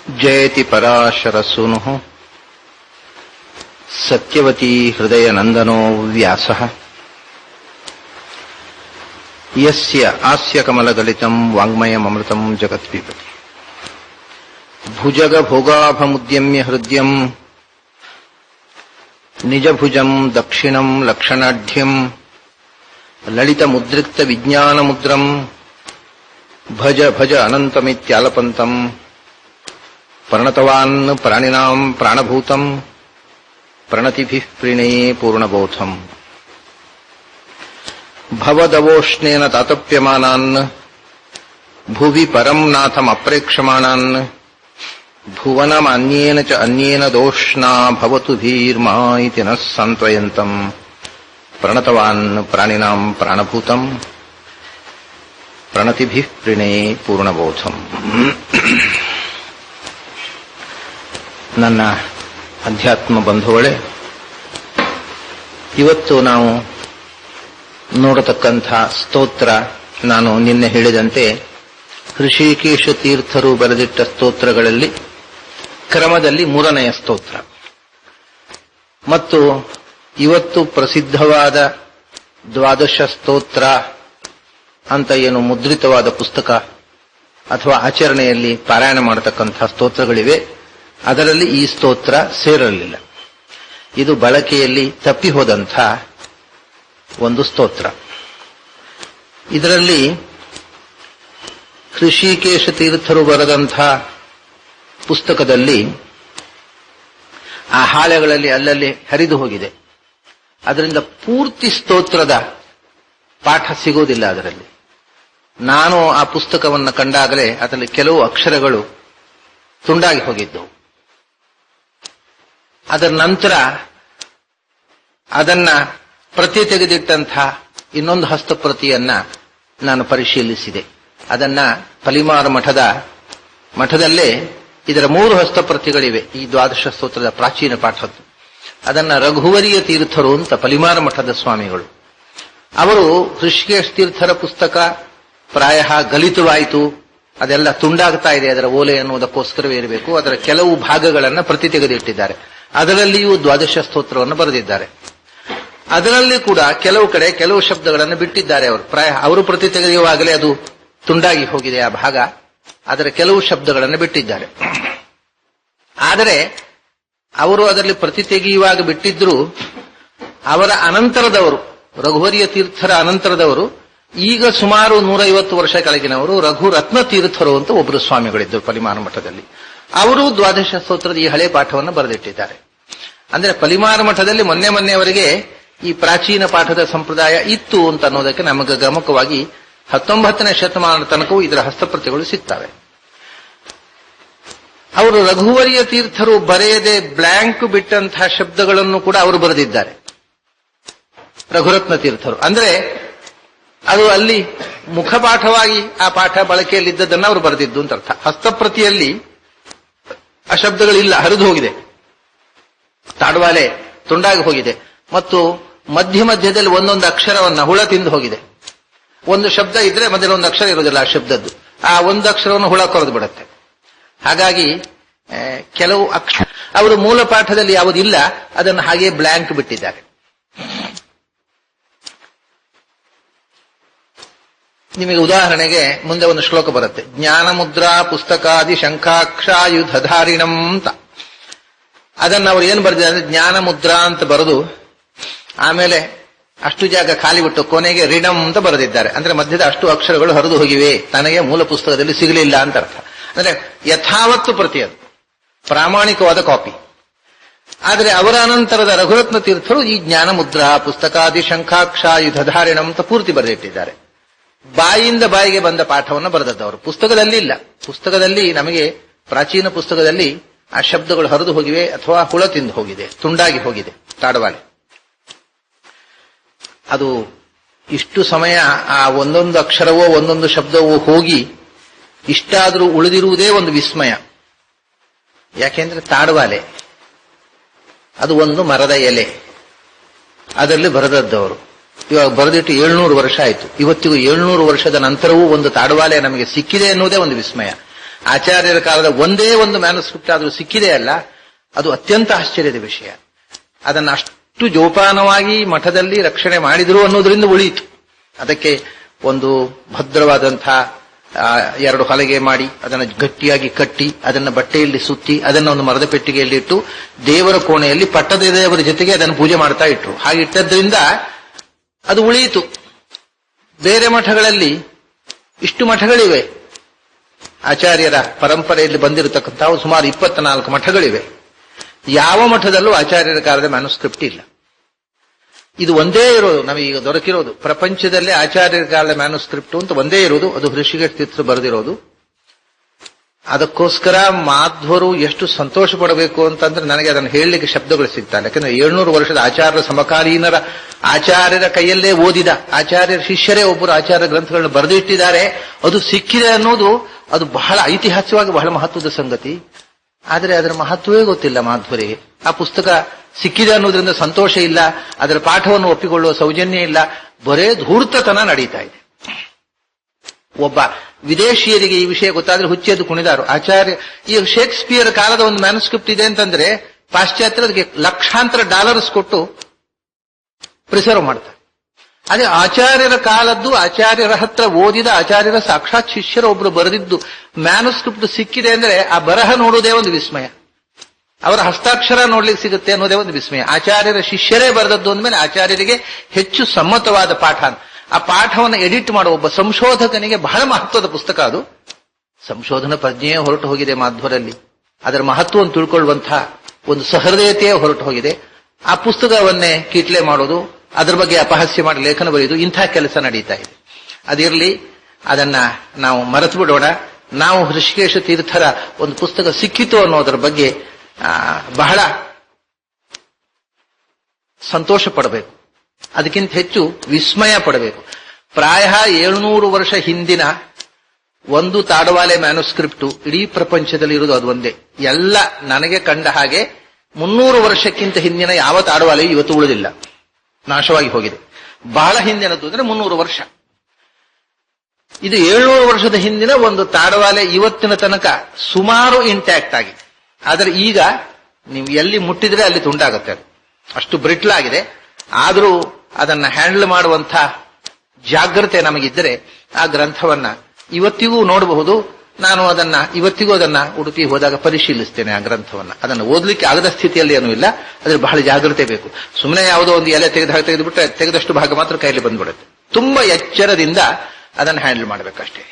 ಜಯತಿ ಪರಾಶರಸೂನುಃ ಸತ್ಯವತೀ ಹೃದಯ ನಂದನೋ ವ್ಯಾಸಃ ಯಸ್ಯ ಆಸ್ಯ ಕಮಲದಲಿತಂ ವಾಂಗ್ಮಯಮೃತಂ ಜಗತ್ಪಿಬತಿ ಭುಜಗ ಭೋಗಾಭಮುದ್ಯಮ್ಯ ಹೃದಯಂ ನಿಜಭುಜಂ ದಕ್ಷಿಣಂ ಲಕ್ಷಣಾಢ್ಯಂ ಲಲಿತ ಮುದ್ರಿಕ್ತ ವಿಜ್ಞಾನ ಮುದ್ರಂ ಭಜ ಭಜ ಅನಂತಮಿತ್ಯಾಲಪಂತಂ ಪ್ರಣತವಾನ್ ಪ್ರಾಣಿನಾಂ ಪ್ರಾಣಭೂತಂ ಪ್ರಣತಿಭಿಃ ಪ್ರಣಯೇ ಪೂರ್ಣಬೋಧಂ ಭವದವೋಷ್ಣೇನ ತಾತಪ್ಯಮಾನಾನ್ ಭುವಿ ಪರಂ ನಾಥಂ ಅಪ್ರೇಕ್ಷಮಾಣಾನ್ ಭುವನಮನ್ಯೇನ ಚ ಅನ್ಯೇನ ದೋಷ್ಣಾ ಭವತು ಧೀರ್ಮಾ ಇತಿ ನಃ ಸಾಂತ್ವಯಂತಂ ಪ್ರಣತವಾನ್ ಪ್ರಾಣಿನಾಂ ಪ್ರಾಣಭೂತಂ ಪ್ರಣತಿಭಿಃ ಪ್ರಣಯೇ ಪೂರ್ಣಬೋಧಂ. ನನ್ನ ಅಧ್ಯಾತ್ಮ ಬಂಧುಗಳೇ, ಇವತ್ತು ನಾವು ನೋಡತಕ್ಕಂಥ ಸ್ತೋತ್ರ, ನಾನು ನಿನ್ನೆ ಹೇಳಿದಂತೆ ಋಷಿಕೇಶ ತೀರ್ಥರು ಬರೆದಿಟ್ಟ ಸ್ತೋತ್ರಗಳಲ್ಲಿ ಕ್ರಮದಲ್ಲಿ ಮೂರನೆಯ ಸ್ತೋತ್ರ ಮತ್ತು ಇವತ್ತು ಪ್ರಸಿದ್ಧವಾದ ದ್ವಾದಶ ಸ್ತೋತ್ರ ಅಂತ ಏನು ಮುದ್ರಿತವಾದ ಪುಸ್ತಕ ಅಥವಾ ಆಚರಣೆಯಲ್ಲಿ ಪಾರಾಯಣ ಮಾಡತಕ್ಕಂಥ ಸ್ತೋತ್ರಗಳಿವೆ. ಅದರಲ್ಲಿ ಈ ಸ್ತೋತ್ರ ಸೇರಲಿಲ್ಲ. ಇದು ಬಳಕೆಯಲ್ಲಿ ತಪ್ಪಿ ಹೋದಂಥ ಒಂದು ಸ್ತೋತ್ರ. ಇದರಲ್ಲಿ ಋಷಿಕೇಶ ತೀರ್ಥರು ಬರೆದಂಥ ಪುಸ್ತಕದಲ್ಲಿ ಆ ಹಾಳೆಗಳಲ್ಲಿ ಅಲ್ಲಲ್ಲಿ ಹರಿದು ಹೋಗಿದೆ. ಅದರಿಂದ ಪೂರ್ತಿ ಸ್ತೋತ್ರದ ಪಾಠ ಸಿಗೋದಿಲ್ಲ. ಅದರಲ್ಲಿ ನಾನು ಆ ಪುಸ್ತಕವನ್ನು ಕಂಡಾಗಲೇ ಅದರಲ್ಲಿ ಕೆಲವು ಅಕ್ಷರಗಳು ತುಂಡಾಗಿ ಹೋಗಿದ್ದವು. ಅದರ ನಂತರ ಅದನ್ನ ಪ್ರತಿ ತೆಗೆದಿಟ್ಟಂಥ ಇನ್ನೊಂದು ಹಸ್ತಪ್ರತಿಯನ್ನ ನಾನು ಪರಿಶೀಲಿಸಿದೆ. ಅದನ್ನ ಪಲಿಮಾರು ಮಠದಲ್ಲೇ ಇದರ 3 ಹಸ್ತಪ್ರತಿಗಳಿವೆ. ಈ ದ್ವಾದಶ ಸ್ತೋತ್ರದ ಪ್ರಾಚೀನ ಪಾಠದ್ದು. ಅದನ್ನ ರಘುವರಿಯ ತೀರ್ಥರು ಅಂತ ಪಲಿಮಾರು ಮಠದ ಸ್ವಾಮಿಗಳು, ಅವರು ಋಷಿಕೇಶ ತೀರ್ಥರ ಪುಸ್ತಕ ಪ್ರಾಯ ಗಲಿತವಾಯಿತು, ಅದೆಲ್ಲ ತುಂಡಾಗ್ತಾ ಇದೆ, ಅದರ ಓಲೆ ಅನ್ನುವುದಕ್ಕೋಸ್ಕರವೇ ಇರಬೇಕು. ಅದರ ಕೆಲವು ಭಾಗಗಳನ್ನು ಪ್ರತಿ ತೆಗೆದಿಟ್ಟಿದ್ದಾರೆ. ಅದರಲ್ಲಿಯೂ ದ್ವಾದಶ ಸ್ತೋತ್ರವನ್ನು ಬರೆದಿದ್ದಾರೆ. ಅದರಲ್ಲಿ ಕೂಡ ಕೆಲವು ಕಡೆ ಕೆಲವು ಶಬ್ದಗಳನ್ನು ಬಿಟ್ಟಿದ್ದಾರೆ. ಅವರು ಪ್ರಾಯ ಅವರು ಪ್ರತಿ ತೆಗೆಯುವಾಗಲೇ ಅದು ತುಂಡಾಗಿ ಹೋಗಿದೆ ಆ ಭಾಗ. ಅದರ ಕೆಲವು ಶಬ್ದಗಳನ್ನು ಬಿಟ್ಟಿದ್ದಾರೆ. ಆದರೆ ಅವರು ಅದರಲ್ಲಿ ಪ್ರತಿ ತೆಗೆಯುವಾಗ ಬಿಟ್ಟಿದ್ರು, ಅವರ ಅನಂತರದವರು, ರಘುವರಿಯ ತೀರ್ಥರ ಅನಂತರದವರು, ಈಗ ಸುಮಾರು 150 ವರ್ಷ ಕೆಳಗಿನವರು ರಘುರತ್ನ ತೀರ್ಥರು ಅಂತ ಒಬ್ಬರು ಸ್ವಾಮಿಗಳಿದ್ದರು ಪಲಿಮಾರು ಮಠದಲ್ಲಿ. ಅವರು ದ್ವಾದಶ ಸ್ತೋತ್ರದ ಈ ಹಳೆ ಪಾಠವನ್ನು ಬರೆದಿಟ್ಟಿದ್ದಾರೆ. ಅಂದ್ರೆ ಪಲಿಮಾರು ಮಠದಲ್ಲಿ ಮೊನ್ನೆವರೆಗೆ ಈ ಪ್ರಾಚೀನ ಪಾಠದ ಸಂಪ್ರದಾಯ ಇತ್ತು ಅಂತ ಅನ್ನೋದಕ್ಕೆ ನಮಗೆ ಗಮಕವಾಗಿ 19ನೇ ಶತಮಾನದ ತನಕವೂ ಇದರ ಹಸ್ತಪ್ರತಿಗಳು ಸಿಗ್ತವೆ. ಅವರು ರಘುವರಿಯ ತೀರ್ಥರು ಬರೆಯದೆ ಬ್ಲ್ಯಾಂಕ್ ಬಿಟ್ಟಂತಹ ಶಬ್ದಗಳನ್ನು ಕೂಡ ಅವರು ಬರೆದಿದ್ದಾರೆ, ರಘುರತ್ನ ತೀರ್ಥರು. ಅಂದ್ರೆ ಅದು ಅಲ್ಲಿ ಮುಖಪಾಠವಾಗಿ ಆ ಪಾಠ ಬಳಕೆಯಲ್ಲಿದ್ದದನ್ನು ಅವರು ಬರೆದಿದ್ದು ಅಂತ ಅರ್ಥ. ಹಸ್ತಪ್ರತಿಯಲ್ಲಿ ಆ ಶಬ್ದಗಳಿಲ್ಲ, ಹರಿದು ಹೋಗಿದೆ, ತಾಡ್ವಾಲೆ ತುಂಡಾಗಿ ಹೋಗಿದೆ. ಮತ್ತು ಮಧ್ಯದಲ್ಲಿ ಒಂದೊಂದು ಅಕ್ಷರವನ್ನ ಹುಳ ತಿಂದು ಹೋಗಿದೆ. ಒಂದು ಶಬ್ದ ಇದ್ರೆ ಮಧ್ಯದಲ್ಲಿ ಒಂದು ಅಕ್ಷರ ಇರೋದಿಲ್ಲ ಆ ಶಬ್ದದ್ದು, ಆ ಒಂದು ಅಕ್ಷರವನ್ನು ಹುಳ ಕೊರೆದು ಬಿಡುತ್ತೆ. ಹಾಗಾಗಿ ಕೆಲವು ಅಕ್ಷರ ಅವರು ಮೂಲ ಪಾಠದಲ್ಲಿ ಯಾವುದಿಲ್ಲ, ಅದನ್ನು ಹಾಗೆ ಬ್ಲ್ಯಾಂಕ್ ಬಿಟ್ಟಿದ್ದಾರೆ. ನಿಮಗೆ ಉದಾಹರಣೆಗೆ ಮುಂದೆ ಒಂದು ಶ್ಲೋಕ ಬರುತ್ತೆ, ಜ್ಞಾನ ಮುದ್ರಾ ಪುಸ್ತಕಾದಿ ಶಂಖಾಕ್ಷಾಯುಧಾರಿಣಂ ಅಂತ. ಅದನ್ನು ಅವರು ಏನು ಬರೆದಿದ್ದಾರೆ ಅಂದ್ರೆ ಜ್ಞಾನ ಮುದ್ರಾ ಅಂತ ಬರೆದು ಆಮೇಲೆ ಅಷ್ಟು ಜಾಗ ಖಾಲಿ ಬಿಟ್ಟು ಕೊನೆಗೆ ರಿಣಂ ಅಂತ ಬರೆದಿದ್ದಾರೆ. ಅಂದ್ರೆ ಮಧ್ಯದ ಅಷ್ಟು ಅಕ್ಷರಗಳು ಹರಿದು ಹೋಗಿವೆ, ತನಗೆ ಮೂಲ ಪುಸ್ತಕದಲ್ಲಿ ಸಿಗಲಿಲ್ಲ ಅಂತ ಅರ್ಥ. ಅಂದ್ರೆ ಯಥಾವತ್ತು ಪ್ರತಿ, ಅದು ಪ್ರಾಮಾಣಿಕವಾದ ಕಾಪಿ. ಆದರೆ ಅವರ ಅನಂತರದ ರಘುರತ್ನ ತೀರ್ಥರು ಈ ಜ್ಞಾನ ಮುದ್ರಾ ಪುಸ್ತಕಾದಿ ಶಂಖಾಕ್ಷಾಯುಧಾರಿಣಂ ಅಂತ ಪೂರ್ತಿ ಬರೆದಿಟ್ಟಿದ್ದಾರೆ. ಬಾಯಿಯಿಂದ ಬಾಯಿಗೆ ಬಂದ ಪಾಠವನ್ನು ಬರೆದದ್ದವರು. ಪುಸ್ತಕದಲ್ಲಿ ಇಲ್ಲ. ಪುಸ್ತಕದಲ್ಲಿ ನಮಗೆ ಪ್ರಾಚೀನ ಪುಸ್ತಕದಲ್ಲಿ ಆ ಶಬ್ದಗಳು ಹರಿದು ಹೋಗಿವೆ ಅಥವಾ ಹುಳ ತಿಂದು ಹೋಗಿದೆ, ತುಂಡಾಗಿ ಹೋಗಿದೆ, ತಾಡವಾಲೆ. ಅದು ಇಷ್ಟು ಸಮಯ ಆ ಒಂದೊಂದು ಅಕ್ಷರವೋ ಒಂದೊಂದು ಶಬ್ದವೋ ಹೋಗಿ ಇಷ್ಟಾದರೂ ಉಳಿದಿರುವುದೇ ಒಂದು ವಿಸ್ಮಯ. ಯಾಕೆಂದ್ರೆ ತಾಡವಾಲೆ ಅದು ಒಂದು ಮರದ ಎಲೆ, ಅದರಲ್ಲಿ ಬರೆದದ್ದವರು. ಇವಾಗ ಬರೆದಿಟ್ಟು 700 ವರ್ಷ ಆಯಿತು. ಇವತ್ತಿಗೂ 700 ವರ್ಷದ ನಂತರವೂ ಒಂದು ತಾಡವಾಲೆ ನಮಗೆ ಸಿಕ್ಕಿದೆ ಎನ್ನುವುದೇ ಒಂದು ವಿಸ್ಮಯ. ಆಚಾರ್ಯರ ಕಾಲದ ಒಂದೇ ಒಂದು ಮ್ಯಾನುಸ್ಕ್ರಿಪ್ಟ್ ಆದರೂ ಸಿಕ್ಕಿದೆ ಅಲ್ಲ, ಅದು ಅತ್ಯಂತ ಆಶ್ಚರ್ಯದ ವಿಷಯ. ಅದನ್ನು ಅಷ್ಟು ಜೋಪಾನವಾಗಿ ಮಠದಲ್ಲಿ ರಕ್ಷಣೆ ಮಾಡಿದ್ರು ಅನ್ನೋದ್ರಿಂದ ಉಳಿಯಿತು. ಅದಕ್ಕೆ ಒಂದು ಭದ್ರವಾದಂಥ 2 ಹಲಗೆ ಮಾಡಿ ಅದನ್ನು ಗಟ್ಟಿಯಾಗಿ ಕಟ್ಟಿ ಅದನ್ನು ಬಟ್ಟೆಯಲ್ಲಿ ಸುತ್ತಿ ಅದನ್ನು ಒಂದು ಮರದ ಪೆಟ್ಟಿಗೆಯಲ್ಲಿ ಇಟ್ಟು ದೇವರ ಕೋಣೆಯಲ್ಲಿ ಪಟ್ಟದ ದೇವರ ಜೊತೆಗೆ ಅದನ್ನು ಪೂಜೆ ಮಾಡ್ತಾ ಇಟ್ರು. ಹಾಗಿಟ್ಟದ್ರಿಂದ ಅದು ಉಳಿಯಿತು. ಬೇರೆ ಮಠಗಳಲ್ಲಿ ಇಷ್ಟು ಮಠಗಳಿವೆ, ಆಚಾರ್ಯರ ಪರಂಪರೆಯಲ್ಲಿ ಬಂದಿರತಕ್ಕಂಥವು ಸುಮಾರು 24 ಮಠಗಳಿವೆ. ಯಾವ ಮಠದಲ್ಲೂ ಆಚಾರ್ಯರ ಕಾಲದ ಮ್ಯಾನುಸ್ಕ್ರಿಪ್ಟ್ ಇಲ್ಲ. ಇದು ಒಂದೇ ಇರೋದು ನಮಗೀಗ ದೊರಕಿರೋದು. ಪ್ರಪಂಚದಲ್ಲೇ ಆಚಾರ್ಯರ ಕಾಲದ ಮ್ಯಾನುಸ್ಕ್ರಿಪ್ಟ್ ಅಂತ ಒಂದೇ ಇರೋದು, ಅದು ಹೃಷಿಕೇಶ ತೀರ್ಥರು ಬರೆದಿರೋದು. ಅದಕ್ಕೋಸ್ಕರ ಮಾಧ್ವರು ಎಷ್ಟು ಸಂತೋಷ ಪಡಬೇಕು ಅಂತಂದ್ರೆ ನನಗೆ ಅದನ್ನು ಹೇಳಲಿಕ್ಕೆ ಶಬ್ದಗಳು ಸಿಗ್ತಾನೆ. ಯಾಕಂದ್ರೆ 700 ವರ್ಷದ ಆಚಾರ್ಯರ ಸಮಕಾಲೀನರ ಆಚಾರ್ಯರ ಕೈಯಲ್ಲೇ ಓದಿದ ಆಚಾರ್ಯರ ಶಿಷ್ಯರೇ ಒಬ್ಬರು ಆಚಾರ್ಯ ಗ್ರಂಥಗಳನ್ನು ಬರೆದಿಟ್ಟಿದ್ದಾರೆ. ಅದು ಸಿಕ್ಕಿದೆ ಅನ್ನೋದು ಅದು ಬಹಳ ಐತಿಹಾಸಿಕವಾಗಿ ಬಹಳ ಮಹತ್ವದ ಸಂಗತಿ. ಆದರೆ ಅದರ ಮಹತ್ವವೇ ಗೊತ್ತಿಲ್ಲ ಮಾಧ್ವರಿಗೆ. ಆ ಪುಸ್ತಕ ಸಿಕ್ಕಿದೆ ಅನ್ನೋದ್ರಿಂದ ಸಂತೋಷ ಇಲ್ಲ, ಅದರ ಪಾಠವನ್ನು ಒಪ್ಪಿಕೊಳ್ಳುವ ಸೌಜನ್ಯ ಇಲ್ಲ, ಬರೇ ಧೂರ್ತತನ ನಡೀತಾ ಇದೆ. ಒಬ್ಬ ವಿದೇಶಿಯರಿಗೆ ಈ ವಿಷಯ ಗೊತ್ತಾದ್ರೆ ಹುಚ್ಚೆದ್ದು ಕುಣಿದಾರು. ಆಚಾರ್ಯ ಈ ಶೇಕ್ಸ್ಪಿಯರ್ ಕಾಲದ ಒಂದು ಮ್ಯಾನುಸ್ಕ್ರಿಪ್ಟ್ ಇದೆ ಅಂತಂದ್ರೆ ಪಾಶ್ಚಾತ್ಯರು ಅದಕ್ಕೆ ಲಕ್ಷಾಂತರ ಡಾಲರ್ಸ್ ಕೊಟ್ಟು ಪ್ರಿಸರ್ವ್ ಮಾಡ್ತಾರೆ. ಅದೇ ಆಚಾರ್ಯರ ಕಾಲದ್ದು, ಆಚಾರ್ಯರ ಹತ್ರ ಓದಿದ ಆಚಾರ್ಯರ ಸಾಕ್ಷಾತ್ ಶಿಷ್ಯರ ಒಬ್ರು ಬರೆದಿದ್ದು ಮ್ಯಾನುಸ್ಕ್ರಿಪ್ಟ್ ಸಿಕ್ಕಿದೆ ಅಂದ್ರೆ ಆ ಬರಹ ನೋಡುವುದೇ ಒಂದು ವಿಸ್ಮಯ. ಅವರ ಹಸ್ತಾಕ್ಷರ ನೋಡ್ಲಿಕ್ಕೆ ಸಿಗುತ್ತೆ ಅನ್ನೋದೇ ಒಂದು ವಿಸ್ಮಯ. ಆಚಾರ್ಯರ ಶಿಷ್ಯರೇ ಬರೆದದ್ದು ಅಂದ್ಮೇಲೆ ಆಚಾರ್ಯರಿಗೆ ಹೆಚ್ಚು ಸಮ್ಮತವಾದ ಪಾಠ. ಆ ಪಾಠವನ್ನು ಎಡಿಟ್ ಮಾಡುವ ಒಬ್ಬ ಸಂಶೋಧಕನಿಗೆ ಬಹಳ ಮಹತ್ವದ ಪುಸ್ತಕ ಅದು. ಸಂಶೋಧನಾ ಪ್ರಜ್ಞೆಯೇ ಹೊರಟು ಹೋಗಿದೆ ಮಾಧ್ವರಲ್ಲಿ. ಅದರ ಮಹತ್ವವನ್ನು ತಿಳ್ಕೊಳ್ಳುವಂತಹ ಒಂದು ಸಹೃದಯತೆಯೇ ಹೊರಟು ಹೋಗಿದೆ. ಆ ಪುಸ್ತಕವನ್ನೇ ಕೀಟ್ಲೆ ಮಾಡೋದು, ಅದರ ಬಗ್ಗೆ ಅಪಹಾಸ್ಯ ಮಾಡಿ ಲೇಖನ ಬರೆಯುವುದು, ಇಂಥ ಕೆಲಸ ನಡೀತಾ ಇದೆ. ಅದಿರಲಿ, ಅದನ್ನ ನಾವು ಮರೆತು ಬಿಡೋಣ. ನಾವು ಹೃಷಿಕೇಶ ತೀರ್ಥರ ಒಂದು ಪುಸ್ತಕ ಸಿಕ್ಕಿತು ಅನ್ನೋದರ ಬಗ್ಗೆ ಬಹಳ ಸಂತೋಷ ಪಡಬೇಕು. ಅದಕ್ಕಿಂತ ಹೆಚ್ಚು ವಿಸ್ಮಯ ಪಡಬೇಕು. ಪ್ರಾಯ 700 ವರ್ಷ ಹಿಂದಿನ ಒಂದು ತಾಡವಾಲೆ ಮ್ಯಾನುಸ್ಕ್ರಿಪ್ಟು ಇಡೀ ಪ್ರಪಂಚದಲ್ಲಿ ಇರುವುದು ಅದು ಒಂದೇ. ಎಲ್ಲ ನನಗೆ ಕಂಡ ಹಾಗೆ 300 ವರ್ಷಕ್ಕಿಂತ ಹಿಂದಿನ ಯಾವ ತಾಡವಾಲೆಯೂ ಇವತ್ತು ಉಳಿದಿಲ್ಲ, ನಾಶವಾಗಿ ಹೋಗಿದೆ. ಬಹಳ ಹಿಂದಿನದ್ದು ಅಂದ್ರೆ 300 ವರ್ಷ. ಇದು 700 ವರ್ಷದ ಹಿಂದಿನ ಒಂದು ತಾಡವಾಲೆ ಇವತ್ತಿನ ತನಕ ಸುಮಾರು ಇಂಟ್ಯಾಕ್ಟ್ ಆಗಿದೆ. ಆದರೆ ಈಗ ನೀವು ಎಲ್ಲಿ ಮುಟ್ಟಿದ್ರೆ ಅಲ್ಲಿ ತುಂಡಾಗುತ್ತೆ, ಅದು ಅಷ್ಟು ಬ್ರಿಟ್ಲ್ ಆಗಿದೆ. ಆದರೂ ಅದನ್ನ ಹ್ಯಾಂಡಲ್ ಮಾಡುವಂಥ ಜಾಗ್ರತೆ ನಮಗಿದ್ದರೆ ಆ ಗ್ರಂಥವನ್ನ ಇವತ್ತಿಗೂ ನೋಡಬಹುದು. ನಾನು ಇವತ್ತಿಗೂ ಅದನ್ನ ಉಡುಪಿ ಹೋದಾಗ ಪರಿಶೀಲಿಸ್ತೇನೆ. ಆ ಗ್ರಂಥವನ್ನ ಅದನ್ನು ಓದಲಿಕ್ಕೆ ಆಗದ ಸ್ಥಿತಿಯಲ್ಲಿ ಏನೂ ಇಲ್ಲ, ಅದ್ರ ಬಹಳ ಜಾಗ್ರತೆ ಬೇಕು. ಸುಮ್ಮನೆ ಯಾವುದೋ ಒಂದು ಎಲೆ ತೆಗೆದುಬಿಟ್ರೆ ತೆಗೆದಷ್ಟು ಭಾಗ ಮಾತ್ರ ಕೈಯಲ್ಲಿ ಬಂದ್ಬಿಡುತ್ತೆ. ತುಂಬಾ ಎಚ್ಚರದಿಂದ ಅದನ್ನು ಹ್ಯಾಂಡಲ್ ಮಾಡಬೇಕಷ್ಟೇ.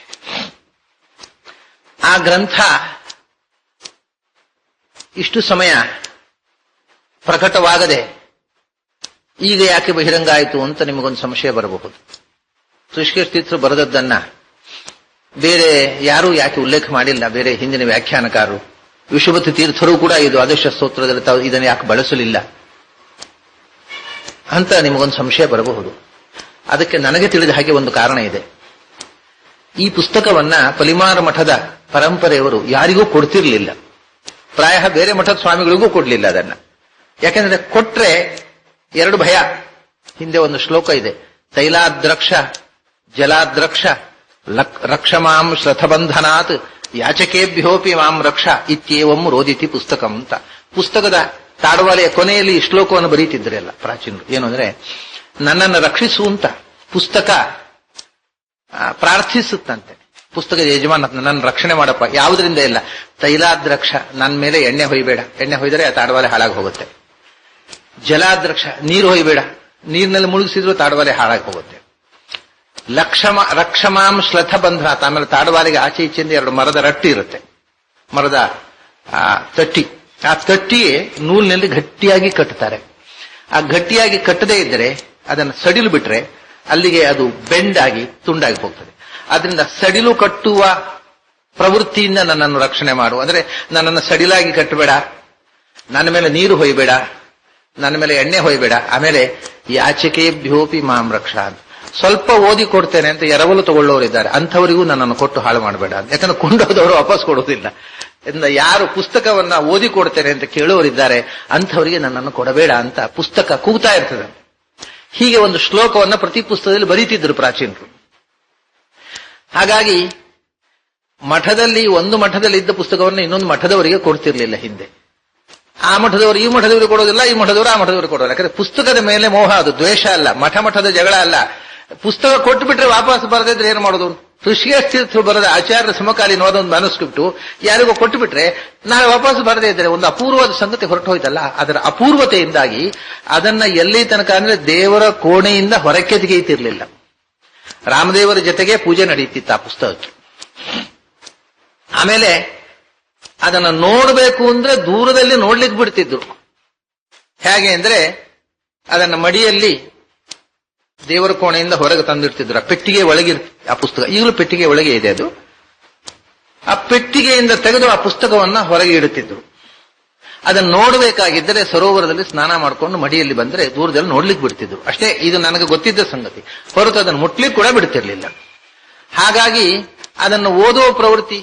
ಆ ಗ್ರಂಥ ಇಷ್ಟು ಸಮಯ ಪ್ರಕಟವಾಗದೆ ಈಗ ಯಾಕೆ ಬಹಿರಂಗ ಆಯಿತು ಅಂತ ನಿಮಗೊಂದು ಸಂಶಯ ಬರಬಹುದು. ಹೃಷಿಕೇಶ ತೀರ್ಥರು ಬರೆದದ್ದನ್ನ ಬೇರೆ ಯಾರೂ ಯಾಕೆ ಉಲ್ಲೇಖ ಮಾಡಿಲ್ಲ, ಬೇರೆ ಹಿಂದಿನ ವ್ಯಾಖ್ಯಾನಕಾರರು. ವಿಶ್ವಪತಿ ತೀರ್ಥರು ಕೂಡ ಇದು ಆದೇಶ ಸ್ತೋತ್ರದಲ್ಲಿ ತಾವು ಇದನ್ನು ಯಾಕೆ ಬಳಸಲಿಲ್ಲ ಅಂತ ನಿಮಗೊಂದು ಸಂಶಯ ಬರಬಹುದು. ಅದಕ್ಕೆ ನನಗೆ ತಿಳಿದ ಹಾಗೆ ಒಂದು ಕಾರಣ ಇದೆ. ಈ ಪುಸ್ತಕವನ್ನ ಪಲಿಮಾರ ಮಠದ ಪರಂಪರೆಯವರು ಯಾರಿಗೂ ಕೊಡ್ತಿರ್ಲಿಲ್ಲ. ಪ್ರಾಯ ಬೇರೆ ಮಠದ ಸ್ವಾಮಿಗಳಿಗೂ ಕೊಡ್ಲಿಲ್ಲ ಅದನ್ನ. ಯಾಕೆಂದ್ರೆ ಕೊಟ್ರೆ 2 ಭಯ. ಹಿಂದೆ ಒಂದು ಶ್ಲೋಕ ಇದೆ, ತೈಲಾದ್ರಕ್ಷ ಜಲಾದ್ರಕ್ಷ ರಕ್ಷಮಾಂ ಶ್ರಥಬಂಧನಾತ್ ಯಾಚಕೇಭ್ಯೋಪಿ ಮಾಂ ರಕ್ಷ ಇತ್ಯೇವಂ ರೋದಿತಿ ಪುಸ್ತಕಂ ಅಂತ. ಪುಸ್ತಕದ ತಾಡವಾಲೆಯ ಕೊನೆಯಲ್ಲಿ ಈ ಶ್ಲೋಕವನ್ನು ಬರೀತಿದ್ರಲ್ಲ ಪ್ರಾಚೀನರು. ಏನು ಅಂದ್ರೆ, ನನ್ನನ್ನು ರಕ್ಷಿಸು ಅಂತ ಪುಸ್ತಕ ಪ್ರಾರ್ಥಿಸುತ್ತಂತೆ. ಪುಸ್ತಕದ ಯಜಮಾನ ನನ್ನ ರಕ್ಷಣೆ ಮಾಡಪ್ಪ. ಯಾವುದರಿಂದ ಇಲ್ಲ, ತೈಲಾದ್ರಕ್ಷ, ನನ್ನ ಮೇಲೆ ಎಣ್ಣೆ ಹೊಯ್ಬೇಡ, ಎಣ್ಣೆ ಹೊಯ್ದರೆ ಆ ತಾಡವಾಲೆ ಹಾಳಾಗಿ ಹೋಗುತ್ತೆ. ಜಲಾದ್ರಕ್ಷ, ನೀರು ಹೊಯ್ಬೇಡ, ನೀರಿನಲ್ಲಿ ಮುಳುಗಿಸಿದ್ರು ತಾಡವಾಲೆ ಹಾಳಾಗಿ ಹೋಗುತ್ತೆ. ರಕ್ಷಮಾಂ ಶ್ಲಥ ಬಂಧ, ಆಮೇಲೆ ತಾಡವಾಲೆಗೆ ಆಚೆ ಈಚೆಯಿಂದ 2 ಮರದ ರಟ್ಟಿ ಇರುತ್ತೆ, ಮರದ ತಟ್ಟಿ. ಆ ತಟ್ಟಿಯೇ ನೂಲಿನಲ್ಲಿ ಗಟ್ಟಿಯಾಗಿ ಕಟ್ಟುತ್ತಾರೆ. ಆ ಗಟ್ಟಿಯಾಗಿ ಕಟ್ಟದೇ ಇದ್ದರೆ ಅದನ್ನು ಸಡಿಲು ಬಿಟ್ರೆ ಅಲ್ಲಿಗೆ ಅದು ಬೆಂಡಾಗಿ ತುಂಡಾಗಿ ಹೋಗ್ತದೆ. ಆದ್ರಿಂದ ಸಡಿಲು ಕಟ್ಟುವ ಪ್ರವೃತ್ತಿಯಿಂದ ನನ್ನನ್ನು ರಕ್ಷಣೆ ಮಾಡು. ಅಂದ್ರೆ ನನ್ನನ್ನು ಸಡಿಲಾಗಿ ಕಟ್ಟಬೇಡ, ನನ್ನ ಮೇಲೆ ನೀರು ಹೊಯ್ಬೇಡ, ನನ್ನ ಮೇಲೆ ಎಣ್ಣೆ ಹೊಯ್ಬೇಡ. ಆಮೇಲೆ ಯಾಚಕೇಭ್ಯೋಪಿ ಮಾಂ ರಕ್ಷ ಅಂತ ಸ್ವಲ್ಪ ಓದಿ ಕೊಡ್ತೇನೆ ಅಂತ ಎರವಲು ತಗೊಳ್ಳೋರಿದ್ದಾರೆ, ಅಂಥವರಿಗೂ ನನ್ನನ್ನು ಕೊಟ್ಟು ಹಾಳು ಮಾಡಬೇಡ ಅಂತ. ಯಾಕಂದ್ರೆ ಕೊಂಡೋದವರು ವಾಪಸ್ ಕೊಡೋದಿಲ್ಲ. ಯಾರು ಪುಸ್ತಕವನ್ನ ಓದಿ ಕೊಡ್ತೇನೆ ಅಂತ ಕೇಳೋರಿದ್ದಾರೆ, ಅಂಥವರಿಗೆ ನನ್ನನ್ನು ಕೊಡಬೇಡ ಅಂತ ಪುಸ್ತಕ ಕೂಗ್ತಾ ಇರ್ತದೆ. ಹೀಗೆ ಒಂದು ಶ್ಲೋಕವನ್ನ ಪ್ರತಿ ಪುಸ್ತಕದಲ್ಲಿ ಬರೀತಿದ್ರು ಪ್ರಾಚೀನರು. ಹಾಗಾಗಿ ಮಠದಲ್ಲಿ ಒಂದು ಮಠದಲ್ಲಿ ಇದ್ದ ಪುಸ್ತಕವನ್ನು ಇನ್ನೊಂದು ಮಠದವರಿಗೆ ಕೊಡ್ತಿರ್ಲಿಲ್ಲ ಹಿಂದೆ. ಆ ಮಠದವರು ಈ ಮಠದವರಿಗೆ ಕೊಡೋದಿಲ್ಲ, ಈ ಮಠದವರು ಆ ಮಠದವರಿಗೆ ಕೊಡೋಲ್ಲ. ಯಾಕಂದ್ರೆ ಪುಸ್ತಕದ ಮೇಲೆ ಮೋಹ, ಅದು ದ್ವೇಷ ಅಲ್ಲ, ಮಠದ ಜಗಳ ಅಲ್ಲ. ಪುಸ್ತಕ ಕೊಟ್ಟು ಬಿಟ್ರೆ ವಾಪಸ್ ಬರದಿದ್ರೆ ಏನು ಮಾಡೋದು? ಋಷಿಕೇಶ ತೀರ್ಥರು ಬರೆದ ಆಚಾರ್ಯ ಸಮಕಾಲೀನವಾದ ಒಂದು ಮ್ಯಾನುಸ್ಕ್ರಿಪ್ಟು ಯಾರಿಗೋ ಕೊಟ್ಟು ಬಿಟ್ರೆ ನಾಳೆ ವಾಪಸ್ ಬರದೇ ಇದ್ರೆ ಒಂದು ಅಪೂರ್ವವಾದ ಸಂಗತಿ ಹೊರಟು ಹೋಯ್ತಲ್ಲ. ಅದರ ಅಪೂರ್ವತೆಯಿಂದಾಗಿ ಅದನ್ನ ಎಲ್ಲಿ ತನಕ ಅಂದ್ರೆ ದೇವರ ಕೋಣೆಯಿಂದ ಹೊರಕ್ಕೆ ತೆಗೆಯುತ್ತಿರ್ಲಿಲ್ಲ. ರಾಮದೇವರ ಜೊತೆಗೆ ಪೂಜೆ ನಡೆಯುತ್ತಿತ್ತು ಆ ಪುಸ್ತಕಕ್ಕೆ. ಆಮೇಲೆ ಅದನ್ನ ನೋಡಬೇಕು ಅಂದ್ರೆ ದೂರದಲ್ಲಿ ನೋಡ್ಲಿಕ್ಕೆ ಬಿಡ್ತಿದ್ರು. ಹೇಗೆ ಅಂದ್ರೆ ಅದನ್ನ ಮಡಿಯಲ್ಲಿ ದೇವರ ಕೋಣೆಯಿಂದ ಹೊರಗೆ ತಂದಿಡ್ತಿದ್ರು. ಆ ಪೆಟ್ಟಿಗೆ ಒಳಗೆ ಆ ಪುಸ್ತಕ ಈಗಲೂ ಪೆಟ್ಟಿಗೆ ಒಳಗೆ ಇದೆ. ಅದು ಆ ಪೆಟ್ಟಿಗೆಯಿಂದ ತೆಗೆದು ಆ ಪುಸ್ತಕವನ್ನ ಹೊರಗೆ ಇಡುತ್ತಿದ್ರು. ಅದನ್ನು ನೋಡಬೇಕಾಗಿದ್ದರೆ ಸರೋವರದಲ್ಲಿ ಸ್ನಾನ ಮಾಡಿಕೊಂಡು ಮಡಿಯಲ್ಲಿ ಬಂದ್ರೆ ದೂರದಲ್ಲಿ ನೋಡ್ಲಿಕ್ಕೆ ಬಿಡ್ತಿದ್ರು ಅಷ್ಟೇ. ಇದು ನನಗೆ ಗೊತ್ತಿದ್ದ ಸಂಗತಿ, ಹೊರತು ಅದನ್ನು ಮುಟ್ಲಿಕ್ಕೆ ಕೂಡ ಬಿಡ್ತಿರ್ಲಿಲ್ಲ. ಹಾಗಾಗಿ ಅದನ್ನು ಓದುವ ಪ್ರವೃತ್ತಿ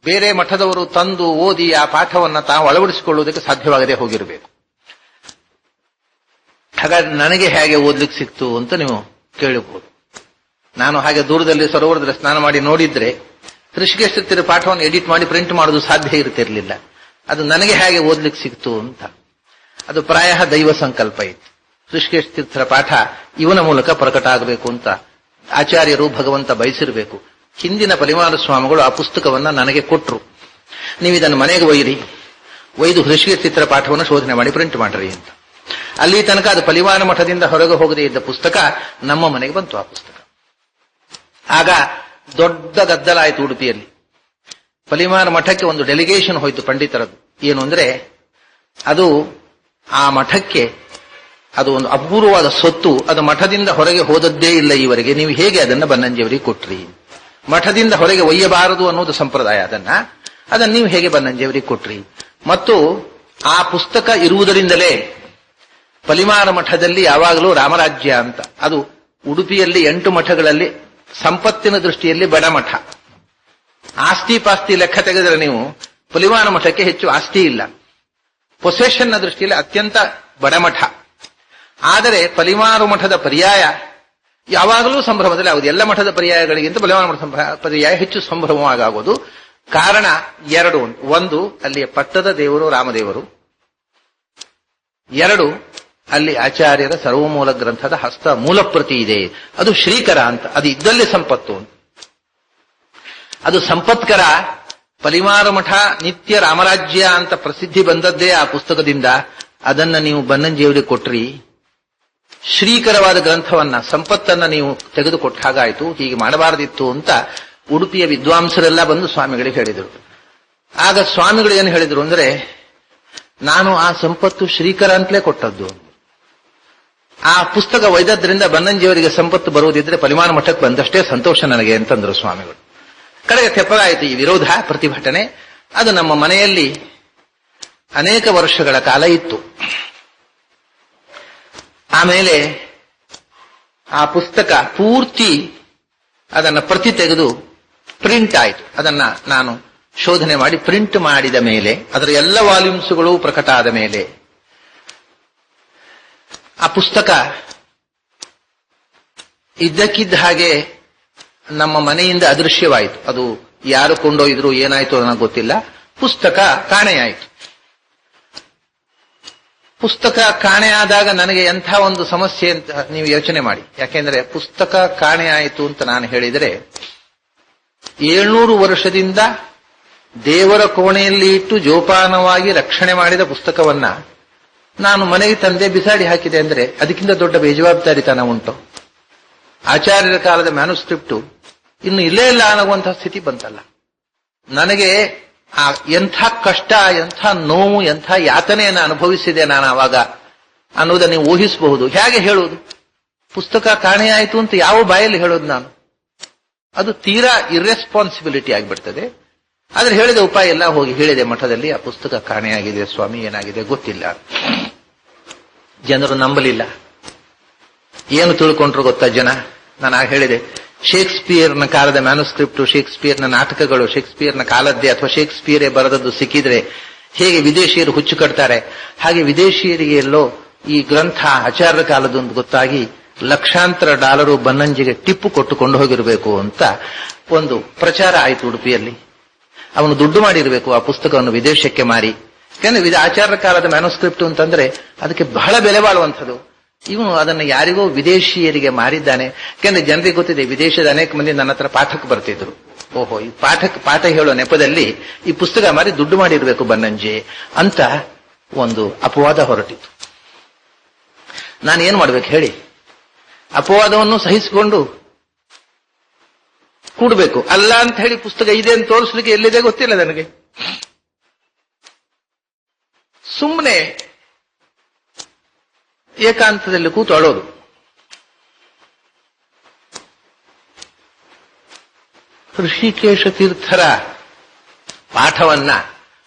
ಬೇರೆ ಮಠದವರು ತಂದು ಓದಿ ಆ ಪಾಠವನ್ನ ತಾವು ಅಳವಡಿಸಿಕೊಳ್ಳುವುದಕ್ಕೆ ಸಾಧ್ಯವಾಗದೆ ಹೋಗಿರಬೇಕು. ಹಾಗಾಗಿ ನನಗೆ ಹೇಗೆ ಓದ್ಲಿಕ್ಕೆ ಸಿಕ್ತು ಅಂತ ನೀವು ಕೇಳಬಹುದು. ನಾನು ಹಾಗೆ ದೂರದಲ್ಲಿ ಸರೋವರದಲ್ಲಿ ಸ್ನಾನ ಮಾಡಿ ನೋಡಿದ್ರೆ ಋಷಿಕೇಶ ತೀರ್ಥರ ಪಾಠವನ್ನು ಎಡಿಟ್ ಮಾಡಿ ಪ್ರಿಂಟ್ ಮಾಡೋದು ಸಾಧ್ಯ ಇರ್ತಿರ್ಲಿಲ್ಲ. ಅದು ನನಗೆ ಹೇಗೆ ಓದ್ಲಿಕ್ಕೆ ಸಿಕ್ತು ಅಂತ ಅದು ಪ್ರಾಯ ದೈವ ಸಂಕಲ್ಪ ಇತ್ತು. ಋಷಿಕೇಶ ತೀರ್ಥರ ಪಾಠ ಇವನ ಮೂಲಕ ಪ್ರಕಟ ಆಗಬೇಕು ಅಂತ ಆಚಾರ್ಯರು ಭಗವಂತ ಬಯಸಿರಬೇಕು. ಹಿಂದಿನ ಪರಿವಾರ ಸ್ವಾಮಿಗಳು ಆ ಪುಸ್ತಕವನ್ನ ನನಗೆ ಕೊಟ್ರು. ನೀವು ಇದನ್ನು ಮನೆಗೆ ಒಯ್ದು ಋಷಿಕೇಶ ತೀರ್ಥರ ಪಾಠವನ್ನು ಶೋಧನೆ ಮಾಡಿ ಪ್ರಿಂಟ್ ಮಾಡ್ರಿ ಅಂತ. ಅಲ್ಲಿ ತನಕ ಅದು ಪರಿವಾರ ಮಠದಿಂದ ಹೊರಗೆ ಹೋಗದೇ ಇದ್ದ ಪುಸ್ತಕ ನಮ್ಮ ಮನೆಗೆ ಬಂತು ಆ ಪುಸ್ತಕ. ಆಗ ದೊಡ್ಡ ಗದ್ದಲ ಆಯಿತು ಉಡುಪಿಯಲ್ಲಿ. ಪರಿವಾರ ಮಠಕ್ಕೆ ಒಂದು ಡೆಲಿಗೇಷನ್ ಹೋಯ್ತು ಪಂಡಿತರದ್ದು. ಏನು ಅಂದ್ರೆ ಅದು ಆ ಮಠಕ್ಕೆ ಅದು ಒಂದು ಅಪೂರ್ವವಾದ ಸೊತ್ತು. ಅದು ಮಠದಿಂದ ಹೊರಗೆ ಹೋದದ್ದೇ ಇಲ್ಲ ಈವರೆಗೆ. ನೀವು ಹೇಗೆ ಅದನ್ನ ಬನ್ನಂಜಿಯವರಿಗೆ ಕೊಟ್ರಿ? ಮಠದಿಂದ ಹೊರಗೆ ಒಯ್ಯಬಾರದು ಅನ್ನೋದು ಸಂಪ್ರದಾಯ. ಅದನ್ನು ನೀವು ಹೇಗೆ ಬನ್ನಂಜಿಯವರಿಗೆ ಕೊಟ್ರಿ? ಮತ್ತು ಆ ಪುಸ್ತಕ ಇರುವುದರಿಂದಲೇ ಪರಿವಾರ ಮಠದಲ್ಲಿ ಯಾವಾಗಲೂ ರಾಮರಾಜ್ಯ ಅಂತ. ಅದು ಉಡುಪಿಯಲ್ಲಿ 8 ಮಠಗಳಲ್ಲಿ ಸಂಪತ್ತಿನ ದೃಷ್ಟಿಯಲ್ಲಿ ಬಡ ಮಠ. ಆಸ್ತಿ ಪಾಸ್ತಿ ಲೆಕ್ಕ ತೆಗೆದರೆ ನೀವು ಪರಿವಾರ ಮಠಕ್ಕೆ ಹೆಚ್ಚು ಆಸ್ತಿ ಇಲ್ಲ. ಪೊಸೆಷನ್ನ ದೃಷ್ಟಿಯಲ್ಲಿ ಅತ್ಯಂತ ಬಡಮಠ. ಆದರೆ ಪರಿವಾರ ಮಠದ ಪರ್ಯಾಯ ಯಾವಾಗಲೂ ಸಂಭ್ರಮದಲ್ಲಿ ಆಗುವುದು. ಎಲ್ಲ ಮಠದ ಪರ್ಯಾಯಗಳಿಗಿಂತ ಪರಿವಾರ ಮಠದ ಪರ್ಯಾಯ ಹೆಚ್ಚು ಸಂಭ್ರಮವಾಗುವುದು. ಕಾರಣ 2. 1, ಅಲ್ಲಿಯ ಪಟ್ಟದ ದೇವರು ರಾಮದೇವರು. 2, ಅಲ್ಲಿ ಆಚಾರ್ಯರ ಸರ್ವಮೂಲ ಗ್ರಂಥದ ಹಸ್ತ ಮೂಲಪ್ರತಿ ಇದೆ. ಅದು ಶ್ರೀಕರ ಅಂತ. ಅದು ಇದ್ದಲ್ಲಿ ಸಂಪತ್ತು. ಅದು ಸಂಪತ್ಕರ. ಪರಿವಾರ ಮಠ ನಿತ್ಯ ರಾಮರಾಜ್ಯ ಅಂತ ಪ್ರಸಿದ್ಧಿ ಬಂದದ್ದೇ ಆ ಪುಸ್ತಕದಿಂದ. ಅದನ್ನ ನೀವು ಬನ್ನಂಜಿಯವರಿಗೆ ಕೊಟ್ರಿ. ಶ್ರೀಕರವಾದ ಗ್ರಂಥವನ್ನ, ಸಂಪತ್ತನ್ನ ನೀವು ತೆಗೆದುಕೊಟ್ಟ ಹಾಗಾಯಿತು. ಹೀಗೆ ಮಾಡಬಾರದಿತ್ತು ಅಂತ ಉಡುಪಿಯ ವಿದ್ವಾಂಸರೆಲ್ಲ ಬಂದು ಸ್ವಾಮಿಗಳಿಗೆ ಹೇಳಿದರು. ಆಗ ಸ್ವಾಮಿಗಳು ಏನು ಹೇಳಿದ್ರು ಅಂದ್ರೆ, ನಾನು ಆ ಸಂಪತ್ತು ಶ್ರೀಕರ ಅಂತಲೇ ಕೊಟ್ಟದ್ದು. ಆ ಪುಸ್ತಕ ಒಯ್ದದ್ರಿಂದ ಬನ್ನಂಜಿಯವರಿಗೆ ಸಂಪತ್ತು ಬರುವುದಿದ್ರೆ ಪರಿವಾರ ಮಠಕ್ಕೆ ಬಂದಷ್ಟೇ ಸಂತೋಷ ನನಗೆ ಅಂತಂದ್ರು ಸ್ವಾಮಿಗಳು. ಕಡೆಗೆ ತೆಪ್ಪಗಾಯಿತು ಈ ವಿರೋಧ ಪ್ರತಿಭಟನೆ. ಅದು ನಮ್ಮ ಮನೆಯಲ್ಲಿ ಅನೇಕ ವರ್ಷಗಳ ಕಾಲ ಇತ್ತು. ಆಮೇಲೆ ಆ ಪುಸ್ತಕ ಪೂರ್ತಿ ಅದನ್ನ ಪ್ರತಿ ತೆಗೆದು ಪ್ರಿಂಟ್ ಆಯಿತು. ಅದನ್ನ ನಾನು ಶೋಧನೆ ಮಾಡಿ ಪ್ರಿಂಟ್ ಮಾಡಿದ ಮೇಲೆ, ಅದರ ಎಲ್ಲ ವಾಲ್ಯೂಮ್ಸ್ಗಳು ಪ್ರಕಟ ಆದ ಮೇಲೆ ಆ ಪುಸ್ತಕ ಇದ್ದಕ್ಕಿದ್ದ ಹಾಗೆ ನಮ್ಮ ಮನೆಯಿಂದ ಅದೃಶ್ಯವಾಯಿತು. ಅದು ಯಾರು ಕೊಂಡೊಯ್ದ್ರು ಏನಾಯ್ತು ನನಗೆ ಗೊತ್ತಿಲ್ಲ. ಪುಸ್ತಕ ಕಾಣೆಯಾಯಿತು. ಪುಸ್ತಕ ಕಾಣೆಯಾದಾಗ ನನಗೆ ಎಂಥ ಒಂದು ಸಮಸ್ಯೆ ಅಂತ ನೀವು ಯೋಚನೆ ಮಾಡಿ. ಯಾಕೆಂದ್ರೆ ಪುಸ್ತಕ ಕಾಣೆಯಾಯಿತು ಅಂತ ನಾನು ಹೇಳಿದರೆ 700 ವರ್ಷದಿಂದ ದೇವರ ಕೋಣೆಯಲ್ಲಿ ಇಟ್ಟು ಜೋಪಾನವಾಗಿ ರಕ್ಷಣೆ ಮಾಡಿದ ಪುಸ್ತಕವನ್ನ ನಾನು ಮನೆಗೆ ತಂದೆ ಬಿಸಾಡಿ ಹಾಕಿದೆ ಅಂದ್ರೆ ಅದಕ್ಕಿಂತ ದೊಡ್ಡ ಬೇಜವಾಬ್ದಾರಿತನ ಉಂಟು? ಆಚಾರ್ಯರ ಕಾಲದ ಮ್ಯಾನುಸ್ಕ್ರಿಪ್ಟು ಇನ್ನು ಇಲ್ಲೇ ಇಲ್ಲ ಅನ್ನುವಂತಹ ಸ್ಥಿತಿ ಬಂತಲ್ಲ. ನನಗೆ ಆ ಎಂಥ ಕಷ್ಟ, ಎಂಥ ನೋವು, ಎಂಥ ಯಾತನೆಯನ್ನು ಅನುಭವಿಸಿದೆ ನಾನು ಆವಾಗ ಅನ್ನೋದನ್ನ ನೀವು ಊಹಿಸಬಹುದು. ಹೇಗೆ ಹೇಳುವುದು? ಪುಸ್ತಕ ಕಾಣೆಯಾಯಿತು ಅಂತ ಯಾವ ಬಾಯಲ್ಲಿ ಹೇಳೋದು ನಾನು? ಅದು ತೀರಾ ಇರ್ರೆಸ್ಪಾನ್ಸಿಬಿಲಿಟಿ ಆಗಿಬಿಡ್ತದೆ. ಆದ್ರೆ ಹೇಳಿದ ಉಪಾಯ ಎಲ್ಲ ಹೋಗಿ ಹೇಳಿದೆ ಮಠದಲ್ಲಿ, ಆ ಪುಸ್ತಕ ಕಾಣೆಯಾಗಿದೆ ಸ್ವಾಮಿ, ಏನಾಗಿದೆ ಗೊತ್ತಿಲ್ಲ. ಜನರು ನಂಬಲಿಲ್ಲ. ಏನು ತಿಳ್ಕೊಂಡ್ರು ಗೊತ್ತಾ ಜನ? ನಾನು ಆಗ ಹೇಳಿದೆ, ಶೇಕ್ಸ್ಪಿಯರ್ನ ಕಾಲದ ಮ್ಯಾನುಸ್ಕ್ರಿಪ್ಟು, ಶೇಕ್ಸ್ಪಿಯರ್ನ ನಾಟಕಗಳು ಶೇಕ್ಸ್ಪಿಯರ್ನ ಕಾಲದ್ದೇ ಅಥವಾ ಶೇಕ್ಸ್ಪಿಯರೇ ಬರೆದದ್ದು ಸಿಕ್ಕಿದ್ರೆ ಹೇಗೆ ವಿದೇಶಿಯರು ಹುಚ್ಚು ಕಟ್ತಾರೆ, ಹಾಗೆ ವಿದೇಶಿಯರಿಗೆ ಎಲ್ಲೋ ಈ ಗ್ರಂಥ ಆಚಾರ್ಯರ ಕಾಲದೊಂದು ಗೊತ್ತಾಗಿ ಲಕ್ಷಾಂತರ $1 ಬನ್ನಂಜಿಗೆ ಟಿಪ್ಪು ಕೊಟ್ಟುಕೊಂಡು ಹೋಗಿರಬೇಕು ಅಂತ ಒಂದು ಪ್ರಚಾರ ಆಯಿತು ಉಡುಪಿಯಲ್ಲಿ. ಅವನು ದುಡ್ಡು ಮಾಡಿರಬೇಕು ಆ ಪುಸ್ತಕವನ್ನು ವಿದೇಶಕ್ಕೆ ಮಾರಿ. ಯಾಕಂದ್ರೆ ಆಚಾರ್ಯ ಕಾಲದ ಮ್ಯಾನುಸ್ಕ್ರಿಪ್ಟ್ ಅಂತಂದ್ರೆ ಅದಕ್ಕೆ ಬಹಳ ಬೆಲೆ ಬಾಳುವಂಥದ್ದು. ಇವನು ಅದನ್ನು ಯಾರಿಗೋ ವಿದೇಶಿಯರಿಗೆ ಮಾರಿದ್ದಾನೆ. ಯಾಕಂದ್ರೆ ಜನರಿಗೆ ಗೊತ್ತಿದೆ, ವಿದೇಶದ ಅನೇಕ ಮಂದಿ ನನ್ನ ಹತ್ರ ಪಾಠಕ್ಕೆ ಬರ್ತಿದ್ರು. ಓಹೋ, ಈ ಪಾಠ ಹೇಳೋ ನೆಪದಲ್ಲಿ ಈ ಪುಸ್ತಕ ಮಾರಿ ದುಡ್ಡು ಮಾಡಿರ್ಬೇಕು ಬನ್ನಂಜೆ ಅಂತ ಒಂದು ಅಪವಾದ ಹೊರಟಿತ್ತು. ನಾನೇನ್ ಮಾಡ್ಬೇಕು ಹೇಳಿ? ಅಪವಾದವನ್ನು ಸಹಿಸಿಕೊಂಡು ಕೂಡಬೇಕು. ಅಲ್ಲ ಅಂತ ಹೇಳಿ ಪುಸ್ತಕ ಇದೆ ಅಂತ ತೋರಿಸ್ಲಿಕ್ಕೆ ಎಲ್ಲಿದೆ ಗೊತ್ತಿಲ್ಲ ನನಗೆ. ಸುಮ್ಮನೆ ಏಕಾಂತದಲ್ಲಿ ಕೂತು ಅಳೋದು. ಋಷಿಕೇಶ ತೀರ್ಥರ ಪಾಠವನ್ನ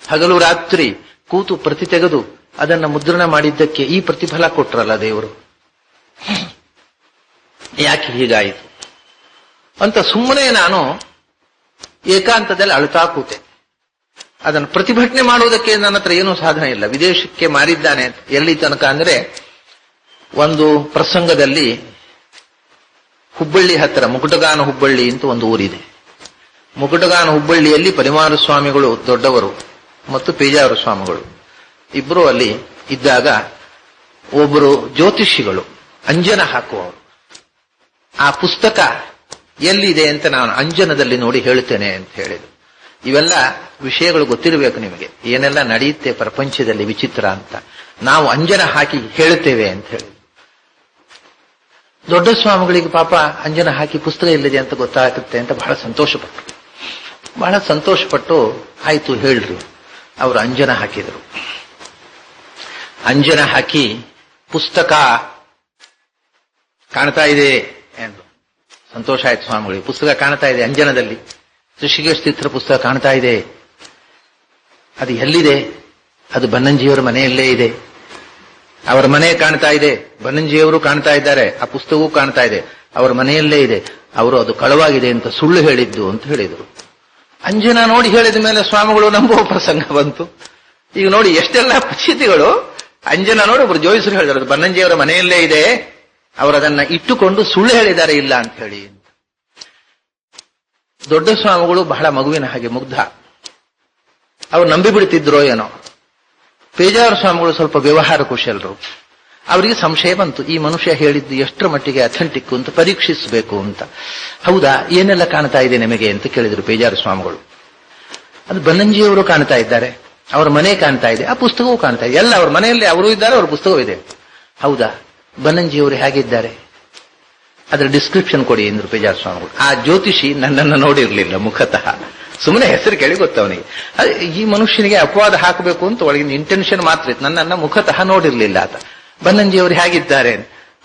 ಹಗಲು ರಾತ್ರಿ ಕೂತು ಪ್ರತಿ ತೆಗೆದು ಅದನ್ನ ಮುದ್ರಣ ಮಾಡಿದ್ದಕ್ಕೆ ಈ ಪ್ರತಿಫಲ ಕೊಟ್ರಲ್ಲ ದೇವರು. ಯಾಕೆ ಹೀಗಾಯಿತು ಅಂತ ಸುಮ್ಮನೆ ನಾನು ಏಕಾಂತದಲ್ಲಿ ಅಳ್ತಾ ಕೂತೆ. ಅದನ್ನು ಪ್ರತಿಭಟನೆ ಮಾಡುವುದಕ್ಕೆ ನನ್ನ ಹತ್ರ ಏನೂ ಸಾಧನ ಇಲ್ಲ. ವಿದೇಶಕ್ಕೆ ಮಾರಿದ್ದಾನೆ ಎಲ್ಲಿ ತನಕ ಅಂದ್ರೆ, ಒಂದು ಪ್ರಸಂಗದಲ್ಲಿ ಹುಬ್ಬಳ್ಳಿ ಹತ್ತಿರ ಮುಕುಟಗಾನ ಹುಬ್ಬಳ್ಳಿ ಅಂತ ಒಂದು ಊರಿದೆ. ಮುಕುಟಗಾನ ಹುಬ್ಬಳ್ಳಿಯಲ್ಲಿ ಪರಿಮಾರ ಸ್ವಾಮಿಗಳು ದೊಡ್ಡವರು ಮತ್ತು ಪೇಜಾವರ ಸ್ವಾಮಿಗಳು ಇಬ್ಬರು ಅಲ್ಲಿ ಇದ್ದಾಗ ಒಬ್ಬರು ಜ್ಯೋತಿಷಿಗಳು ಅಂಜನ ಹಾಕುವವರು ಆ ಪುಸ್ತಕ ಎಲ್ಲಿದೆ ಅಂತ ನಾನು ಅಂಜನದಲ್ಲಿ ನೋಡಿ ಹೇಳ್ತೇನೆ ಅಂತ ಹೇಳಿದ್ರು. ಇವೆಲ್ಲ ವಿಷಯಗಳು ಗೊತ್ತಿರಬೇಕು ನಿಮಗೆ, ಏನೆಲ್ಲ ನಡೆಯುತ್ತೆ ಪ್ರಪಂಚದಲ್ಲಿ ವಿಚಿತ್ರ ಅಂತ. ನಾವು ಅಂಜನ ಹಾಕಿ ಹೇಳುತ್ತೇವೆ ಅಂತ ಹೇಳಿ ದೊಡ್ಡ ಸ್ವಾಮಿಗಳಿಗೆ ಪಾಪ ಅಂಜನ ಹಾಕಿ ಪುಸ್ತಕ ಎಲ್ಲಿದೆ ಅಂತ ಗೊತ್ತಾಗುತ್ತೆ ಅಂತ ಬಹಳ ಸಂತೋಷಪಟ್ಟು ಆಯ್ತು ಹೇಳ್ರಿ. ಅವರು ಅಂಜನ ಹಾಕಿದರು. ಅಂಜನ ಹಾಕಿ ಪುಸ್ತಕ ಕಾಣ್ತಾ ಇದೆ ಎಂದು ಸಂತೋಷ ಆಯ್ತು ಸ್ವಾಮಿಗಳಿಗೆ. ಪುಸ್ತಕ ಕಾಣ್ತಾ ಇದೆ ಅಂಜನದಲ್ಲಿ, ಋಷಿಕೇಶ ತೀರ್ಥರ ಪುಸ್ತಕ ಕಾಣ್ತಾ ಇದೆ. ಅದು ಎಲ್ಲಿದೆ? ಅದು ಬನ್ನಂಜಿಯವರ ಮನೆಯಲ್ಲೇ ಇದೆ. ಅವರ ಮನೆ ಕಾಣ್ತಾ ಇದೆ, ಬನ್ನಂಜಿಯವರು ಕಾಣ್ತಾ ಇದ್ದಾರೆ, ಆ ಪುಸ್ತಕವೂ ಕಾಣ್ತಾ ಇದೆ, ಅವರ ಮನೆಯಲ್ಲೇ ಇದೆ. ಅವರು ಅದು ಕಳವಾಗಿದೆ ಅಂತ ಸುಳ್ಳು ಹೇಳಿದ್ದು ಅಂತ ಹೇಳಿದರು. ಅಂಜನ ನೋಡಿ ಹೇಳಿದ ಮೇಲೆ ಸ್ವಾಮಿಗಳು ನಂಬುವ ಪ್ರಸಂಗ ಬಂತು. ಈಗ ನೋಡಿ ಎಷ್ಟೆಲ್ಲ ಪರಿಸ್ಥಿತಿಗಳು. ಅಂಜನ ನೋಡಿ ಒಬ್ರು ಜೋಯಿಸರು ಹೇಳಿದ್ರು ಬನ್ನಂಜಿಯವರ ಮನೆಯಲ್ಲೇ ಇದೆ, ಅವರದನ್ನ ಇಟ್ಟುಕೊಂಡು ಸುಳ್ಳು ಹೇಳಿದ್ದಾರೆ ಇಲ್ಲ ಅಂತ ಹೇಳಿ. ದೊಡ್ಡ ಸ್ವಾಮಿಗಳು ಬಹಳ ಮಗುವಿನ ಹಾಗೆ ಮುಗ್ಧ, ಅವ್ರು ನಂಬಿ ಬಿಡ್ತಿದ್ರೋ ಏನೋ. ಪೇಜಾವರ ಸ್ವಾಮಿಗಳು ಸ್ವಲ್ಪ ವ್ಯವಹಾರ ಕುಶಲರು. ಅವರಿಗೆ ಸಂಶಯ ಬಂತು, ಈ ಮನುಷ್ಯ ಹೇಳಿದ್ದು ಎಷ್ಟರ ಮಟ್ಟಿಗೆ ಅಥೆಂಟಿಕ್ ಅಂತ ಪರೀಕ್ಷಿಸಬೇಕು ಅಂತ. ಹೌದಾ, ಏನೆಲ್ಲ ಕಾಣ್ತಾ ಇದೆ ನಿಮಗೆ ಅಂತ ಕೇಳಿದ್ರು ಪೇಜಾವರ ಸ್ವಾಮಿಗಳು. ಅದು ಬನ್ನಂಜಿಯವರು ಕಾಣ್ತಾ ಇದ್ದಾರೆ, ಅವರ ಮನೆ ಕಾಣ್ತಾ ಇದೆ, ಆ ಪುಸ್ತಕವೂ ಕಾಣ್ತಾ ಇದೆ, ಎಲ್ಲ ಅವ್ರ ಮನೆಯಲ್ಲಿ ಅವರು ಇದ್ದಾರೆ, ಅವ್ರ ಪುಸ್ತಕವೂ ಇದೆ. ಹೌದಾ, ಬನ್ನಂಜಿಯವರು ಹೇಗಿದ್ದಾರೆ ಅದರ ಡಿಸ್ಕ್ರಿಪ್ಷನ್ ಕೊಡಿ ಎಂದ್ರು ಪೇಜಾವರ ಸ್ವಾಮಿಗಳು. ಆ ಜ್ಯೋತಿಷಿ ನನ್ನನ್ನು ನೋಡಿರ್ಲಿಲ್ಲ ಮುಖತಃ, ಸುಮ್ಮನೆ ಹೆಸರು ಕೇಳಿ ಗೊತ್ತವನಿಗೆ. ಈ ಮನುಷ್ಯನಿಗೆ ಅಪವಾದ ಹಾಕಬೇಕು ಅಂತ ಒಳಗಿನ ಇಂಟೆನ್ಷನ್ ಮಾತ್ರ ಇತ್ತು, ನನ್ನನ್ನ ಮುಖತಃ ನೋಡಿರ್ಲಿಲ್ಲ ಆತ. ಬನ್ನಂಜಿಯವರು ಹೇಗಿದ್ದಾರೆ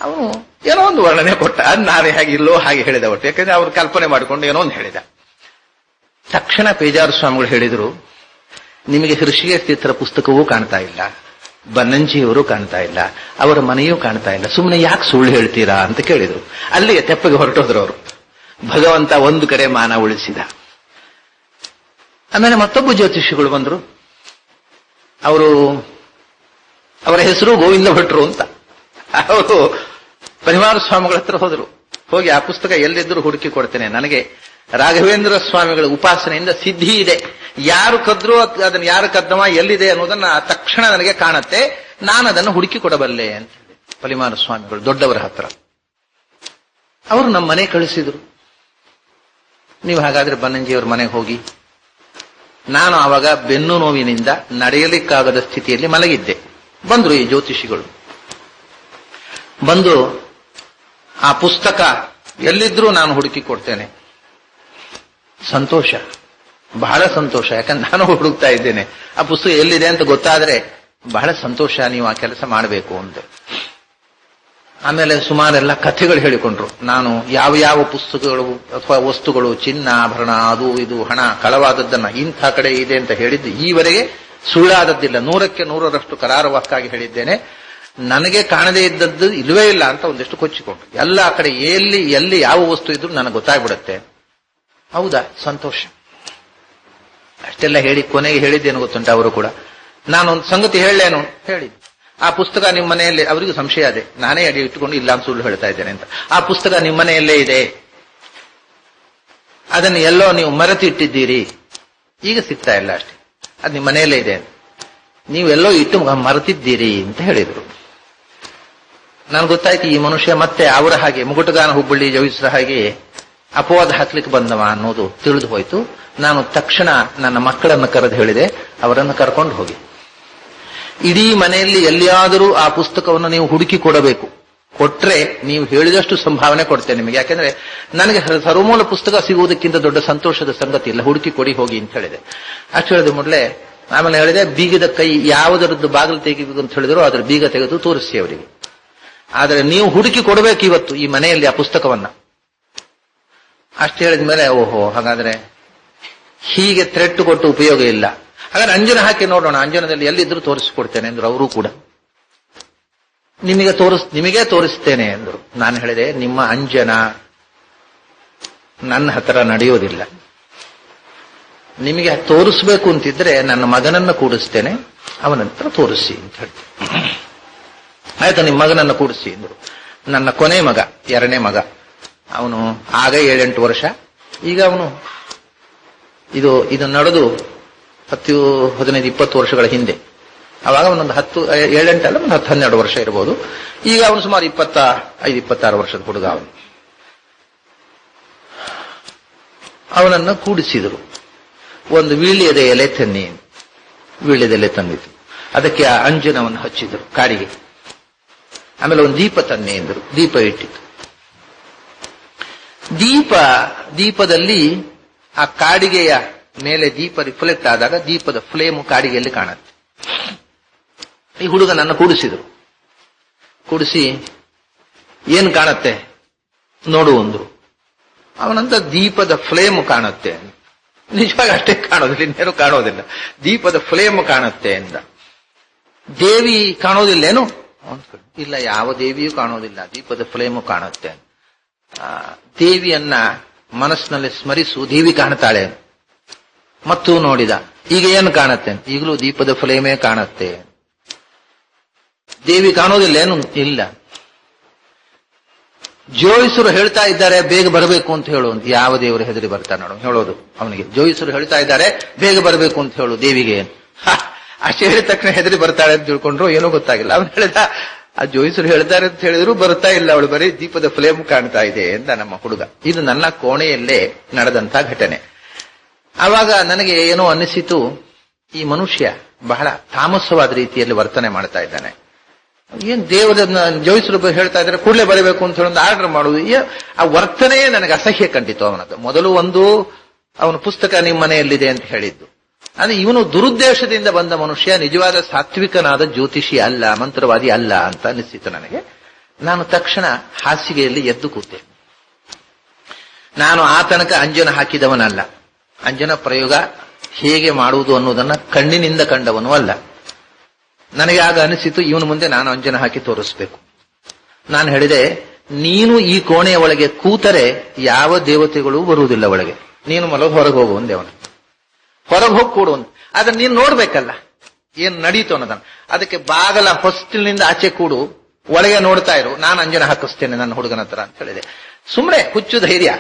ಅವನು ಏನೋ ಒಂದು ವರ್ಣನೆ ಕೊಟ್ಟ, ನಾವೇ ಹೇಗಿಲ್ಲೋ ಹಾಗೆ ಹೇಳಿದ ಒಟ್ಟು, ಯಾಕಂದ್ರೆ ಅವ್ರು ಕಲ್ಪನೆ ಮಾಡಿಕೊಂಡು ಏನೋ ಒಂದು ಹೇಳಿದ. ತಕ್ಷಣ ಪೇಜಾವರ ಸ್ವಾಮಿಗಳು ಹೇಳಿದ್ರು, ನಿಮಗೆ ಋಷಿಕೇಶ ತೀರ್ಥರ ಪುಸ್ತಕವೂ ಕಾಣ್ತಾ ಇಲ್ಲ, ಬನ್ನಂಜಿಯವರು ಕಾಣ್ತಾ ಇಲ್ಲ, ಅವರ ಮನೆಯೂ ಕಾಣ್ತಾ ಇಲ್ಲ, ಸುಮ್ಮನೆ ಯಾಕೆ ಸುಳ್ಳು ಹೇಳ್ತೀರಾ ಅಂತ ಕೇಳಿದ್ರು. ಅಲ್ಲಿಗೆ ತೆಪ್ಪಗೆ ಹೊರಟೋದ್ರು ಅವರು. ಭಗವಂತ ಒಂದು ಕಡೆ ಮಾನ ಉಳಿಸಿದ. ಆಮೇಲೆ ಮತ್ತೊಬ್ಬ ಜ್ಯೋತಿಷಿಗಳು ಬಂದ್ರು. ಅವರ ಹೆಸರು ಗೋವಿಂದ ಭಟ್ರು ಅಂತ. ಅವರು ಪರಿವಾರ ಸ್ವಾಮಿಗಳ ಹತ್ರ ಹೋದ್ರು. ಹೋಗಿ ಆ ಪುಸ್ತಕ ಎಲ್ಲಿದ್ದರೂ ಹುಡುಕಿ ಕೊಡ್ತೇನೆ, ನನಗೆ ರಾಘವೇಂದ್ರ ಸ್ವಾಮಿಗಳ ಉಪಾಸನೆಯಿಂದ ಸಿದ್ಧಿ ಇದೆ, ಯಾರು ಕದ್ರು ಅದನ್ನು ಯಾರು ಕದ್ದವ ಎಲ್ಲಿದೆ ಅನ್ನೋದನ್ನ ತಕ್ಷಣ ನನಗೆ ಕಾಣತ್ತೆ, ನಾನು ಅದನ್ನು ಹುಡುಕಿ ಕೊಡಬಲ್ಲೆ ಅಂತ ಹೇಳಿ ಪರಿವಾರ ಸ್ವಾಮಿಗಳು ದೊಡ್ಡವರ ಹತ್ರ. ಅವರು ನಮ್ಮ ಮನೆ ಕಳಿಸಿದ್ರು. ನೀವು ಹಾಗಾದ್ರೆ ಬನ್ನಂಜಿಯವ್ರ ಮನೆಗೆ ಹೋಗಿ. ನಾನು ಆವಾಗ ಬೆನ್ನು ನೋವಿನಿಂದ ನಡೆಯಲಿಕ್ಕಾಗದ ಸ್ಥಿತಿಯಲ್ಲಿ ಮಲಗಿದ್ದೆ. ಬಂದ್ರು ಈ ಜ್ಯೋತಿಷಿಗಳು. ಬಂದು ಆ ಪುಸ್ತಕ ಎಲ್ಲಿದ್ರೂ ನಾನು ಹುಡುಕಿ ಕೊಡ್ತೇನೆ. ಸಂತೋಷ, ಬಹಳ ಸಂತೋಷ, ಯಾಕಂದ್ರೆ ನಾನು ಹುಡುಕ್ತಾ ಇದ್ದೇನೆ. ಆ ಪುಸ್ತಕ ಎಲ್ಲಿದೆ ಅಂತ ಗೊತ್ತಾದ್ರೆ ಬಹಳ ಸಂತೋಷ, ನೀವು ಆ ಕೆಲಸ ಮಾಡಬೇಕು ಅಂತ. ಆಮೇಲೆ ಸುಮಾರೆಲ್ಲ ಕಥೆಗಳು ಹೇಳಿಕೊಂಡ್ರು. ನಾನು ಯಾವ ಯಾವ ಪುಸ್ತಕಗಳು ಅಥವಾ ವಸ್ತುಗಳು, ಚಿನ್ನ, ಆಭರಣ, ಅದು ಇದು, ಹಣ ಕಳವಾದದ್ದನ್ನ ಇಂಥ ಕಡೆ ಇದೆ ಅಂತ ಹೇಳಿದ್ದು ಈವರೆಗೆ ಸುಳ್ಳಾದದ್ದಿಲ್ಲ. 100ಕ್ಕೆ 100ರಷ್ಟು ಕರಾರವಾಕ್ಕಾಗಿ ಹೇಳಿದ್ದೇನೆ. ನನಗೆ ಕಾಣದೇ ಇದ್ದದ್ದು ಇಲ್ಲವೇ ಇಲ್ಲ ಅಂತ ಒಂದಿಷ್ಟು ಕೊಚ್ಚಿಕೊಂಡ್ರು. ಎಲ್ಲ ಕಡೆ ಎಲ್ಲಿ ಯಾವ ವಸ್ತು ಇದ್ರು ನನಗೆ ಗೊತ್ತಾಗ್ಬಿಡುತ್ತೆ. ಹೌದಾ, ಸಂತೋಷ. ಅಷ್ಟೆಲ್ಲ ಹೇಳಿ ಕೊನೆಗೆ ಹೇಳಿದ್ದೇನು ಗೊತ್ತುಂಟ ಅವರು ಕೂಡ. ನಾನೊಂದು ಸಂಗತಿ ಹೇಳಲೇನು ಹೇಳಿ, ಆ ಪುಸ್ತಕ ನಿಮ್ಮ ಮನೆಯಲ್ಲಿ, ಅವರಿಗೂ ಸಂಶಯ ಅದೇ, ನಾನೇ ಅಡಿ ಇಟ್ಟುಕೊಂಡು ಇಲ್ಲ ಅಂತ ಸುಳ್ಳು ಹೇಳ್ತಾ ಇದ್ದೇನೆ ಅಂತ. ಆ ಪುಸ್ತಕ ನಿಮ್ಮ ಮನೆಯಲ್ಲೇ ಇದೆ, ಅದನ್ನು ಎಲ್ಲೋ ನೀವು ಮರೆತಿಟ್ಟಿದ್ದೀರಿ, ಈಗ ಸಿಗ್ತಾ ಇಲ್ಲ ಅಷ್ಟೇ. ಅದು ನಿಮ್ಮ ಮನೆಯಲ್ಲೇ ಇದೆ, ನೀವೆಲ್ಲೋ ಇಟ್ಟು ಮರೆತಿದ್ದೀರಿ ಅಂತ ಹೇಳಿದ್ರು. ನನ್ಗೆ ಗೊತ್ತಾಯ್ತು ಈ ಮನುಷ್ಯ ಮತ್ತೆ ಅವರ ಹಾಗೆ ಮುಗುಟಗಾನ ಹುಬ್ಬಳ್ಳಿ ಜೋಯಿಸ್ರ ಹಾಗೆ ಅಪವಾದ ಹಾಕ್ಲಿಕ್ಕೆ ಬಂದವ ಅನ್ನೋದು ತಿಳಿದು ಹೋಯ್ತು. ನಾನು ತಕ್ಷಣ ನನ್ನ ಮಕ್ಕಳನ್ನು ಕರೆದು ಹೇಳಿದೆ, ಅವರನ್ನು ಕರ್ಕೊಂಡು ಹೋಗಿ ಇಡೀ ಮನೆಯಲ್ಲಿ ಎಲ್ಲಿಯಾದರೂ ಆ ಪುಸ್ತಕವನ್ನು ನೀವು ಹುಡುಕಿ ಕೊಡಬೇಕು. ಕೊಟ್ರೆ ನೀವು ಹೇಳಿದಷ್ಟು ಸಂಭಾವನೆ ಕೊಡ್ತೇನೆ ನಿಮಗೆ. ಯಾಕೆಂದ್ರೆ ನನಗೆ ಸರ್ವಮೂಲ ಪುಸ್ತಕ ಸಿಗುವುದಕ್ಕಿಂತ ದೊಡ್ಡ ಸಂತೋಷದ ಸಂಗತಿ ಇಲ್ಲ. ಹುಡುಕಿ ಕೊಡಿ ಹೋಗಿ ಅಂತ ಹೇಳಿದೆ. ಅಷ್ಟು ಹೇಳಿದ ಮೊದಲೇ ಆಮೇಲೆ ಹೇಳಿದೆ, ಬೀಗದ ಕೈ ಯಾವುದರದ್ದು ಬಾಗಿಲು ತೆಗಿಬೇಕು ಅಂತ ಹೇಳಿದ್ರು ಅದರ ಬೀಗ ತೆಗೆದು ತೋರಿಸಿ ಅವರಿಗೆ. ಆದರೆ ನೀವು ಹುಡುಕಿ ಕೊಡಬೇಕು ಇವತ್ತು ಈ ಮನೆಯಲ್ಲಿ ಆ ಪುಸ್ತಕವನ್ನ. ಅಷ್ಟು ಹೇಳಿದ ಮೇಲೆ ಓಹೋ, ಹಾಗಾದ್ರೆ ಹೀಗೆ ಥ್ರೆಟ್ ಕೊಟ್ಟು ಉಪಯೋಗ ಇಲ್ಲ, ಹಾಗಾದ್ರೆ ಅಂಜನ ಹಾಕಿ ನೋಡೋಣ, ಅಂಜನದಲ್ಲಿ ಎಲ್ಲಿದ್ರು ತೋರಿಸಿಕೊಡ್ತೇನೆ ಅಂದ್ರು. ಅವರು ಕೂಡ ನಿಮಗೆ ತೋರಿಸ್ತೇನೆ ಅಂದ್ರು. ನಾನು ಹೇಳಿದೆ, ನಿಮ್ಮ ಅಂಜನ ನನ್ನ ಹತ್ರ ನಡೆಯೋದಿಲ್ಲ. ನಿಮಗೆ ತೋರಿಸ್ಬೇಕು ಅಂತಿದ್ರೆ ನನ್ನ ಮಗನನ್ನ ಕೂಡಿಸ್ತೇನೆ, ಅವನಂತರ ತೋರಿಸಿ ಅಂತ ಹೇಳ್ತೇನೆ. ಆಯ್ತು, ನಿಮ್ಮ ಮಗನನ್ನ ಕೂಡಿಸಿ ಅಂದ್ರು. ನನ್ನ ಕೊನೆ ಮಗ, ಎರಡನೇ ಮಗ, ಅವನು ಆಗ 7-8 ವರ್ಷ. ಈಗ ಅವನು ಇದು ನಡೆದು 10-15-20 ವರ್ಷಗಳ ಹಿಂದೆ. ಅವಾಗ ಅವನೊಂದು 7-8 ಅಲ್ಲ, ಒಂದು 10-12 ವರ್ಷ ಇರಬಹುದು. ಈಗ ಅವನು ಸುಮಾರು 25-26 ವರ್ಷದ ಹುಡುಗ. ಅವನನ್ನು ಕೂಡಿಸಿದರು. ಒಂದು ವೀಳ್ಯದ ಎಲೆ ತನ್ನಿ, ವೀಳ್ಯದ ಎಲೆ ತಂದಿತ್ತು. ಅದಕ್ಕೆ ಆ ಅಂಜನವನ್ನು ಹಚ್ಚಿದರು ಕಾಡಿಗೆ. ಆಮೇಲೆ ಒಂದು ದೀಪ ತನ್ನಿ ಎಂದರು. ದೀಪ ಇಟ್ಟಿತ್ತು. ದೀಪದಲ್ಲಿ ಆ ಕಾಡಿಗೆಯ ಮೇಲೆ ದೀಪ ರಿಫ್ಲೆಕ್ಟ್ ಆದಾಗ ದೀಪದ ಫ್ಲೇಮು ಕಾಡಿಗೆಯಲ್ಲಿ ಕಾಣುತ್ತೆ. ಈ ಹುಡುಗನನ್ನ ಕೂಡಿಸಿದರು. ಕೂಡಿಸಿ ಏನ್ ಕಾಣತ್ತೆ ನೋಡು ಅಂದ್ರು. ಅವನಂತ ದೀಪದ ಫ್ಲೇಮ್ ಕಾಣುತ್ತೆ. ನಿಜವಾಗಿ ಅಷ್ಟೇ ಕಾಣೋದಿಲ್ಲ, ಇನ್ನೇನು ಕಾಣೋದಿಲ್ಲ, ದೀಪದ ಫ್ಲೇಮ್ ಕಾಣುತ್ತೆ ಎಂದ. ದೇವಿ ಕಾಣೋದಿಲ್ಲೇನು? ಇಲ್ಲ, ಯಾವ ದೇವಿಯೂ ಕಾಣೋದಿಲ್ಲ, ದೀಪದ ಫ್ಲೇಮು ಕಾಣುತ್ತೆ. ದೇವಿಯನ್ನ ಮನಸ್ಸಿನಲ್ಲಿ ಸ್ಮರಿಸು, ದೇವಿ ಕಾಣ್ತಾಳೆ. ಮತ್ತು ನೋಡಿದ, ಈಗ ಏನು ಕಾಣುತ್ತೆ? ಈಗಲೂ ದೀಪದ ಫ್ಲೇಮೇ ಕಾಣುತ್ತೆ. ದೇವಿ ಕಾಣೋದಿಲ್ಲೇನು? ಇಲ್ಲ. ಜೋಯಿಸರು ಹೇಳ್ತಾ ಇದ್ದಾರೆ ಬೇಗ ಬರಬೇಕು ಅಂತ ಹೇಳು. ಯಾವ ದೇವರು ಹೆದರಿ ಬರ್ತಾನೆ ನೋಡು ಹೇಳೋದು ಅವನಿಗೆ. ಜೋಯಿಸರು ಹೇಳ್ತಾ ಇದ್ದಾರೆ ಬೇಗ ಬರಬೇಕು ಅಂತ ಹೇಳು ದೇವಿಗೆ. ಅಷ್ಟೇ ಹೇಳಿದ ತಕ್ಷಣ ಹೆದರಿ ಬರ್ತಾಳೆ ಅಂತ ತಿಳ್ಕೊಂಡ್ರು, ಏನೋ ಗೊತ್ತಾಗಿಲ್ಲ. ಅವನು ಹೇಳಿದ, ಆ ಜೋಯಿಸರು ಹೇಳ್ತಾರೆ ಅಂತ ಹೇಳಿದ್ರು ಬರ್ತಾ ಇಲ್ಲ, ಅವಳು ಬರೀ ದೀಪದ ಫ್ಲೇಮ್ ಕಾಣ್ತಾ ಇದೆ ಎಂದ ನಮ್ಮ ಹುಡುಗ. ಇದು ನನ್ನ ಕೋಣೆಯಲ್ಲೇ ನಡೆದಂತ ಘಟನೆ. ಆವಾಗ ನನಗೆ ಏನೋ ಅನ್ನಿಸಿತು, ಈ ಮನುಷ್ಯ ಬಹಳ ತಾಮಸವಾದ ರೀತಿಯಲ್ಲಿ ವರ್ತನೆ ಮಾಡ್ತಾ ಇದ್ದಾನೆ. ಏನ್ ದೇವರನ್ನ ಜೋಯಿಸರು ಹೇಳ್ತಾ ಇದ್ದಾರೆ ಕೂಡಲೇ ಬರಬೇಕು ಅಂತ ಹೇಳಿ ಆರ್ಡರ್ ಮಾಡುವುದು, ಆ ವರ್ತನೆ ನನಗೆ ಅಸಹ್ಯ ಕಂಡಿತು ಅವನದ್ದು. ಮೊದಲು ಅವನ ಪುಸ್ತಕ ನಿಮ್ಮ ಮನೆಯಲ್ಲಿದೆ ಅಂತ ಹೇಳಿದ್ದು. ಅಂದ್ರೆ ಇವನು ದುರುದ್ದೇಶದಿಂದ ಬಂದ ಮನುಷ್ಯ, ನಿಜವಾದ ಸಾತ್ವಿಕನಾದ ಜ್ಯೋತಿಷಿ ಅಲ್ಲ, ಮಂತ್ರವಾದಿ ಅಲ್ಲ ಅಂತ ಅನಿಸಿತು ನನಗೆ. ನಾನು ತಕ್ಷಣ ಹಾಸಿಗೆಯಲ್ಲಿ ಎದ್ದು ಕೂತೆ. ನಾನು ಆ ತನಕ ಅಂಜನ ಹಾಕಿದವನಲ್ಲ, ಅಂಜನ ಪ್ರಯೋಗ ಹೇಗೆ ಮಾಡುವುದು ಅನ್ನೋದನ್ನ ಕಣ್ಣಿನಿಂದ ಕಂಡವನು ಅಲ್ಲ. ನನಗೆ ಆಗ ಅನಿಸಿತು, ಇವನು ಮುಂದೆ ನಾನು ಅಂಜನ ಹಾಕಿ ತೋರಿಸ್ಬೇಕು. ನಾನು ಹೇಳಿದೆ, ನೀನು ಈ ಕೋಣೆಯ ಒಳಗೆ ಕೂತರೆ ಯಾವ ದೇವತೆಗಳು ಬರುವುದಿಲ್ಲ ಒಳಗೆ, ನೀನು ಹೊರಗೆ ಹೋಗು ಒಂದೇ. ಅವನು ಹೊರಗೆ ಹೋಗಿ ಕೂಡು ಅಂತ. ಅದನ್ನ ನೀನು ನೋಡ್ಬೇಕಲ್ಲ ಏನ್ ನಡೀತು ಅನ್ನೋದನ್ನ. ಅದಕ್ಕೆ ಬಾಗಲ ಹೊಸ್ತಿಲಿನಿಂದ ಆಚೆ ಕೂಡು, ಒಳಗೆ ನೋಡ್ತಾ ಇರು, ನಾನು ಅಂಜನ ಹಾಕಿಸ್ತೇನೆ ನನ್ನ ಹುಡುಗನ ಹತ್ರ ಅಂತ ಹೇಳಿದೆ. ಸುಮ್ಮನೆ ಹುಚ್ಚು ಧೈರ್ಯ.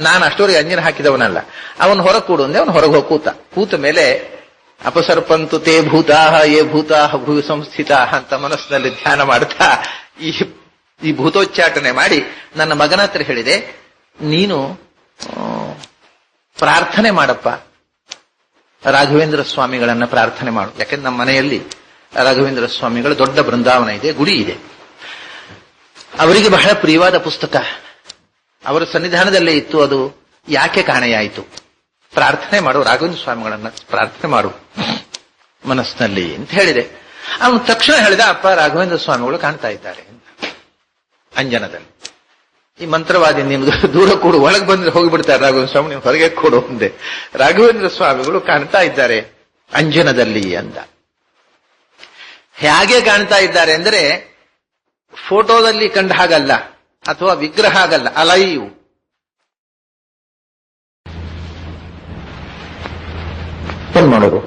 ನಾನು ಅಷ್ಟೋರಿಗೆ ಅಂಜನ ಹಾಕಿದವನಲ್ಲ. ಅವನು ಹೊರಗೆ ಕೂಡು ಅಂದೆ. ಅವನು ಹೊರಗೆ ಹೋಗಿ ಕೂತ ಮೇಲೆ ಅಪಸರ್ಪಂತು ತೇ ಭೂತಾಹ ಯೇ ಭೂತಾಹ ಭೂ ಸಂಸ್ಥಿತ ಅಂತ ಮನಸ್ಸಿನಲ್ಲಿ ಧ್ಯಾನ ಮಾಡ್ತಾ ಈ ಭೂತೋಚ್ಚಾಟನೆ ಮಾಡಿ ನನ್ನ ಮಗನ ಹತ್ರ ಹೇಳಿದೆ, ನೀನು ಪ್ರಾರ್ಥನೆ ಮಾಡಪ್ಪ, ರಾಘವೇಂದ್ರ ಸ್ವಾಮಿಗಳನ್ನ ಪ್ರಾರ್ಥನೆ ಮಾಡು. ಯಾಕೆಂದ್ರೆ ನಮ್ಮ ಮನೆಯಲ್ಲಿ ರಾಘವೇಂದ್ರ ಸ್ವಾಮಿಗಳ ದೊಡ್ಡ ಬೃಂದಾವನ ಇದೆ, ಗುಡಿ ಇದೆ. ಅವರಿಗೆ ಬಹಳ ಪ್ರಿಯವಾದ ಪುಸ್ತಕ ಅವರ ಸನ್ನಿಧಾನದಲ್ಲೇ ಇತ್ತು. ಅದು ಯಾಕೆ ಕಾಣೆಯಾಯಿತು? ಪ್ರಾರ್ಥನೆ ಮಾಡು, ರಾಘವೇಂದ್ರ ಸ್ವಾಮಿಗಳನ್ನ ಪ್ರಾರ್ಥನೆ ಮಾಡು ಮನಸ್ಸಿನಲ್ಲಿ ಅಂತ ಹೇಳಿದೆ. ಅವನು ತಕ್ಷಣ ಹೇಳಿದ, ಅಪ್ಪ ರಾಘವೇಂದ್ರ ಸ್ವಾಮಿಗಳು ಕಾಣ್ತಾ ಇದ್ದಾರೆ ಅಂಜನದಲ್ಲಿ. ಈ ಮಂತ್ರವಾದಿ ನಿಮ್ಗೆ ದೂರ ಕೊಡು, ಒಳಗೆ ಬಂದ್ರೆ ಹೋಗಿಬಿಡ್ತಾರೆ ರಾಘವೇಂದ್ರ ಸ್ವಾಮಿ, ನೀವು ಹೊರಗೆ ಕೊಡು ಅಂದೆ. ರಾಘವೇಂದ್ರ ಸ್ವಾಮಿಗಳು ಕಾಣ್ತಾ ಇದ್ದಾರೆ ಅಂಜನದಲ್ಲಿ ಅಂದ. ಹೇಗೆ ಕಾಣ್ತಾ ಇದ್ದಾರೆ ಅಂದ್ರೆ ಫೋಟೋದಲ್ಲಿ ಕಂಡ ಹಾಗಲ್ಲ, ಅಥವಾ ವಿಗ್ರಹ ಆಗಲ್ಲ, ಅಲೈವ್. ಏನ್ ಮಾಡೋದು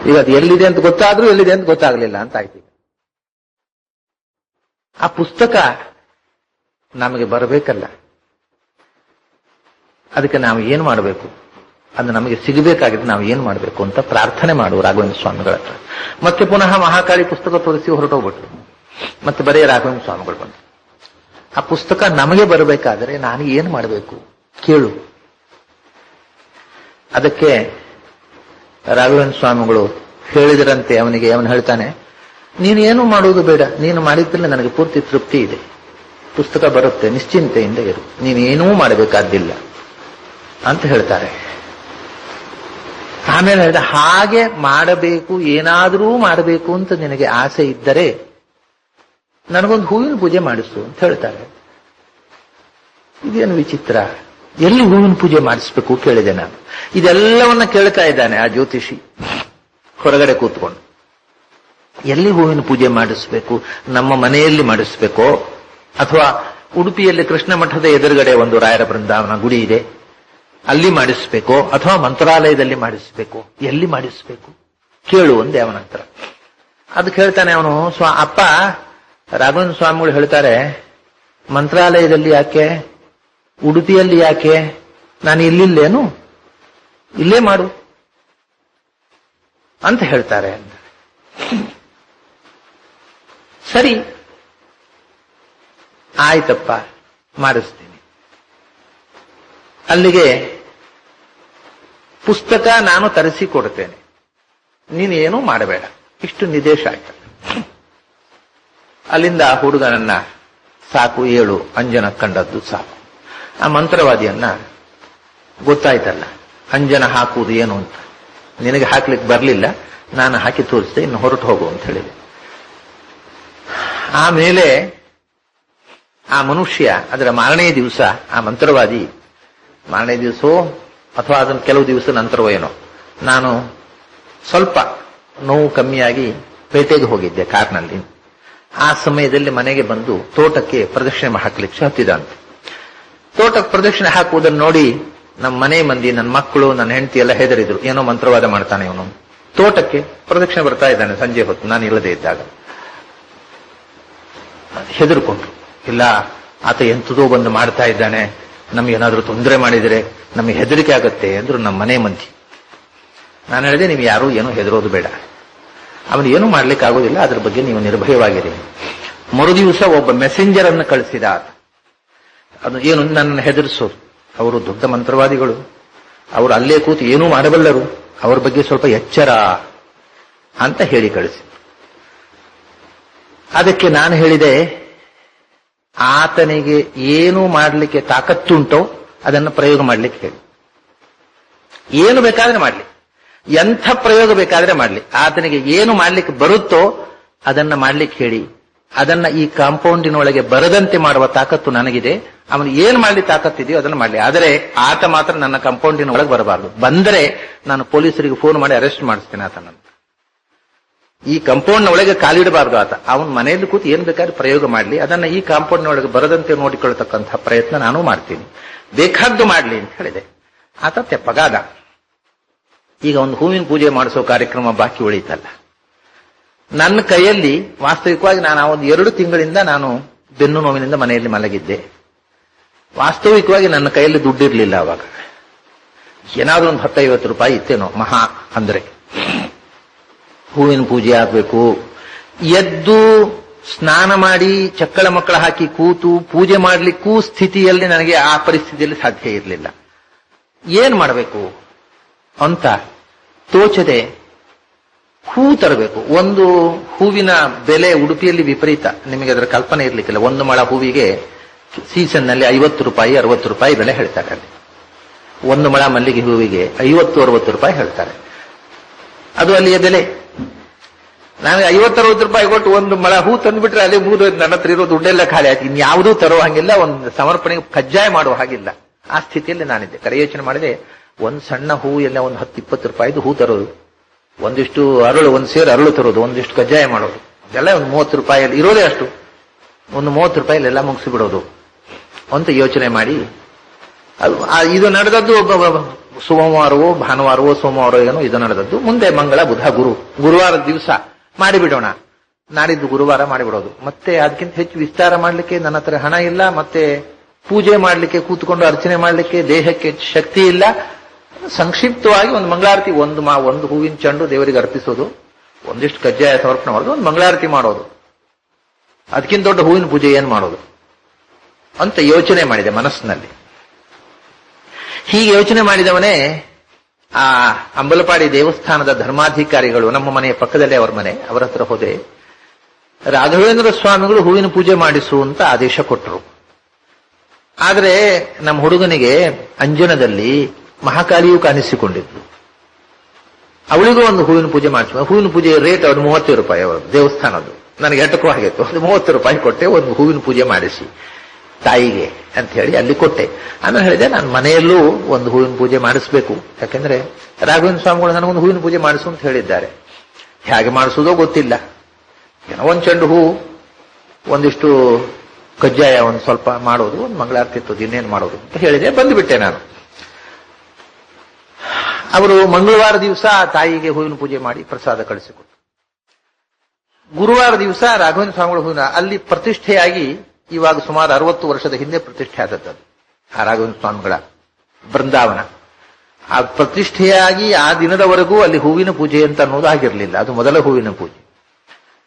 ಈಗ? ಅದು ಎಲ್ಲಿದೆ ಅಂತ ಗೊತ್ತಾದ್ರೂ ಎಲ್ಲಿದೆ ಅಂತ ಗೊತ್ತಾಗ್ಲಿಲ್ಲ ಅಂತ ಆಯ್ತು. ಆ ಪುಸ್ತಕ ನಮಗೆ ಬರಬೇಕಲ್ಲ, ಅದಕ್ಕೆ ನಾವು ಏನ್ ಮಾಡಬೇಕು? ಅದು ನಮಗೆ ಸಿಗಬೇಕಾಗಿದ್ರೆ ನಾವು ಏನ್ ಮಾಡಬೇಕು ಅಂತ ಪ್ರಾರ್ಥನೆ ಮಾಡುವ ರಾಘವೇಂದ್ರ ಸ್ವಾಮಿಗಳ ಹತ್ರ. ಮತ್ತೆ ಪುನಃ ಮಹಾಕಾಳಿ ಪುಸ್ತಕ ತೋರಿಸಿ ಹೊರಟೋಗ್ಬಿಟ್ರು. ಮತ್ತೆ ಬರೀ ರಾಘವೇಂದ್ರ ಸ್ವಾಮಿಗಳು ಬಂದರು. ಆ ಪುಸ್ತಕ ನಮಗೆ ಬರಬೇಕಾದ್ರೆ ನಾನು ಏನ್ ಮಾಡಬೇಕು ಕೇಳು. ಅದಕ್ಕೆ ರಾಘವೇಂದ್ರ ಸ್ವಾಮಿಗಳು ಹೇಳಿದರಂತೆ ಅವನಿಗೆ. ಅವನು ಹೇಳ್ತಾನೆ, ನೀನು ಏನು ಮಾಡುವುದು ಬೇಡ, ನೀನು ಮಾಡಿದ್ರಲ್ಲಿ ನನಗೆ ಪೂರ್ತಿ ತೃಪ್ತಿ ಇದೆ, ಪುಸ್ತಕ ಬರುತ್ತೆ, ನಿಶ್ಚಿಂತೆಯಿಂದ ಇರು, ನೀನೇನೂ ಮಾಡಬೇಕಾದ್ದಿಲ್ಲ ಅಂತ ಹೇಳ್ತಾರೆ. ಆಮೇಲೆ ಹೇಳಿದ, ಹಾಗೆ ಮಾಡಬೇಕು, ಏನಾದರೂ ಮಾಡಬೇಕು ಅಂತ ನಿನಗೆ ಆಸೆ ಇದ್ದರೆ ನನಗೊಂದು ಹೂವಿನ ಪೂಜೆ ಮಾಡಿಸು ಅಂತ ಹೇಳ್ತಾರೆ. ಇದೇನು ವಿಚಿತ್ರ, ಎಲ್ಲಿ ಹೂವಿನ ಪೂಜೆ ಮಾಡಿಸ್ಬೇಕು ಕೇಳಿದೆ ನಾನು. ಇದೆಲ್ಲವನ್ನ ಕೇಳ್ತಾ ಇದ್ದಾನೆ ಆ ಜ್ಯೋತಿಷಿ ಹೊರಗಡೆ ಕೂತ್ಕೊಂಡು. ಎಲ್ಲಿ ಹೂವಿನ ಪೂಜೆ ಮಾಡಿಸ್ಬೇಕು? ನಮ್ಮ ಮನೆಯಲ್ಲಿ ಮಾಡಿಸ್ಬೇಕೋ, ಅಥವಾ ಉಡುಪಿಯಲ್ಲಿ ಕೃಷ್ಣ ಮಠದ ಎದುರುಗಡೆ ಒಂದು ರಾಯರ ಬೃಂದಾವನ ಗುಡಿ ಇದೆ, ಅಲ್ಲಿ ಮಾಡಿಸ್ಬೇಕೋ, ಅಥವಾ ಮಂತ್ರಾಲಯದಲ್ಲಿ ಮಾಡಿಸ್ಬೇಕು? ಎಲ್ಲಿ ಮಾಡಿಸ್ಬೇಕು ಕೇಳು ಅಂದೆ ಅವನ ಹತ್ರ. ಅದಕ್ಕೆ ಹೇಳ್ತಾನೆ ಅವನು, ಅಪ್ಪ ರಾಘವೇಂದ್ರ ಸ್ವಾಮಿಗಳು ಹೇಳ್ತಾರೆ, ಮಂತ್ರಾಲಯದಲ್ಲಿ ಯಾಕೆ, ಉಡುಪಿಯಲ್ಲಿ ಯಾಕೆ, ನಾನು ಇಲ್ಲಿಲ್ಲೇನು, ಇಲ್ಲೇ ಮಾಡು ಅಂತ ಹೇಳ್ತಾರೆ. ಸರಿ ಆಯ್ತಪ್ಪ, ಮಾಡಿಸ್ತೀನಿ. ಅಲ್ಲಿಗೆ ಪುಸ್ತಕ ನಾನು ತರಿಸಿ ಕೊಡ್ತೇನೆ, ನೀನೇನೂ ಮಾಡಬೇಡ, ಇಷ್ಟು ನಿರ್ದೇಶ ಆಯ್ತು. ಅಲ್ಲಿಂದ ಹುಡುಗನನ್ನ ಸಾಕು, ಏಳು ಅಂಜನ ಕಂಡದ್ದು ಸಾಕು. ಆ ಮಂತ್ರವಾದಿಯನ್ನ ಗೊತ್ತಾಯ್ತಲ್ಲ ಅಂಜನ ಹಾಕುವುದು ಏನು ಅಂತ, ನಿನಗೆ ಹಾಕ್ಲಿಕ್ಕೆ ಬರಲಿಲ್ಲ, ನಾನು ಹಾಕಿ ತೋರಿಸಿದೆ, ಇನ್ನು ಹೊರಟು ಹೋಗು ಅಂತ ಹೇಳಿದೆ. ಆಮೇಲೆ ಆ ಮನುಷ್ಯ ಅದರ ಮಾರನೇ ದಿವಸ, ಆ ಮಂತ್ರವಾದಿ ಮಾರನೇ ದಿವಸವೋ ಅಥವಾ ಅದನ್ನು ಕೆಲವು ದಿವಸ ನಂತರವೋ ಏನೋ, ನಾನು ಸ್ವಲ್ಪ ನೋವು ಕಮ್ಮಿಯಾಗಿ ಪೇಟೆಗೆ ಹೋಗಿದ್ದೆ ಕಾರ್ನಲ್ಲಿ. ಆ ಸಮಯದಲ್ಲಿ ಮನೆಗೆ ಬಂದು ತೋಟಕ್ಕೆ ಪ್ರದಕ್ಷಿಣೆ ಹಾಕಲಿಕ್ಕೆ ಹತ್ತಿದಂತೆ. ತೋಟಕ್ಕೆ ಪ್ರದಕ್ಷಿಣೆ ಹಾಕುವುದನ್ನು ನೋಡಿ ನಮ್ಮ ಮನೆ ಮಂದಿ, ನನ್ನ ಮಕ್ಕಳು, ನನ್ನ ಹೆಂಡತಿ ಎಲ್ಲ ಹೆದರಿದ್ರು, ಏನೋ ಮಂತ್ರವಾದ ಮಾಡ್ತಾನೆ ಇವನು. ತೋಟಕ್ಕೆ ಪ್ರದಕ್ಷಿಣೆ ಬರ್ತಾ ಇದ್ದಾನೆ ಸಂಜೆ ಹೊತ್ತು, ನಾನು ಇಲ್ಲದೆ ಇದ್ದಾಗ. ಹೆದರ್ಕೊಂಡ್ರು, ಇಲ್ಲ ಆತ ಎಂಥದೋ ಬಂದು ಮಾಡ್ತಾ ಇದ್ದಾನೆ, ನಮ್ಗೇನಾದ್ರೂ ತೊಂದರೆ ಮಾಡಿದರೆ ನಮಗೆ ಹೆದರಿಕೆ ಆಗತ್ತೆ ಅಂದ್ರು ನಮ್ಮ ಮನೆ ಮಂದಿ. ನಾನು ಹೇಳಿದೆ, ನೀವು ಯಾರು ಏನೂ ಹೆದರೋದು ಬೇಡ, ಅವನು ಏನೂ ಮಾಡ್ಲಿಕ್ಕೆ ಆಗೋದಿಲ್ಲ, ಅದ್ರ ಬಗ್ಗೆ ನೀವು ನಿರ್ಭಯವಾಗಿರಿ. ಮರುದಿವಸ ಒಬ್ಬ ಮೆಸೆಂಜರ್ ಅನ್ನು ಕಳಿಸಿದ ಆತ. ಅದು ಏನು, ನನ್ನ ಹೆದರಿಸೋದು, ಅವರು ದೊಡ್ಡ ಮಂತ್ರವಾದಿಗಳು, ಅವರು ಅಲ್ಲೇ ಕೂತು ಏನೂ ಮಾಡಬಲ್ಲರು, ಅವ್ರ ಬಗ್ಗೆ ಸ್ವಲ್ಪ ಎಚ್ಚರ ಅಂತ ಹೇಳಿ ಕಳಿಸಿ. ಅದಕ್ಕೆ ನಾನು ಹೇಳಿದೆ, ಆತನಿಗೆ ಏನು ಮಾಡಲಿಕ್ಕೆ ತಾಕತ್ತುಂಟೋ ಅದನ್ನು ಪ್ರಯೋಗ ಮಾಡಲಿಕ್ಕೆ ಹೇಳಿ, ಏನು ಬೇಕಾದ್ರೆ ಮಾಡಲಿ, ಎಂಥ ಪ್ರಯೋಗ ಬೇಕಾದ್ರೆ ಮಾಡಲಿ, ಆತನಿಗೆ ಏನು ಮಾಡ್ಲಿಕ್ಕೆ ಬರುತ್ತೋ ಅದನ್ನ ಮಾಡ್ಲಿಕ್ಕೆ ಹೇಳಿ. ಅದನ್ನ ಈ ಕಾಂಪೌಂಡಿನೊಳಗೆ ಬರದಂತೆ ಮಾಡುವ ತಾಕತ್ತು ನನಗಿದೆ, ಅವನು ಏನ್ ಮಾಡ್ಲಿ ತಾಕತ್ತಿದೆಯೋ ಅದನ್ನ ಮಾಡಲಿ, ಆದರೆ ಆತ ಮಾತ್ರ ನನ್ನ ಕಾಂಪೌಂಡಿನ ಒಳಗೆ ಬರಬಾರದು. ಬಂದರೆ ನಾನು ಪೊಲೀಸರಿಗೆ ಫೋನ್ ಮಾಡಿ ಅರೆಸ್ಟ್ ಮಾಡಿಸ್ತೇನೆ ಆತನನ್ನು. ಈ ಕಾಂಪೌಂಡ್ ಒಳಗೆ ಕಾಲಿಡಬಾರದು ಆತ. ಅವನ ಮನೆಯಲ್ಲಿ ಕೂತು ಏನ್ ಬೇಕಾದ್ರೆ ಪ್ರಯೋಗ ಮಾಡಲಿ, ಅದನ್ನ ಈ ಕಾಂಪೌಂಡ್ ಒಳಗೆ ಬರದಂತೆ ನೋಡಿಕೊಳ್ಳತಕ್ಕಂತಹ ಪ್ರಯತ್ನ ನಾನು ಮಾಡ್ತೀನಿ, ಬೇಕಾದ್ದು ಮಾಡ್ಲಿ ಅಂತ ಹೇಳಿದೆ. ಆತ ತೆಪ್ಪಗಾದ. ಈಗ ಒಂದು ಹೂವಿನ ಪೂಜೆ ಮಾಡಿಸೋ ಕಾರ್ಯಕ್ರಮ ಬಾಕಿ ಉಳಿತಲ್ಲ. ನನ್ನ ಕೈಯಲ್ಲಿ ವಾಸ್ತವಿಕವಾಗಿ ನಾನು ಒಂದು 2 ತಿಂಗಳಿಂದ ನಾನು ಬೆನ್ನು ನೋವಿನಿಂದ ಮನೆಯಲ್ಲಿ ಮಲಗಿದ್ದೆ. ವಾಸ್ತವಿಕವಾಗಿ ನನ್ನ ಕೈಯಲ್ಲಿ ದುಡ್ಡಿರ್ಲಿಲ್ಲ ಅವಾಗ. ಏನಾದ್ರೂ ಒಂದು 10-50 ರೂಪಾಯಿ ಇತ್ತೇನೋ ಮಹಾ ಅಂದ್ರೆ. ಹೂವಿನ ಪೂಜೆ ಆಗ್ಬೇಕು, ಎದ್ದು ಸ್ನಾನ ಮಾಡಿ ಚಕ್ಕಳ ಮಕ್ಕಳ ಹಾಕಿ ಕೂತು ಪೂಜೆ ಮಾಡ್ಲಿಕ್ಕೂ ಸ್ಥಿತಿಯಲ್ಲಿ ನನಗೆ ಆ ಪರಿಸ್ಥಿತಿಯಲ್ಲಿ ಸಾಧ್ಯ ಇರಲಿಲ್ಲ. ಏನ್ ಮಾಡಬೇಕು ಅಂತ ತೋಚದೆ ಹೂ ತರಬೇಕು. ಒಂದು ಹೂವಿನ ಬೆಲೆ ಉಡುಪಿಯಲ್ಲಿ ವಿಪರೀತ, ನಿಮಗೆ ಅದರ ಕಲ್ಪನೆ ಇರ್ಲಿಕ್ಕಿಲ್ಲ. 1 ಮೊಳ ಹೂವಿಗೆ ಸೀಸನ್ ನಲ್ಲಿ 50 ರೂಪಾಯಿ 60 ರೂಪಾಯಿ ಬೆಲೆ ಹೇಳ್ತಾರೆ. ಅಲ್ಲಿ 1 ಮೊಳ ಮಲ್ಲಿಗೆ ಹೂವಿಗೆ 50-60 ರೂಪಾಯಿ ಹೇಳ್ತಾರೆ. ಅದು ಅಲ್ಲಿಯ ಬೆಲೆ. ನನಗೆ 50-60 ರೂಪಾಯಿ ಕೊಟ್ಟು 1 ಮೊಳ ಹೂ ತಂದುಬಿಟ್ರೆ ಅಲ್ಲಿ ಮುಗಿದು ನನ್ನ ಹತ್ರ ಇರೋ ದುಡ್ಡೆಲ್ಲ ಖಾಲಿ ಆಯ್ತು. ಇನ್ಯಾವುದೂ ತರೋ ಹಾಗಿಲ್ಲ, ಒಂದು ಸಮರ್ಪಣೆಗೆ ಕಜ್ಜಾಯ ಮಾಡುವ ಹಾಗಿಲ್ಲ. ಆ ಸ್ಥಿತಿಯಲ್ಲಿ ನಾನಿದ್ದೆ. ಯೋಚನೆ ಮಾಡಿದೆ, ಒಂದು ಸಣ್ಣ ಹೂ ಎಲ್ಲ ಒಂದು 10-20 ರೂಪಾಯಿದು ಹೂ ತರೋದು, ಒಂದಿಷ್ಟು ಅರಳು, ಒಂದು ಸೇರು ಅರಳು ತರೋದು, ಒಂದಿಷ್ಟು ಕಜ್ಜಾಯ ಮಾಡೋದು, ಅದೆಲ್ಲ ಒಂದು 30 ರೂಪಾಯಿಯಲ್ಲಿ ಇರೋದೇ ಅಷ್ಟು, ಒಂದು 30 ರೂಪಾಯಿಲೆಲ್ಲ ಮುಗಿಸಿಬಿಡೋದು ಅಂತ ಯೋಚನೆ ಮಾಡಿ, ಇದು ನಡೆದದ್ದು ಸೋಮವಾರವೋ ಭಾನುವಾರವೋ ಸೋಮವಾರ ಏನೋ ಇದು ನಡೆದದ್ದು. ಮುಂದೆ ಮಂಗಳ ಬುಧ ಗುರುವಾರದ ದಿವಸ ಮಾಡಿಬಿಡೋಣ, ನಾಡಿದ್ದು ಗುರುವಾರ ಮಾಡಿಬಿಡೋದು. ಮತ್ತೆ ಅದಕ್ಕಿಂತ ಹೆಚ್ಚು ವಿಸ್ತಾರ ಮಾಡಲಿಕ್ಕೆ ನನ್ನ ಹತ್ರ ಹಣ ಇಲ್ಲ, ಮತ್ತೆ ಪೂಜೆ ಮಾಡಲಿಕ್ಕೆ ಕೂತ್ಕೊಂಡು ಅರ್ಚನೆ ಮಾಡಲಿಕ್ಕೆ ದೇಹಕ್ಕೆ ಶಕ್ತಿ ಇಲ್ಲ. ಸಂಕ್ಷಿಪ್ತವಾಗಿ ಒಂದು ಮಂಗಳಾರತಿ, ಒಂದು ಹೂವಿನ ಚೆಂಡು ದೇವರಿಗೆ ಅರ್ಪಿಸೋದು, ಒಂದಿಷ್ಟು ಕಜ್ಜಾಯ ಸಮರ್ಪಣೆ ಮಾಡೋದು, ಒಂದು ಮಂಗಳಾರತಿ ಮಾಡೋದು, ಅದಕ್ಕಿಂತ ದೊಡ್ಡ ಹೂವಿನ ಪೂಜೆ ಏನ್ ಮಾಡೋದು ಅಂತ ಯೋಚನೆ ಮಾಡಿದೆ ಮನಸ್ಸಿನಲ್ಲಿ. ಹೀಗೆ ಯೋಚನೆ ಮಾಡಿದವನೇ ಆ ಅಂಬಲಪಾಡಿ ದೇವಸ್ಥಾನದ ಧರ್ಮಾಧಿಕಾರಿಗಳು, ನಮ್ಮ ಮನೆಯ ಪಕ್ಕದಲ್ಲೇ ಅವರ ಮನೆ, ಅವರ ಹತ್ರ ಹೋದೆ. ರಾಘವೇಂದ್ರ ಸ್ವಾಮಿಗಳು ಹೂವಿನ ಪೂಜೆ ಮಾಡಿಸು ಅಂತ ಆದೇಶ ಕೊಟ್ಟರು. ಆದರೆ ನಮ್ಮ ಹುಡುಗನಿಗೆ ಅಂಜನದಲ್ಲಿ ಮಹಾಕಾಲಿಯು ಕಾಣಿಸಿಕೊಂಡಿದ್ಲು. ಅವಳಿಗೂ ಒಂದು ಹೂವಿನ ಪೂಜೆ ಮಾಡಿಸುವ. ಹೂವಿನ ಪೂಜೆ ರೇಟ್ ಅವ್ರು 30 ರೂಪಾಯಿ, ಅವರು ದೇವಸ್ಥಾನದ್ದು. ನನಗೆ ಎಟ್ಟಕ್ಕೂ ಆಗಿತ್ತು. ಒಂದು 30 ರೂಪಾಯಿ ಕೊಟ್ಟೆ, ಒಂದು ಹೂವಿನ ಪೂಜೆ ಮಾಡಿಸಿ ತಾಯಿಗೆ ಅಂತ ಹೇಳಿ ಅಲ್ಲಿ ಕೊಟ್ಟೆ. ಆಮೇಲೆ ಹೇಳಿದೆ, ನಾನು ಮನೆಯಲ್ಲೂ ಒಂದು ಹೂವಿನ ಪೂಜೆ ಮಾಡಿಸ್ಬೇಕು, ಯಾಕೆಂದ್ರೆ ರಾಘವೇಂದ್ರ ಸ್ವಾಮಿಗಳು ನನಗೊಂದು ಹೂವಿನ ಪೂಜೆ ಮಾಡಿಸು ಅಂತ ಹೇಳಿದ್ದಾರೆ. ಹೇಗೆ ಮಾಡಿಸೋದೋ ಗೊತ್ತಿಲ್ಲ, ಏನೋ ಒಂದು ಚೆಂಡು ಹೂ, ಒಂದಿಷ್ಟು ಕಜ್ಜಾಯ, ಒಂದು ಸ್ವಲ್ಪ ಮಾಡೋದು, ಒಂದು ಮಂಗಳಾರತಿ ಇತ್ತು, ಇನ್ನೇನು ಮಾಡೋದು ಅಂತ ಹೇಳಿದೆ. ಬಂದುಬಿಟ್ಟೆ ನಾನು. ಅವರು ಮಂಗಳವಾರ ದಿವಸ ತಾಯಿಗೆ ಹೂವಿನ ಪೂಜೆ ಮಾಡಿ ಪ್ರಸಾದ ಕಳಿಸಿಕೊಟ್ಟು, ಗುರುವಾರ ದಿವಸ ರಾಘವೇಂದ್ರ ಸ್ವಾಮಿಗಳು ಹೂವಿನ ಅಲ್ಲಿ ಪ್ರತಿಷ್ಠೆಯಾಗಿ, ಇವಾಗ ಸುಮಾರು 60 ವರ್ಷದ ಹಿಂದೆ ಪ್ರತಿಷ್ಠೆ ಆದದ್ದು ಆ ರಾಘವೇಂದ್ರ ಸ್ವಾಮಿಗಳ ಬೃಂದಾವನ. ಆ ಪ್ರತಿಷ್ಠೆಯಾಗಿ ಆ ದಿನದವರೆಗೂ ಅಲ್ಲಿ ಹೂವಿನ ಪೂಜೆ ಅಂತ ಅನ್ನೋದು ಆಗಿರಲಿಲ್ಲ. ಅದು ಮೊದಲ ಹೂವಿನ ಪೂಜೆ.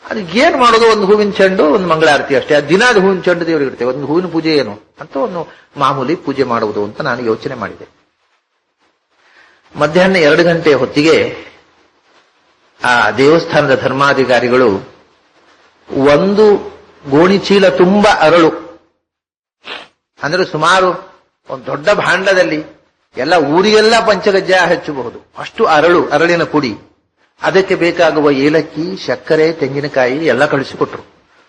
ಅದಕ್ಕೆ ಏನ್ ಮಾಡೋದು, ಒಂದು ಹೂವಿನ ಚೆಂಡು, ಒಂದು ಮಂಗಳಾರತಿ ಅಷ್ಟೇ. ಆ ದಿನ ಅದು ಹೂವಿನ ಚೆಂಡು ದೇವರಿಗೆ ಇರುತ್ತೆ, ಒಂದು ಹೂವಿನ ಪೂಜೆ ಏನು ಅಂತ ಒಂದು ಮಾಮೂಲಿ ಪೂಜೆ ಮಾಡುವುದು ಅಂತ ನಾನು ಯೋಚನೆ ಮಾಡಿದೆ. ಮಧ್ಯಾಹ್ನ 2 ಗಂಟೆ ಹೊತ್ತಿಗೆ ಆ ದೇವಸ್ಥಾನದ ಧರ್ಮಾಧಿಕಾರಿಗಳು ಒಂದು ಗೋಣಿ ಚೀಲ ತುಂಬ ಅರಳು, ಅಂದ್ರೆ ಸುಮಾರು ಒಂದು ದೊಡ್ಡ ಭಾಂಡದಲ್ಲಿ ಎಲ್ಲ ಊರಿಗೆಲ್ಲ ಪಂಚಗಜ್ಜಾಯ ಹಚ್ಚಬಹುದು ಅಷ್ಟು ಅರಳಿನ ಪುಡಿ, ಅದಕ್ಕೆ ಬೇಕಾಗುವ ಏಲಕ್ಕಿ, ಸಕ್ಕರೆ, ತೆಂಗಿನಕಾಯಿ ಎಲ್ಲ ಕಳಿಸಿಕೊಟ್ರು.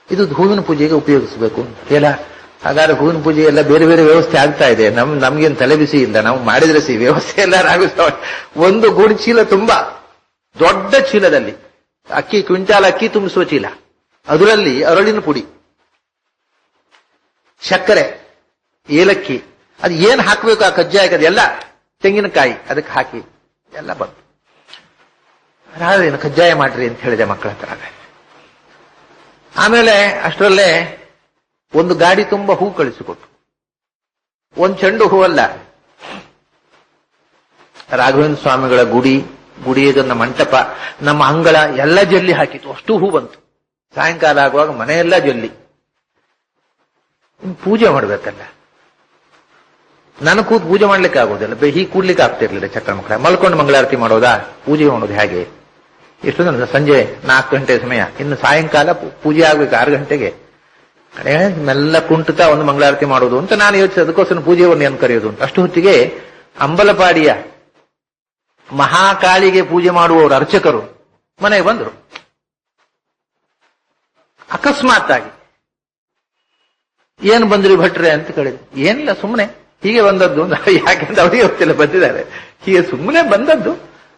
ಇದು ಹೂವಿನ ಪೂಜೆಗೆ ಉಪಯೋಗಿಸಬೇಕು ಎಲ್ಲ. ಹಾಗಾದ್ರೆ ಹೂವಿನ ಪೂಜೆ ಎಲ್ಲ ಬೇರೆ ಬೇರೆ ವ್ಯವಸ್ಥೆ ಆಗ್ತಾ ಇದೆ. ನಮ್ಗೇನು ತಲೆ ಬಿಸಿ ಇಲ್ಲ, ನಾವು ಮಾಡಿದ್ರೆ ವ್ಯವಸ್ಥೆ ಎಲ್ಲ ಒಂದು ಗೋಣಿ ಚೀಲ ತುಂಬಾ ದೊಡ್ಡ ಚೀಲದಲ್ಲಿ ಅಕ್ಕಿ, ಕ್ವಿಂಟಾಲ್ ಅಕ್ಕಿ ತುಂಬಿಸುವ ಚೀಲ, ಅದರಲ್ಲಿ ಅರಳಿನ ಪುಡಿ, ಸಕ್ಕರೆ, ಏಲಕ್ಕಿ, ಅದು ಏನ್ ಹಾಕಬೇಕು ಆ ಕಜ್ಜಾಯಕ್ಕೆ ಅದೆಲ್ಲ, ತೆಂಗಿನಕಾಯಿ ಅದಕ್ಕೆ ಹಾಕಿ ಎಲ್ಲ ಬಂತು. ರಾವೇನು ಕಜ್ಜಾಯ ಮಾಡ್ರಿ ಅಂತ ಹೇಳಿದೆ ಮಕ್ಕಳ ಹತ್ರ. ಆಮೇಲೆ ಅಷ್ಟರಲ್ಲೇ ಒಂದು ಗಾಡಿ ತುಂಬ ಹೂ ಕಳಿಸಿಕೊಟ್ಟು, ಒಂದು ಚೆಂಡು ಹೂವಲ್ಲ, ರಾಘವೇಂದ್ರ ಸ್ವಾಮಿಗಳ ಗುಡಿ ಇದನ್ನ ಮಂಟಪ, ನಮ್ಮ ಅಂಗಳ ಎಲ್ಲ ಜಲ್ಲಿ ಹಾಕಿತ್ತು, ಅಷ್ಟು ಹೂ ಬಂತು. ಸಾಯಂಕಾಲ ಆಗುವಾಗ ಮನೆಯೆಲ್ಲ ಜಲ್ಲಿ. ಪೂಜೆ ಮಾಡ್ಬೇಕಲ್ಲ, ನಾನು ಕೂತು ಪೂಜೆ ಮಾಡ್ಲಿಕ್ಕೆ ಆಗೋದಿಲ್ಲ, ಹೀಗೆ ಕೂಡ್ಲಿಕ್ಕೆ ಆಗ್ತಿರ್ಲಿಲ್ಲ. ಚಕ್ರ ಮಕ್ಕಳ ಮಲ್ಕೊಂಡು ಮಂಗಳಾರತಿ ಮಾಡೋದಾ, ಪೂಜೆ ಮಾಡೋದು ಹೇಗೆ? ಎಷ್ಟು ಸಂಜೆ 4 ಗಂಟೆ ಸಮಯ, ಇನ್ನು ಸಾಯಂಕಾಲ ಪೂಜೆ ಆಗ್ಬೇಕು 6 ಗಂಟೆಗೆ. ಮೆಲ್ಲ ಕುಂಟುತ್ತಾ ಒಂದು ಮಂಗಳಾರತಿ ಮಾಡೋದು ಅಂತ ನಾನು ಯೋಚಿಸಿದೆ. ಅದಕ್ಕೋಸ್ಕರ ಪೂಜೆಯನ್ನು ಏನು ಕರೆಯೋದು ಅಂತ. ಅಷ್ಟು ಹೊತ್ತಿಗೆ ಅಂಬಲಪಾಡಿಯ ಮಹಾಕಾಳಿಗೆ ಪೂಜೆ ಮಾಡುವವರು ಅರ್ಚಕರು ಮನೆಗೆ ಬಂದರು. ಅಕಸ್ಮಾತ್ ಆಗಿ ಏನು ಬಂದ್ರಿ ಭಟ್ರೆ ಅಂತ ಕೇಳಿದ್ರು. ಏನಿಲ್ಲ, ಸುಮ್ಮನೆ ಹೀಗೆ ಬಂದದ್ದು. ಯಾಕೆಂದ್ರೆ ಅವರಿಗೆ ಗೊತ್ತಿಲ್ಲ, ಬಂದಿದ್ದಾರೆ, ಹೀಗೆ ಸುಮ್ಮನೆ ಬಂದದ್ದು,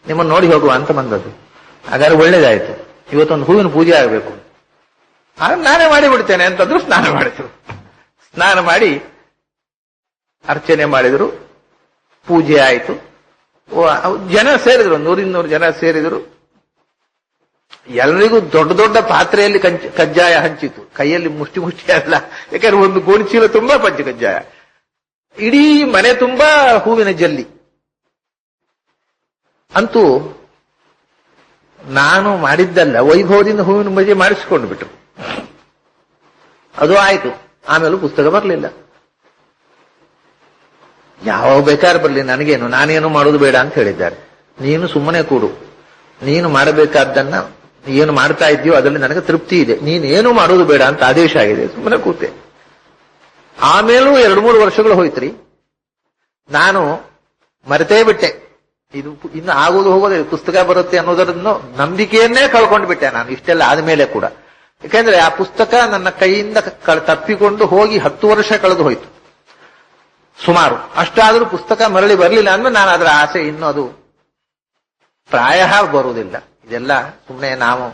ನಿಮ್ಮನ್ನು ನೋಡಿ ಹೋಗುವ ಅಂತ ಬಂದದ್ದು. ಹಾಗಾದ್ರೆ ಒಳ್ಳೇದಾಯ್ತು, ಇವತ್ತೊಂದು ಹೂವಿನ ಪೂಜೆ ಆಗಬೇಕು, ನಾನೇ ಮಾಡಿಬಿಡ್ತೇನೆ ಅಂತಂದ್ರು. ಸ್ನಾನ ಮಾಡಿದ್ರು, ಸ್ನಾನ ಮಾಡಿ ಅರ್ಚನೆ ಮಾಡಿದ್ರು, ಪೂಜೆ ಆಯಿತು. ಜನ ಸೇರಿದ್ರು, 100-200 ಜನ ಸೇರಿದ್ರು. ಎಲ್ಲರಿಗೂ ದೊಡ್ಡ ದೊಡ್ಡ ಪಾತ್ರೆಯಲ್ಲಿ ಕಜ್ಜಾಯ ಹಂಚಿತು, ಕೈಯಲ್ಲಿ ಮುಷ್ಟಿ ಅಲ್ಲ, ಯಾಕಂದ್ರೆ ಒಂದು ಗೋಣಿ ಚೀಲ ತುಂಬಾ ಪಂಚ ಕಜ್ಜಾಯ, ಇಡೀ ಮನೆ ತುಂಬಾ ಹೂವಿನ ಜಲ್ಲಿ. ಅಂತೂ ನಾನು ಮಾಡಿದ್ದಲ್ಲ, ವೈಭವದಿಂದ ಹೂವಿನ ಪೂಜೆ ಮಾಡಿಸಿಕೊಂಡು ಬಿಟ್ರು. ಅದು ಆಯ್ತು. ಆಮೇಲೂ ಪುಸ್ತಕ ಬರಲಿಲ್ಲ. ಯಾವ ಬೇಕಾದ್ರೆ ಬರಲಿ, ನನಗೇನು, ನಾನೇನು ಮಾಡೋದು ಬೇಡ ಅಂತ ಹೇಳಿದ್ದಾರೆ. ನೀನು ಸುಮ್ಮನೆ ಕೂಡು, ನೀನು ಮಾಡಬೇಕಾದ್ದನ್ನ ಏನು ಮಾಡ್ತಾ ಇದೆಯೋ ಅದರಲ್ಲಿ ನನಗೆ ತೃಪ್ತಿ ಇದೆ, ನೀನೇನು ಮಾಡೋದು ಬೇಡ ಅಂತ ಆದೇಶ ಆಗಿದೆ. ಸುಮ್ಮನೆ ಕೂತೆ. ಆಮೇಲೂ 2-3 ವರ್ಷಗಳು ಹೋಯ್ತ್ರಿ. ನಾನು ಮರೆತೇ ಬಿಟ್ಟೆ, ಇದು ಇನ್ನು ಆಗೋದು ಹೋಗೋದು, ಪುಸ್ತಕ ಬರುತ್ತೆ ಅನ್ನೋದನ್ನು ನಂಬಿಕೆಯನ್ನೇ ಕಳ್ಕೊಂಡು ಬಿಟ್ಟೆ ನಾನು ಇಷ್ಟೆಲ್ಲ ಆದ್ಮೇಲೆ ಕೂಡ. ಯಾಕೆಂದ್ರೆ ಆ ಪುಸ್ತಕ ನನ್ನ ಕೈಯಿಂದ ತಪ್ಪಿಕೊಂಡು ಹೋಗಿ 10 ವರ್ಷ ಕಳೆದು ಹೋಯ್ತು ಸುಮಾರು. ಅಷ್ಟಾದ್ರೂ ಪುಸ್ತಕ ಮರಳಿ ಬರಲಿಲ್ಲ ಅಂದ್ರೆ ನಾನು ಅದರ ಆಸೆ ಇನ್ನು ಅದು ಪ್ರಾಯ ಬರುವುದಿಲ್ಲ. ಇದೆಲ್ಲ ಸುಮ್ಮನೆ ನಾವು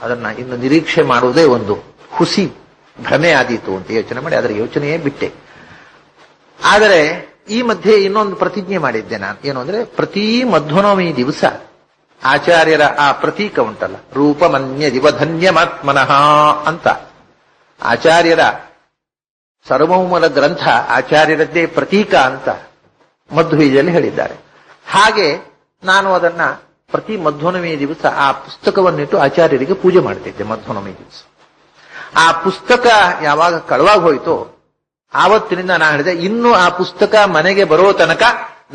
ಅದನ್ನ ಇನ್ನು ನಿರೀಕ್ಷೆ ಮಾಡುವುದೇ ಒಂದು ಹುಸಿ ಭ್ರಮೆ ಆದೀತು ಅಂತ ಯೋಚನೆ ಮಾಡಿ ಅದರ ಯೋಚನೆಯೇ ಬಿಟ್ಟೆ. ಆದರೆ ಈ ಮಧ್ಯೆ ಇನ್ನೊಂದು ಪ್ರತಿಜ್ಞೆ ಮಾಡಿದ್ದೆ ನಾನು. ಏನು ಅಂದ್ರೆ, ಪ್ರತಿ ಮಧ್ವನವಮಿ ದಿವಸ ಆಚಾರ್ಯರ ಆ ಪ್ರತೀಕ ಉಂಟಲ್ಲ, ರೂಪಮನ್ಯ ದಿವಧನ್ಯಮಾತ್ಮನಃ ಅಂತ ಆಚಾರ್ಯರ ಸರ್ವಮೂಲ ಗ್ರಂಥ ಆಚಾರ್ಯರದ್ದೇ ಪ್ರತೀಕ ಅಂತ ಮಧ್ವೀಜಲ್ಲಿ ಹೇಳಿದ್ದಾರೆ. ಹಾಗೆ ನಾನು ಅದನ್ನ ಪ್ರತಿ ಮಧ್ವನಮಿ ದಿವಸ ಆ ಪುಸ್ತಕವನ್ನಿಟ್ಟು ಆಚಾರ್ಯರಿಗೆ ಪೂಜೆ ಮಾಡ್ತಿದ್ದೆ. ಮಧ್ವನಮಿ ದಿವಸ ಆ ಪುಸ್ತಕ ಯಾವಾಗ ಕಳವಾಗಿ ಹೋಯಿತೋ ಆವತ್ತಿನಿಂದ ನಾನು ಹೇಳಿದೆ, ಇನ್ನು ಆ ಪುಸ್ತಕ ಮನೆಗೆ ಬರೋ ತನಕ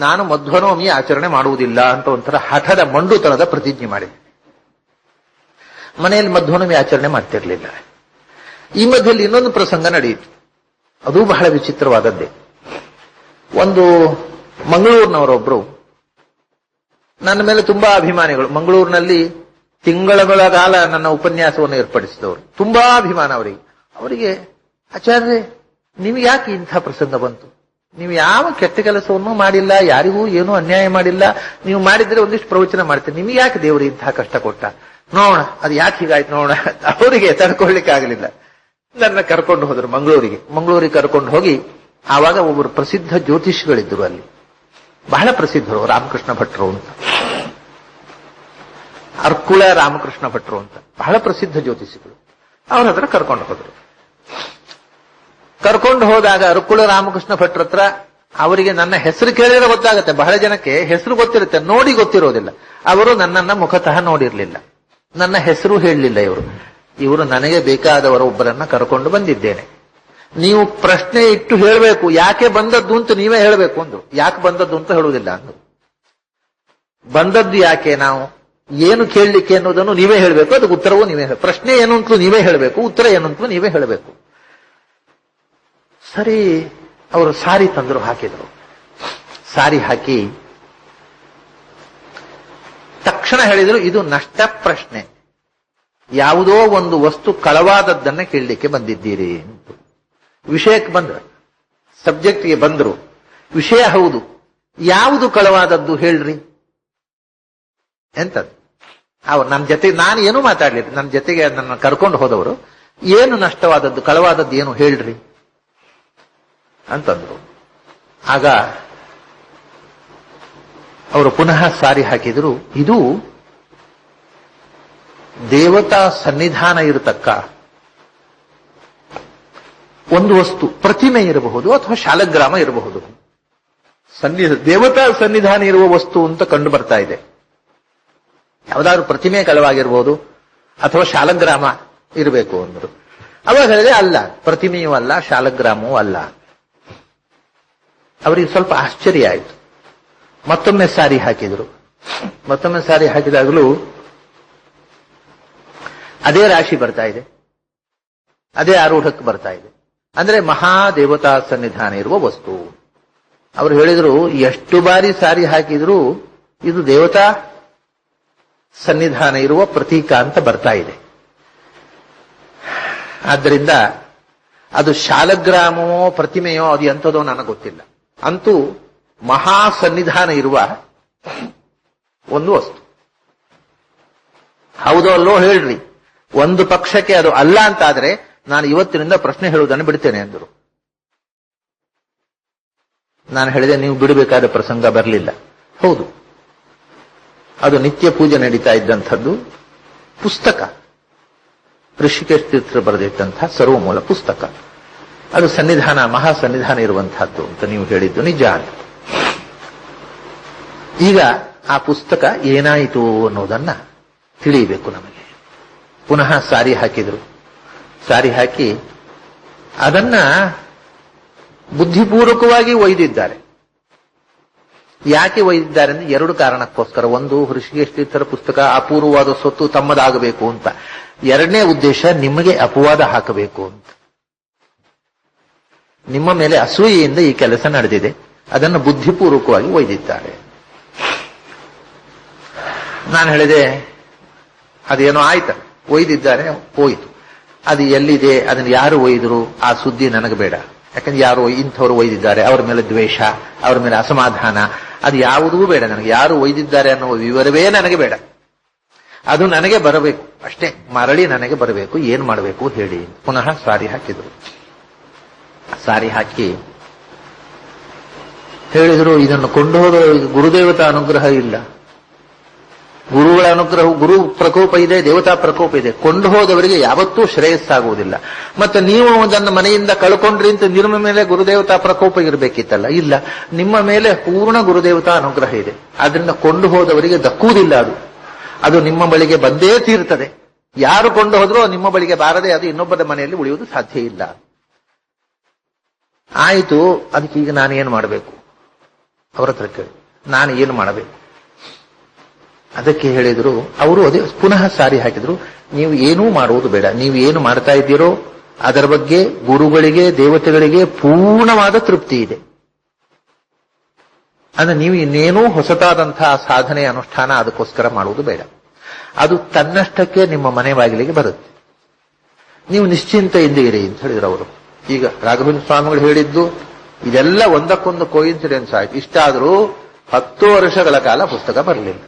ನಾನು ಮಧ್ವನವಮಿ ಆಚರಣೆ ಮಾಡುವುದಿಲ್ಲ ಅಂತ ಒಂಥರ ಹಠದ ಮಂಡುತನದ ಪ್ರತಿಜ್ಞೆ ಮಾಡಿದೆ. ಮನೆಯಲ್ಲಿ ಮಧ್ವನವಮಿ ಆಚರಣೆ ಮಾಡ್ತಿರ್ಲಿಲ್ಲ. ಈ ಮಧ್ಯದಲ್ಲಿ ಇನ್ನೊಂದು ಪ್ರಸಂಗ ನಡೆಯಿತು. ಅದು ಬಹಳ ವಿಚಿತ್ರವಾದದ್ದೇ. ಒಂದು ಮಂಗಳೂರಿನವರೊಬ್ರು ನನ್ನ ಮೇಲೆ ತುಂಬಾ ಅಭಿಮಾನಿಗಳು. ಮಂಗಳೂರಿನಲ್ಲಿ ತಿಂಗಳ ಕಾಲ ನನ್ನ ಉಪನ್ಯಾಸವನ್ನು ಏರ್ಪಡಿಸಿದವರು. ತುಂಬಾ ಅಭಿಮಾನ ಅವರಿಗೆ ಆಚಾರ್ಯ, ನಿಮ್ಗೆ ಯಾಕೆ ಇಂಥ ಪ್ರಸಂಗ ಬಂತು? ನೀವು ಯಾವ ಕೆಟ್ಟ ಕೆಲಸವನ್ನೂ ಮಾಡಿಲ್ಲ, ಯಾರಿಗೂ ಏನೂ ಅನ್ಯಾಯ ಮಾಡಿಲ್ಲ, ನೀವು ಮಾಡಿದ್ರೆ ಒಂದಿಷ್ಟು ಪ್ರವಚನ ಮಾಡ್ತೀರಿ, ನಿಮ್ಗೆ ಯಾಕೆ ದೇವರು ಇಂಥ ಕಷ್ಟ ಕೊಟ್ಟ? ನೋಡೋಣ ಅದು ಯಾಕೆ ಹೀಗಾಯ್ತು ನೋಡೋಣ. ಅವರಿಗೆ ತಡ್ಕೊಳ್ಳಿಕ್ಕೆ ಆಗಲಿಲ್ಲ. ನನ್ನ ಕರ್ಕೊಂಡು ಹೋದ್ರು ಮಂಗಳೂರಿಗೆ ಕರ್ಕೊಂಡು ಹೋಗಿ, ಆವಾಗ ಒಬ್ಬರು ಪ್ರಸಿದ್ಧ ಜ್ಯೋತಿಷಿಗಳಿದ್ರು ಅಲ್ಲಿ, ಬಹಳ ಪ್ರಸಿದ್ಧರು, ರಾಮಕೃಷ್ಣ ಭಟ್ರು ಅಂತ, ಅರ್ಕುಳ ರಾಮಕೃಷ್ಣ ಭಟ್ರು ಅಂತ ಬಹಳ ಪ್ರಸಿದ್ಧ ಜ್ಯೋತಿಷಿಗಳು. ಅವ್ರ ಹತ್ರ ಕರ್ಕೊಂಡು ಹೋದ್ರು. ಕರ್ಕೊಂಡು ಹೋದಾಗ ಅರ್ಕುಳ ರಾಮಕೃಷ್ಣ ಭಟ್ರ ಹತ್ರ ಅವರಿಗೆ ನನ್ನ ಹೆಸರು ಕೇಳಿದ್ರೆ ಗೊತ್ತಾಗತ್ತೆ. ಬಹಳ ಜನಕ್ಕೆ ಹೆಸರು ಗೊತ್ತಿರುತ್ತೆ, ನೋಡಿ ಗೊತ್ತಿರೋದಿಲ್ಲ. ಅವರು ನನ್ನನ್ನ ಮುಖತಃ ನೋಡಿರ್ಲಿಲ್ಲ, ನನ್ನ ಹೆಸರು ಹೇಳಲಿಲ್ಲ. ಇವರು ನನಗೆ ಬೇಕಾದವರ ಒಬ್ಬರನ್ನ ಕರ್ಕೊಂಡು ಬಂದಿದ್ದೇನೆ, ನೀವು ಪ್ರಶ್ನೆ ಇಟ್ಟು ಹೇಳಬೇಕು, ಯಾಕೆ ಬಂದದ್ದು ಅಂತ ನೀವೇ ಹೇಳಬೇಕು ಅಂದ್ರು. ಯಾಕೆ ಬಂದದ್ದು ಅಂತ ಹೇಳುವುದಿಲ್ಲ ಅಂದ್ರು. ಬಂದದ್ದು ಯಾಕೆ, ನಾವು ಏನು ಕೇಳಲಿಕ್ಕೆ ಅನ್ನೋದನ್ನು ನೀವೇ ಹೇಳಬೇಕು, ಅದಕ್ಕೆ ಉತ್ತರವೂ ನೀವೇ ಪ್ರಶ್ನೆ ಏನು ಅಂತಲೂ ನೀವೇ ಹೇಳಬೇಕು, ಉತ್ತರ ಏನು ಅಂತಲೂ ನೀವೇ ಹೇಳಬೇಕು. ಸರಿ, ಅವರು ಸಾರಿ ತಂದ್ರು, ಹಾಕಿದ್ರು. ಸಾರಿ ಹಾಕಿ ತಕ್ಷಣ ಹೇಳಿದ್ರು, ಇದು ನಷ್ಟ ಪ್ರಶ್ನೆ, ಯಾವುದೋ ಒಂದು ವಸ್ತು ಕಳವಾದದ್ದನ್ನ ಕೇಳಲಿಕ್ಕೆ ಬಂದಿದ್ದೀರಿ. ವಿಷಯಕ್ಕೆ ಬಂದ್ರು, ಸಬ್ಜೆಕ್ಟ್ಗೆ ಬಂದ್ರು. ವಿಷಯ ಹೌದು, ಯಾವುದು ಕಳವಾದದ್ದು ಹೇಳ್ರಿ ಎಂತದ್ದು. ಅವ್ರು ನನ್ನ ಜೊತೆ, ನಾನು ಏನೂ ಮಾತಾಡ್ಲಿಲ್ಲ, ನನ್ನ ಜೊತೆಗೆ ನನ್ನ ಕರ್ಕೊಂಡು ಹೋದವರು, ಏನು ನಷ್ಟವಾದದ್ದು ಕಳವಾದದ್ದು ಏನು ಹೇಳ್ರಿ ಅಂತಂದ್ರು. ಆಗ ಅವರು ಪುನಃ ಸಾರಿ ಹಾಕಿದ್ರು, ಇದು ದೇವತಾ ಸನ್ನಿಧಾನ ಇರತಕ್ಕ ಒಂದು ವಸ್ತು, ಪ್ರತಿಮೆ ಇರಬಹುದು ಅಥವಾ ಶಾಲಗ್ರಾಮ ಇರಬಹುದು. ದೇವತಾ ಸನ್ನಿಧಾನ ಇರುವ ವಸ್ತು ಅಂತ ಕಂಡು ಬರ್ತಾ ಇದೆ. ಯಾವುದಾದ್ರು ಪ್ರತಿಮೆ ಕಳವಾಗಿರ್ಬೋದು ಅಥವಾ ಶಾಲಗ್ರಾಮ ಇರಬೇಕು ಅಂದ್ರು. ಅವಾಗ ಹೇಳಿದೆ, ಅಲ್ಲ, ಪ್ರತಿಮೆಯೂ ಅಲ್ಲ, ಶಾಲಗ್ರಾಮವೂ ಅಲ್ಲ. ಅವರಿಗೆ ಸ್ವಲ್ಪ ಆಶ್ಚರ್ಯ ಆಯಿತು. ಮತ್ತೊಮ್ಮೆ ಸಾರಿ ಹಾಕಿದ್ರು. ಮತ್ತೊಮ್ಮೆ ಸಾರಿ ಹಾಕಿದಾಗಲೂ ಅದೇ ರಾಶಿ ಬರ್ತಾ ಇದೆ, ಅದೇ ಆರೂಢಕ್ಕೆ ಬರ್ತಾ ಇದೆ. ಅಂದ್ರೆ ಮಹಾದೇವತಾ ಸನ್ನಿಧಾನ ಇರುವ ವಸ್ತು. ಅವರು ಹೇಳಿದ್ರು, ಎಷ್ಟು ಬಾರಿ ಸಾರಿ ಹಾಕಿದ್ರು ಇದು ದೇವತಾ ಸನ್ನಿಧಾನ ಇರುವ ಪ್ರತೀಕ ಅಂತ ಬರ್ತಾ ಇದೆ. ಆದ್ದರಿಂದ ಅದು ಶಾಲಗ್ರಾಮವೋ ಪ್ರತಿಮೆಯೋ ಅದು ಎಂಥದೋ ನನಗೆ ಗೊತ್ತಿಲ್ಲ, ಅಂತೂ ಮಹಾ ಸನ್ನಿಧಾನ ಇರುವ ಒಂದು ವಸ್ತು. ಹೌದೋ ಅಲ್ಲೋ ಹೇಳ್ರಿ. ಒಂದು ಪಕ್ಷಕ್ಕೆ ಅದು ಅಲ್ಲ ಅಂತಾದ್ರೆ ನಾನು ಇವತ್ತಿನಿಂದ ಪ್ರಶ್ನೆ ಹೇಳುವುದನ್ನು ಬಿಡ್ತೇನೆ ಅಂದರು. ನಾನು ಹೇಳಿದೆ, ನೀವು ಬಿಡಬೇಕಾದ ಪ್ರಸಂಗ ಬರಲಿಲ್ಲ. ಹೌದು, ಅದು ನಿತ್ಯ ಪೂಜೆ ನಡೀತಾ ಇದ್ದಂಥದ್ದು ಪುಸ್ತಕ, ಋಷಿಕೇಶ ತೀರ್ಥರು ಬರೆದಿಟ್ಟಂತಹ ಸರ್ವಮೂಲ ಪುಸ್ತಕ. ಅದು ಸನ್ನಿಧಾನ, ಮಹಾ ಸನ್ನಿಧಾನ ಇರುವಂತಹದ್ದು ಅಂತ ನೀವು ಹೇಳಿದ್ದು ನಿಜ ಅಂತ. ಈಗ ಆ ಪುಸ್ತಕ ಏನಾಯಿತು ಅನ್ನೋದನ್ನ ತಿಳಿಯಬೇಕು ನಮಗೆ. ಪುನಃ ಸಾರಿ ಹಾಕಿದ್ರು. ಸಾರಿ ಹಾಕಿ ಅದನ್ನ ಬುದ್ಧಿಪೂರ್ವಕವಾಗಿ ಒಯ್ದಿದ್ದಾರೆ. ಯಾಕೆ ಒಯ್ದಿದ್ದಾರೆ ಅಂದ್ರೆ ಎರಡು ಕಾರಣಕ್ಕೋಸ್ಕರ. ಒಂದು, ಋಷಿಕೇಶ ತೀರ್ಥರ ಪುಸ್ತಕ ಅಪೂರ್ವವಾದ ಸ್ವತ್ತು ತಮ್ಮದಾಗಬೇಕು ಅಂತ. ಎರಡನೇ ಉದ್ದೇಶ, ನಿಮಗೆ ಅಪವಾದ ಹಾಕಬೇಕು ಅಂತ. ನಿಮ್ಮ ಮೇಲೆ ಅಸೂಯೆಯಿಂದ ಈ ಕೆಲಸ ನಡೆದಿದೆ, ಅದನ್ನು ಬುದ್ಧಿಪೂರ್ವಕವಾಗಿ ಒಯ್ದಿದ್ದಾರೆ. ನಾನು ಹೇಳಿದೆ, ಅದೇನೋ ಆಯ್ತ, ಒಯ್ದಿದ್ದಾರೆ, ಹೋಯಿತು. ಅದು ಎಲ್ಲಿದೆ, ಅದನ್ನು ಯಾರು ಒಯ್ದರು ಆ ಸುದ್ದಿ ನನಗೆ ಬೇಡ. ಯಾಕಂದ್ರೆ ಯಾರು ಇಂಥವ್ರು ಒಯ್ದಿದ್ದಾರೆ, ಅವರ ಮೇಲೆ ದ್ವೇಷ, ಅವರ ಮೇಲೆ ಅಸಮಾಧಾನ, ಅದು ಯಾವುದೂ ಬೇಡ ನನಗೆ. ಯಾರು ಒಯ್ದಿದ್ದಾರೆ ಅನ್ನುವ ವಿವರವೇ ನನಗೆ ಬೇಡ. ಅದು ನನಗೆ ಬರಬೇಕು ಅಷ್ಟೇ, ಮರಳಿ ನನಗೆ ಬರಬೇಕು. ಏನ್ ಮಾಡಬೇಕು ಹೇಳಿ. ಪುನಃ ಸಾರಿ ಹಾಕಿದ್ರು. ಸಾರಿ ಹಾಕಿ ಹೇಳಿದ್ರು, ಇದನ್ನು ಕೊಂಡು ಹೋದ ಗುರುದೇವತಾ ಅನುಗ್ರಹ ಇಲ್ಲ, ಗುರುಗಳ ಅನುಗ್ರಹ, ಗುರು ಪ್ರಕೋಪ ಇದೆ, ದೇವತಾ ಪ್ರಕೋಪ ಇದೆ. ಕೊಂಡು ಹೋದವರಿಗೆ ಯಾವತ್ತೂ ಶ್ರೇಯಸ್ಸಾಗುವುದಿಲ್ಲ. ಮತ್ತೆ ನೀವು ಅದನ್ನು ಮನೆಯಿಂದ ಕಳ್ಕೊಂಡ್ರಿ ಅಂತ ನಿಮ್ಮ ಮೇಲೆ ಗುರುದೇವತಾ ಪ್ರಕೋಪ ಇರಬೇಕಿತ್ತಲ್ಲ, ಇಲ್ಲ, ನಿಮ್ಮ ಮೇಲೆ ಪೂರ್ಣ ಗುರುದೇವತಾ ಅನುಗ್ರಹ ಇದೆ. ಆದ್ರಿಂದ ಕೊಂಡು ಹೋದವರಿಗೆ ದಕ್ಕುವುದಿಲ್ಲ. ಅದು ನಿಮ್ಮ ಬಳಿಗೆ ಬಂದೇ ತೀರ್ತದೆ. ಯಾರು ಕೊಂಡು ಹೋದ್ರೂ ನಿಮ್ಮ ಬಳಿಗೆ ಬಾರದೆ ಅದು ಇನ್ನೊಬ್ಬರ ಮನೆಯಲ್ಲಿ ಉಳಿಯುವುದು ಸಾಧ್ಯ ಇಲ್ಲ. ಆಯಿತು, ಅದಕ್ಕೆ ಈಗ ನಾನು ಏನು ಮಾಡಬೇಕು? ಅವರ ಹತ್ರ ಕೇಳಿ, ನಾನು ಏನು ಮಾಡಬೇಕು? ಅದಕ್ಕೆ ಹೇಳಿದ್ರು ಅವರು. ಅದೇ ಪುನಃ ಸಾರಿ ಹಾಕಿದ್ರು, ನೀವು ಏನೂ ಮಾಡುವುದು ಬೇಡ. ನೀವು ಏನು ಮಾಡ್ತಾ ಇದ್ದೀರೋ ಅದರ ಬಗ್ಗೆ ಗುರುಗಳಿಗೆ, ದೇವತೆಗಳಿಗೆ ಪೂರ್ಣವಾದ ತೃಪ್ತಿ ಇದೆ. ಅಂದ್ರೆ ನೀವು ಇನ್ನೇನೂ ಹೊಸತಾದಂತಹ ಸಾಧನೆ ಅನುಷ್ಠಾನ ಅದಕ್ಕೋಸ್ಕರ ಮಾಡುವುದು ಬೇಡ. ಅದು ತನ್ನಷ್ಟಕ್ಕೆ ನಿಮ್ಮ ಮನೆ ಬಾಗಿಲಿಗೆ ಬರುತ್ತೆ. ನೀವು ನಿಶ್ಚಿಂತೆಯಿಂದ ಇರಿ ಅಂತ ಹೇಳಿದ್ರು ಅವರು. ಈಗ ರಾಘವೇಂದ್ರ ಸ್ವಾಮಿಗಳು ಹೇಳಿದ್ದು ಇದೆಲ್ಲ ಒಂದಕ್ಕೊಂದು ಕೋಇನ್ಸಿಡೆನ್ಸ್ ಆಯ್ತು. ಇಷ್ಟಾದರೂ 10 ವರ್ಷಗಳ ಕಾಲ ಪುಸ್ತಕ ಬರಲಿಲ್ಲ.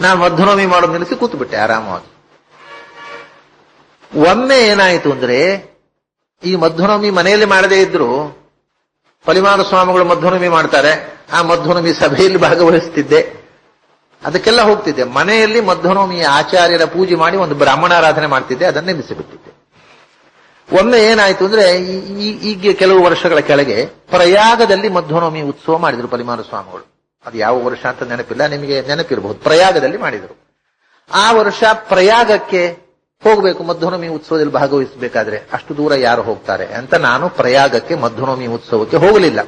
ನಾನು ಮಧ್ಯನವಮಿ ಮಾಡೋದು ನಿಲ್ಲಿಸಿ ಕೂತ್ಬಿಟ್ಟೆ ಆರಾಮವಾಗಿ. ಒಮ್ಮೆ ಏನಾಯಿತು ಅಂದ್ರೆ, ಈ ಮಧ್ಯನವಮಿ ಮನೆಯಲ್ಲಿ ಮಾಡದೇ ಇದ್ರು ಪರಿಮಾಣ ಸ್ವಾಮಿಗಳು ಮಧ್ಯನವಮಿ ಮಾಡ್ತಾರೆ, ಆ ಮಧ್ಯನವಮಿ ಸಭೆಯಲ್ಲಿ ಭಾಗವಹಿಸ್ತಿದ್ದೆ, ಅದಕ್ಕೆಲ್ಲ ಹೋಗ್ತಿದ್ದೆ. ಮನೆಯಲ್ಲಿ ಮಧ್ಯನವಮಿ ಆಚಾರ್ಯರ ಪೂಜೆ ಮಾಡಿ ಒಂದು ಬ್ರಾಹ್ಮಣಾರಾಧನೆ ಮಾಡ್ತಿದ್ದೆ, ಅದನ್ನೇ ನಿಲ್ಲಿಸಿಬಿಟ್ಟಿದ್ದೆ. ಒಮ್ಮೆ ಏನಾಯ್ತು ಅಂದ್ರೆ, ಈಗ ಕೆಲವು ವರ್ಷಗಳ ಕೆಳಗೆ ಪ್ರಯಾಗದಲ್ಲಿ ಮಧ್ಯನವಮಿ ಉತ್ಸವ ಮಾಡಿದ್ರು ಪರಿಮಾಣ ಸ್ವಾಮಿಗಳು. ಅದು ಯಾವ ವರ್ಷ ಅಂತ ನೆನಪಿಲ್ಲ, ನಿಮಗೆ ನೆನಪಿರಬಹುದು. ಪ್ರಯಾಗದಲ್ಲಿ ಮಾಡಿದರು. ಆ ವರ್ಷ ಪ್ರಯಾಗಕ್ಕೆ ಹೋಗ್ಬೇಕು ಮಧ್ಯನವಮಿ ಉತ್ಸವದಲ್ಲಿ ಭಾಗವಹಿಸಬೇಕಾದ್ರೆ. ಅಷ್ಟು ದೂರ ಯಾರು ಹೋಗ್ತಾರೆ ಅಂತ ನಾನು ಪ್ರಯಾಗಕ್ಕೆ ಮಧ್ಯನವಮಿ ಉತ್ಸವಕ್ಕೆ ಹೋಗಲಿಲ್ಲ.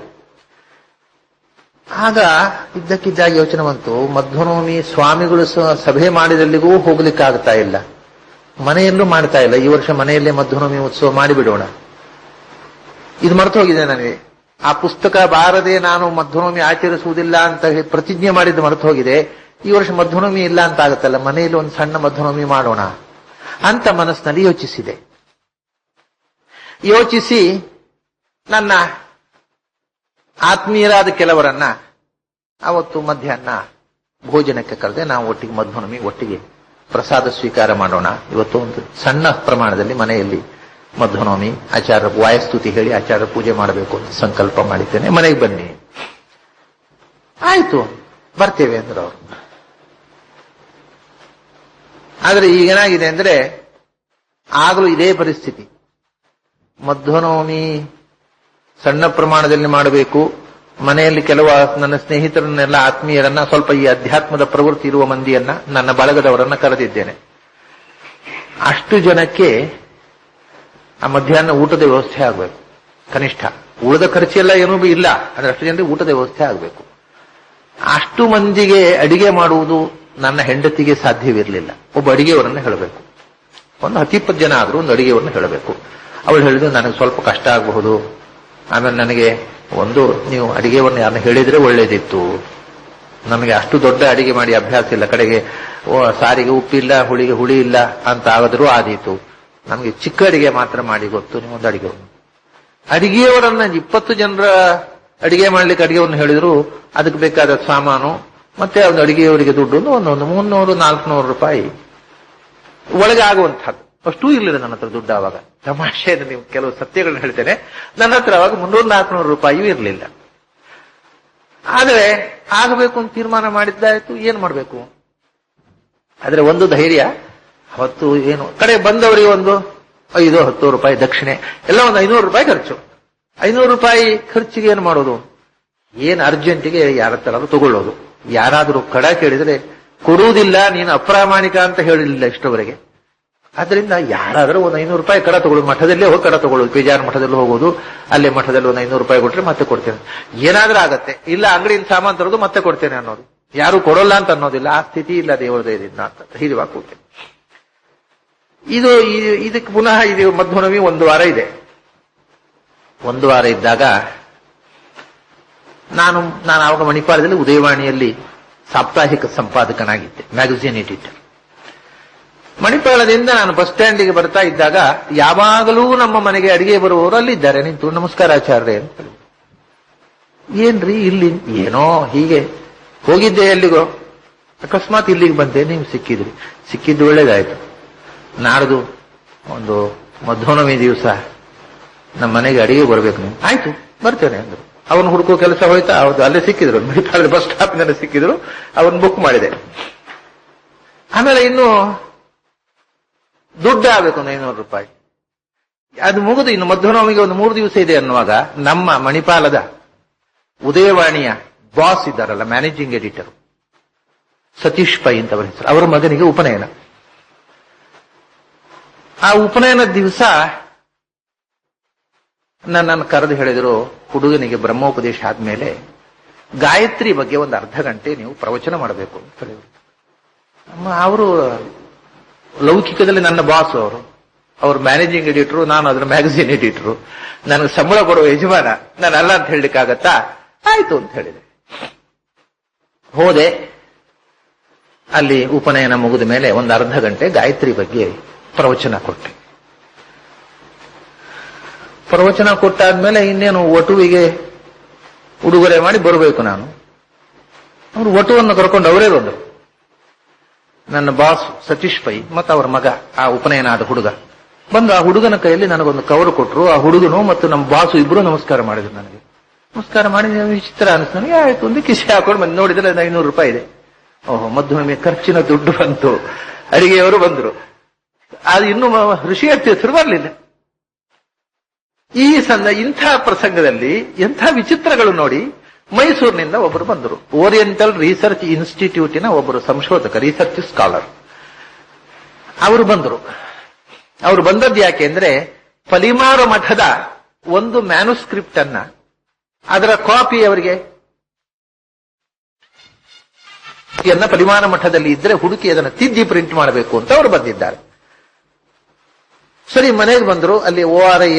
ಆಗ ಇದ್ದಕ್ಕಿದ್ದಾಗ ಯೋಚನೆ ಬಂತು, ಮಧ್ಯನವಮಿ ಸ್ವಾಮಿಗಳು ಸಭೆ ಮಾಡಿದಲ್ಲಿಗೂ ಹೋಗ್ಲಿಕ್ಕಾಗ್ತಾ ಇಲ್ಲ, ಮನೆಯಲ್ಲೂ ಮಾಡ್ತಾ ಇಲ್ಲ. ಈ ವರ್ಷ ಮನೆಯಲ್ಲೇ ಮಧ್ಯನವಮಿ ಉತ್ಸವ ಮಾಡಿಬಿಡೋಣ. ಇದು ಮರೆತು ಹೋಗಿದೆ ನನಗೆ. ಆ ಪುಸ್ತಕ ಬಾರದೆ ನಾನು ಮಧ್ಯನವಮಿ ಆಚರಿಸುವುದಿಲ್ಲ ಅಂತ ಪ್ರತಿಜ್ಞೆ ಮಾಡಿದ್ದು ಮರೆತು ಹೋಗಿದೆ. ಈ ವರ್ಷ ಮಧ್ಯನವಮಿ ಇಲ್ಲ ಅಂತ ಆಗುತ್ತಲ್ಲ, ಮನೆಯಲ್ಲಿ ಒಂದು ಸಣ್ಣ ಮಧ್ಯನವಮಿ ಮಾಡೋಣ ಅಂತ ಮನಸ್ಸಿನಲ್ಲಿ ಯೋಚಿಸಿದೆ. ಯೋಚಿಸಿ ನನ್ನ ಆತ್ಮೀಯರಾದ ಕೆಲವರನ್ನ ಅವತ್ತು ಮಧ್ಯಾಹ್ನ ಭೋಜನಕ್ಕೆ ಕರೆದೆ. ನಾವು ಒಟ್ಟಿಗೆ ಮಧ್ಯನವಮಿ ಒಟ್ಟಿಗೆ ಪ್ರಸಾದ ಸ್ವೀಕಾರ ಮಾಡೋಣ. ಇವತ್ತು ಒಂದು ಸಣ್ಣ ಪ್ರಮಾಣದಲ್ಲಿ ಮನೆಯಲ್ಲಿ ಮಧ್ಯನವಮಿ ಆಚಾರ್ಯ ವಾಯಸ್ತುತಿ ಹೇಳಿ ಆಚಾರ್ಯ ಪೂಜೆ ಮಾಡಬೇಕು ಅಂತ ಸಂಕಲ್ಪ ಮಾಡಿದ್ದೇನೆ, ಮನೆಗೆ ಬನ್ನಿ. ಆಯ್ತು, ಬರ್ತೇವೆ ಅಂದ್ರು ಅವರು. ಆದ್ರೆ ಈಗೇನಾಗಿದೆ ಅಂದ್ರೆ, ಆಗಲೂ ಇದೇ ಪರಿಸ್ಥಿತಿ. ಮಧ್ಯನವಮಿ ಸಣ್ಣ ಪ್ರಮಾಣದಲ್ಲಿ ಮಾಡಬೇಕು. ಮನೆಯಲ್ಲಿ ಕೆಲವು ನನ್ನ ಸ್ನೇಹಿತರನ್ನೆಲ್ಲ, ಆತ್ಮೀಯರನ್ನ, ಸ್ವಲ್ಪ ಈ ಅಧ್ಯಾತ್ಮದ ಪ್ರವೃತ್ತಿ ಇರುವ ಮಂದಿಯನ್ನ, ನನ್ನ ಬಳಗದವರನ್ನ ಕರೆದಿದ್ದೇನೆ. ಅಷ್ಟು ಜನಕ್ಕೆ ಆ ಮಧ್ಯಾಹ್ನ ಊಟದ ವ್ಯವಸ್ಥೆ ಆಗಬೇಕು ಕನಿಷ್ಠ. ಉಳಿದ ಖರ್ಚೆಲ್ಲ ಏನೂ ಇಲ್ಲ, ಅಂದ್ರೆ ಅಷ್ಟು ಜನರಿಗೆ ಊಟದ ವ್ಯವಸ್ಥೆ ಆಗಬೇಕು. ಅಷ್ಟು ಮಂದಿಗೆ ಅಡಿಗೆ ಮಾಡುವುದು ನನ್ನ ಹೆಂಡತಿಗೆ ಸಾಧ್ಯವಿರಲಿಲ್ಲ. ಒಬ್ಬ ಅಡಿಗೆಯವರನ್ನ ಹೇಳಬೇಕು. ಒಂದು 10-20 ಜನ ಆದ್ರೂ ಒಂದು ಅಡಿಗೆಯವರನ್ನ ಹೇಳಬೇಕು. ಅವಳು ಹೇಳಿದ್ರು, ನನಗೆ ಸ್ವಲ್ಪ ಕಷ್ಟ ಆಗಬಹುದು, ಆಮೇಲೆ ನನಗೆ ನೀವು ಅಡಿಗೆಯವನ್ನ ಯಾರನ್ನ ಹೇಳಿದ್ರೆ ಒಳ್ಳೇದಿತ್ತು, ನಮಗೆ ಅಷ್ಟು ದೊಡ್ಡ ಅಡಿಗೆ ಮಾಡಿ ಅಭ್ಯಾಸ ಇಲ್ಲ, ಕಡೆಗೆ ಸಾರಿಗೆ ಉಪ್ಪಿಲ್ಲ, ಹುಳಿಗೆ ಹುಳಿ ಇಲ್ಲ ಅಂತ ಆದರೂ ಆದೀತು, ನಮಗೆ ಚಿಕ್ಕ ಅಡಿಗೆ ಮಾತ್ರ ಮಾಡಿ ಗೊತ್ತು, ನೀವೊಂದು ಅಡಿಗೆಯವರನ್ನ 20 ಜನರ ಅಡಿಗೆ ಮಾಡ್ಲಿಕ್ಕೆ ಅಡಿಗೆವನ್ನು ಹೇಳಿದ್ರು, ಅದಕ್ಕೆ ಬೇಕಾದ ಸಾಮಾನು ಮತ್ತೆ ಒಂದು ಅಡಿಗೆಯವರಿಗೆ ದುಡ್ಡು ಒಂದು 300-400 ರೂಪಾಯಿ ಒಳಗೆ ಆಗುವಂತಹದ್ದು. ಅಷ್ಟೂ ಇರಲಿಲ್ಲ ನನ್ನ ಹತ್ರ ದುಡ್ಡು ಆವಾಗ. ತಮಾಷೆಯನ್ನು ನೀವು ಕೆಲವು ಸತ್ಯಗಳನ್ನ ಹೇಳ್ತೇನೆ, ನನ್ನ ಹತ್ರ ಅವಾಗ 300-400 ರೂಪಾಯಿಯೂ ಇರಲಿಲ್ಲ. ಆದ್ರೆ ಆಗಬೇಕು ಅಂತ ತೀರ್ಮಾನ ಮಾಡಿದ್ದಾಯ್ತು, ಏನ್ ಮಾಡ್ಬೇಕು? ಆದ್ರೆ ಒಂದು ಧೈರ್ಯ, ಅವತ್ತು ಏನು ಕಡೆ ಬಂದವರಿಗೆ ಒಂದು 5-10 ರೂಪಾಯಿ ದಕ್ಷಿಣೆ, ಎಲ್ಲ ಒಂದು 500 ರೂಪಾಯಿ ಖರ್ಚು. 500 ರೂಪಾಯಿ ಖರ್ಚಿಗೆ ಏನ್ ಮಾಡೋದು? ಏನ್ ಅರ್ಜೆಂಟಿಗೆ ಯಾರ ಹತ್ರ ತಗೊಳ್ಳೋದು. ಯಾರಾದರೂ ಕಡ ಕೇಳಿದ್ರೆ ಕೊಡುವುದಿಲ್ಲ, ನೀನು ಅಪ್ರಾಮಾಣಿಕ ಅಂತ ಹೇಳಿರಲಿಲ್ಲ ಇಷ್ಟವರೆಗೆ. ಆದ್ರಿಂದ ಯಾರಾದರೂ ಒಂದು 500 ರೂಪಾಯಿ ಕಡ ತಗೊಳ್ಳೋದು, ಮಠದಲ್ಲೇ ಹೋಗಿ ಕಡ ತಗೊಳ್ಳೋದು, ಬೇಜಾರು ಮಠದಲ್ಲಿ ಹೋಗೋದು, ಅಲ್ಲೇ ಮಠದಲ್ಲಿ ಒಂದು 500 ರೂಪಾಯಿ ಕೊಟ್ರೆ ಮತ್ತೆ ಕೊಡ್ತೇನೆ, ಏನಾದ್ರೂ ಆಗತ್ತೆ, ಇಲ್ಲ ಅಂಗಡಿಯಿಂದ ಸಾಮಾನು ತರೋದು ಮತ್ತೆ ಕೊಡ್ತೇನೆ ಅನ್ನೋದು, ಯಾರು ಕೊಡೋಲ್ಲ ಅಂತ ಅನ್ನೋದಿಲ್ಲ. ಆ ಸ್ಥಿತಿ ಇಲ್ಲ ದೇವರ ದಯದಿಂದ ಅಂತ ಧೈರ್ಯವಾಗಿ ಕೂತೇನೆ. ಇದಕ್ಕೆ ಪುನಃ ಇದು ಮಧ್ಯನವಮಿ 1 ವಾರ ಇದೆ. 1 ವಾರ ಇದ್ದಾಗ ನಾನು ಆವಾಗ ಮಣಿಪಾಲದಲ್ಲಿ ಉದಯವಾಣಿಯಲ್ಲಿ ಸಾಪ್ತಾಹಿಕ ಸಂಪಾದಕನಾಗಿದ್ದೆ, ಮ್ಯಾಗಝಿನ್ ಎಡಿಟರ್. ಮಣಿಪಾಲದಿಂದ ನಾನು ಬಸ್ ಸ್ಟ್ಯಾಂಡಿಗೆ ಬರ್ತಾ ಇದ್ದಾಗ ಯಾವಾಗಲೂ ನಮ್ಮ ಮನೆಗೆ ಅಡಿಗೆ ಬರುವವರು ಅಲ್ಲಿದ್ದಾರೆ ನಿಂತು, ನಮಸ್ಕಾರ ಆಚಾರ್ಯ ಅಂತ. ಏನ್ರಿ ಇಲ್ಲಿ? ಏನೋ ಹೀಗೆ ಹೋಗಿದ್ದೆ ಎಲ್ಲಿಗೋ, ಅಕಸ್ಮಾತ್ ಇಲ್ಲಿಗೆ ಬಂದೆ, ನೀವು ಸಿಕ್ಕಿದ್ದು ಒಳ್ಳೇದಾಯ್ತು. ನಾಡ್ದು ಒಂದು ಮಧ್ಯನವಮಿ ದಿವಸ ನಮ್ಮ ಮನೆಗೆ ಅಡಿಗೆ ಬರ್ಬೇಕು ನೀವು. ಆಯ್ತು ಬರ್ತೇನೆ ಅಂದ್ರು. ಅವನು ಹುಡುಕೋ ಕೆಲಸ ಹೋಯ್ತಾ, ಹೌದು, ಅಲ್ಲೇ ಸಿಕ್ಕಿದ್ರು, ಬಸ್ ಸ್ಟಾಪ್ನಲ್ಲಿ ಸಿಕ್ಕಿದ್ರು, ಅವನ್ ಬುಕ್ ಮಾಡಿದೆ. ಆಮೇಲೆ ಇನ್ನು ದುಡ್ಡು ಆಗ್ಬೇಕು, 500 ರೂಪಾಯಿ. ಅದು ಮುಗಿದು ಇನ್ನು ಮಧ್ಯಾಹ್ನವಿಗೆ ಒಂದು 3 ದಿವಸ ಇದೆ ಅನ್ನುವಾಗ ನಮ್ಮ ಮಣಿಪಾಲದ ಉದಯವಾಣಿಯ ಬಾಸ್ ಇದ್ದಾರಲ್ಲ, ಮ್ಯಾನೇಜಿಂಗ್ ಎಡಿಟರ್ ಸತೀಶ್ ಪೈ ಅಂತ ಅವರ ಹೆಸರು, ಅವರ ಮಗನಿಗೆ ಉಪನಯನ. ಆ ಉಪನಯನದ ದಿವಸ ನನ್ನನ್ನು ಕರೆದು ಹೇಳಿದ್ರು, ಹುಡುಗನಿಗೆ ಬ್ರಹ್ಮೋಪದೇಶ ಆದ್ಮೇಲೆ ಗಾಯತ್ರಿ ಬಗ್ಗೆ ಒಂದು ಅರ್ಧ ಗಂಟೆ ನೀವು ಪ್ರವಚನ ಮಾಡಬೇಕು ಅಂತ ಹೇಳಿದ್ರು. ಅವರು ಲೌಕಿಕದಲ್ಲಿ ನನ್ನ ಬಾಸ್, ಅವರು ಮ್ಯಾನೇಜಿಂಗ್ ಎಡಿಟರು, ನಾನು ಅದರ ಮ್ಯಾಗಝಿನ್ ಎಡಿಟರು, ನನಗೆ ಸಂಬಳ ಕೊಡುವ ಯಜಮಾನ, ನಾನು ಅಲ್ಲ ಅಂತ ಹೇಳಲಿಕ್ಕಾಗತ್ತಾ? ಆಯ್ತು ಅಂತ ಹೇಳಿದೆ. ಹೋದೆ. ಅಲ್ಲಿ ಉಪನಯನ ಮುಗಿದ ಮೇಲೆ ಒಂದು ಅರ್ಧ ಗಂಟೆ ಗಾಯತ್ರಿ ಬಗ್ಗೆ ಪ್ರವಚನ ಕೊಟ್ಟೆ. ಪ್ರವಚನ ಕೊಟ್ಟಾದ್ಮೇಲೆ ಇನ್ನೇನು ವಟುವಿಗೆ ಉಡುಗೊರೆ ಮಾಡಿ ಬರಬೇಕು ನಾನು. ಅವರು ವಟುವನ್ನು ಕರ್ಕೊಂಡು ಅವರೇ ಬಂದರು. ನನ್ನ ಬಾಸ್ ಸತೀಶ್ ಪೈ ಮತ್ತು ಅವರ ಮಗ, ಆ ಉಪನಯನ ಆದ ಹುಡುಗ ಬಂದು ಆ ಹುಡುಗನ ಕೈಯಲ್ಲಿ ನನಗೊಂದು ಕವರ್ ಕೊಟ್ಟರು. ಆ ಹುಡುಗನು ಮತ್ತು ನಮ್ಮ ಬಾಸು ಇಬ್ರು ನಮಸ್ಕಾರ ಮಾಡಿದ್ರು. ನನಗೆ ನಮಸ್ಕಾರ ಮಾಡಿ ವಿಚಿತ್ರ ಅನಿಸ್ತು ನನಗೆ. ಆಯ್ತು, ಒಂದು ಕಿಸೆ ಹಾಕೊಂಡು ಬಂದು ನೋಡಿದ್ರೆ 500 ರೂಪಾಯಿ ಇದೆ. ಓಹೋ, ಮಧ್ಯಮೆ ಖರ್ಚಿನ ದುಡ್ಡು ಬಂತು. ಅಡಿಗೆಯವರು ಬಂದರು. ಅದು ಇನ್ನೂ ಋಷಿ ಹೆಸರು ಬರಲಿಲ್ಲ. ಇಂಥ ಪ್ರಸಂಗದಲ್ಲಿ ಎಂಥ ವಿಚಿತ್ರಗಳು ನೋಡಿ. ಮೈಸೂರಿನಿಂದ ಒಬ್ಬರು ಬಂದರು, ಓರಿಯೆಂಟಲ್ ರಿಸರ್ಚ್ ಇನ್ಸ್ಟಿಟ್ಯೂಟಿನ ಒಬ್ಬರು ಸಂಶೋಧಕ, ರಿಸರ್ಚ್ ಸ್ಕಾಲರ್. ಅವರು ಬಂದರು. ಅವರು ಬಂದದ್ದು ಯಾಕೆ ಅಂದ್ರೆ, ಪಲಿಮಾರು ಮಠದ ಒಂದು ಮ್ಯಾನುಸ್ಕ್ರಿಪ್ಟ್ ಅನ್ನ, ಅದರ ಕಾಪಿ ಅವರಿಗೆ ಪಲಿಮಾರು ಮಠದಲ್ಲಿ ಇದ್ರೆ ಹುಡುಕಿ ಅದನ್ನು ತಿದ್ದಿ ಪ್ರಿಂಟ್ ಮಾಡಬೇಕು ಅಂತ ಅವರು ಬಂದಿದ್ದಾರೆ. ಸರಿ, ಮನೆಗೆ ಬಂದರು. ಅಲ್ಲಿ ORI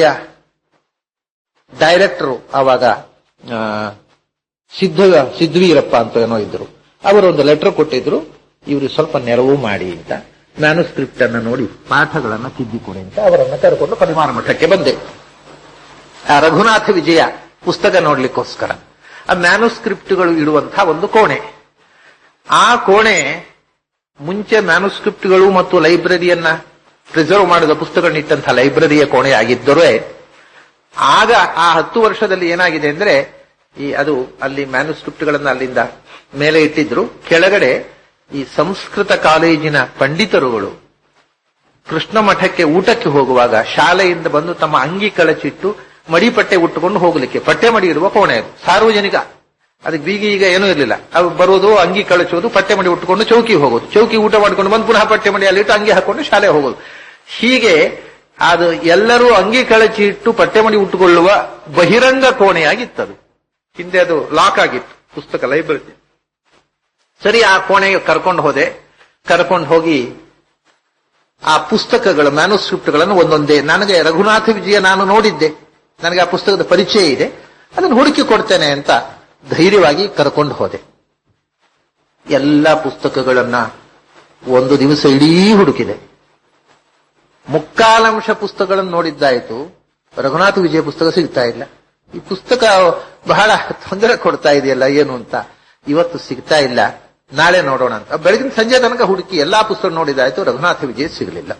ಡೈರೆಕ್ಟರು ಆವಾಗ ಸಿದ್ಧವೀರಪ್ಪ ಅಂತ ಏನೋ ಇದ್ರು. ಅವರು ಒಂದು ಲೆಟರ್ ಕೊಟ್ಟಿದ್ರು, ಇವರು ಸ್ವಲ್ಪ ನೆರವು ಮಾಡಿ ಅಂತ, ಮ್ಯಾನುಸ್ಕ್ರಿಪ್ಟ್ ಅನ್ನ ನೋಡಿ ಪಾಠಗಳನ್ನ ತಿದ್ದಿಕೊಡಿ ಅಂತ. ಅವರನ್ನ ಕರೆಕೊಂಡು ಪಲಿಮಾರು ಮಠಕ್ಕೆ ಬಂದೆ. ಆ ರಘುನಾಥ ವಿಜಯ ಪುಸ್ತಕ ನೋಡ್ಲಿಕ್ಕೋಸ್ಕರ ಆ ಮ್ಯಾನುಸ್ಕ್ರಿಪ್ಟ್ಗಳು ಇಡುವಂತಹ ಒಂದು ಕೋಣೆ. ಆ ಕೋಣೆ ಮುಂಚೆ ಮ್ಯಾನುಸ್ಕ್ರಿಪ್ಟ್ಗಳು ಮತ್ತು ಲೈಬ್ರರಿಯನ್ನ ಪ್ರಿಸರ್ವ್ ಮಾಡಿದ ಪುಸ್ತಕಗಳನ್ನಿಟ್ಟಂತಹ ಲೈಬ್ರರಿಯ ಕೋಣೆ ಆಗಿದ್ದರೆ, ಆಗ ಆ 10 ವರ್ಷದಲ್ಲಿ ಏನಾಗಿದೆ ಅಂದ್ರೆ, ಅದು ಅಲ್ಲಿ ಮ್ಯಾನುಸ್ಕ್ರಿಪ್ಟ್ಗಳನ್ನ ಅಲ್ಲಿಂದ ಮೇಲೆ ಇಟ್ಟಿದ್ರು. ಕೆಳಗಡೆ ಈ ಸಂಸ್ಕೃತ ಕಾಲೇಜಿನ ಪಂಡಿತರುಗಳು ಕೃಷ್ಣ ಮಠಕ್ಕೆ ಊಟಕ್ಕೆ ಹೋಗುವಾಗ ಶಾಲೆಯಿಂದ ಬಂದು ತಮ್ಮ ಅಂಗಿ ಕಳಚಿಟ್ಟು ಮಡಿಪಟ್ಟೆ ಉಟ್ಟುಕೊಂಡು ಹೋಗ್ಲಿಕ್ಕೆ, ಪಟ್ಟೆ ಮಡಿ ಇರುವ ಕೋಣೆ ಅದು, ಸಾರ್ವಜನಿಕ. ಅದಕ್ಕೆ ಬೀಗ ಈಗ ಏನೂ ಇರಲಿಲ್ಲ. ಅದು ಬರೋದು, ಅಂಗಿ ಕಳಚೋದು, ಪಟ್ಟೆ ಮಡಿ ಉಟ್ಟುಕೊಂಡು ಚೌಕಿ ಹೋಗೋದು, ಚೌಕಿ ಊಟ ಮಾಡ್ಕೊಂಡು ಬಂದು ಪುನಃ ಪಟ್ಟೆ ಮಡಿ ಅಲ್ಲಿಟ್ಟು ಅಂಗಿ ಹಾಕೊಂಡು ಶಾಲೆ ಹೋಗೋದು. ಹೀಗೆ ಅದು ಎಲ್ಲರೂ ಅಂಗಿ ಕಳಚಿ ಇಟ್ಟು ಪಟ್ಟೆ ಮಡಿ ಉಟ್ಟುಕೊಳ್ಳುವ ಬಹಿರಂಗ ಕೋಣೆಯಾಗಿತ್ತದು. ಹಿಂದೆ ಅದು ಲಾಕ್ ಆಗಿತ್ತು, ಪುಸ್ತಕ ಲೈಬ್ರರಿ. ಸರಿ, ಆ ಕೋಣೆಗೆ ಕರ್ಕೊಂಡು ಹೋದೆ. ಕರ್ಕೊಂಡು ಹೋಗಿ ಆ ಪುಸ್ತಕಗಳ ಮ್ಯಾನುಸ್ಕ್ರಿಪ್ಟ್ಗಳನ್ನು ಒಂದೊಂದೇ, ನನಗೆ ರಘುನಾಥ ವಿಜಯ ನಾನು ನೋಡಿದ್ದೆ, ನನಗೆ ಆ ಪುಸ್ತಕದ ಪರಿಚಯ ಇದೆ, ಅದನ್ನು ಹುಡುಕಿ ಕೊಡ್ತೇನೆ ಅಂತ ಧೈರ್ಯವಾಗಿ ಕರ್ಕೊಂಡು ಹೋದೆ. ಎಲ್ಲ ಪುಸ್ತಕಗಳನ್ನ ಒಂದು ದಿವಸ ಇಡೀ ಹುಡುಕಿದೆ. ಮುಕ್ಕಾಲಂಶ ಪುಸ್ತಕಗಳನ್ನು ನೋಡಿದ್ದಾಯ್ತು, ರಘುನಾಥ ವಿಜಯ ಪುಸ್ತಕ ಸಿಗ್ತಾ ಇಲ್ಲ. ಈ ಪುಸ್ತಕ ಬಹಳ ತೊಂದರೆ ಕೊಡ್ತಾ ಇದೆಯಲ್ಲ ಏನು ಅಂತ, ಇವತ್ತು ಸಿಗ್ತಾ ಇಲ್ಲ, ನಾಳೆ ನೋಡೋಣ ಅಂತ ಬೆಳಗಿನ ಸಂಜೆ ತನಕ ಹುಡುಕಿ ಎಲ್ಲಾ ಪುಸ್ತಕ ನೋಡಿದಾಯ್ತು, ರಘುನಾಥ ವಿಜಯ ಸಿಗಲಿಲ್ಲ.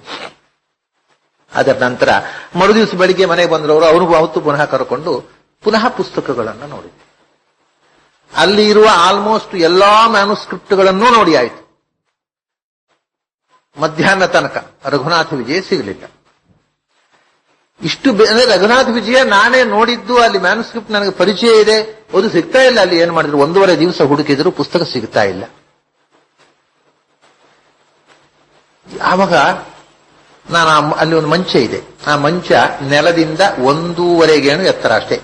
ಅದರ ನಂತರ ಮರುದಿವಸ ಬೆಳಿಗ್ಗೆ ಮನೆಗೆ ಬಂದವರು, ಅವ್ರಿಗೂ ಅವತ್ತು ಪುನಃ ಕರ್ಕೊಂಡು ಪುನಃ ಪುಸ್ತಕಗಳನ್ನು ನೋಡಿದೆ. ಅಲ್ಲಿ ಇರುವ ಆಲ್ಮೋಸ್ಟ್ ಎಲ್ಲಾ ಮ್ಯಾನುಸ್ಕ್ರಿಪ್ಟ್ಗಳನ್ನೂ ನೋಡಿ ಆಯ್ತು. ಮಧ್ಯಾಹ್ನ ತನಕ ರಘುನಾಥ ವಿಜಯ ಸಿಗಲಿಲ್ಲ. ಇಷ್ಟು ಅಂದ್ರೆ ರಘುನಾಥ ವಿಜಯ ನಾನೇ ನೋಡಿದ್ದು, ಅಲ್ಲಿ ಮ್ಯಾನುಸ್ಕ್ರಿಪ್ಟ್ ನನಗೆ ಪರಿಚಯ ಇದೆ, ಅದು ಸಿಗ್ತಾ ಇಲ್ಲ. ಅಲ್ಲಿ ಏನ್ ಮಾಡಿದ್ರು, 1.5 ದಿವಸ ಹುಡುಕಿದ್ರು ಪುಸ್ತಕ ಸಿಗ್ತಾ ಇಲ್ಲ. ಆವಾಗ ನಾನು ಅಲ್ಲಿ ಒಂದು ಮಂಚ ಇದೆ, ಆ ಮಂಚ ನೆಲದಿಂದ 1.5 ಗೇಣು ಎತ್ತರ ಅಷ್ಟೇ.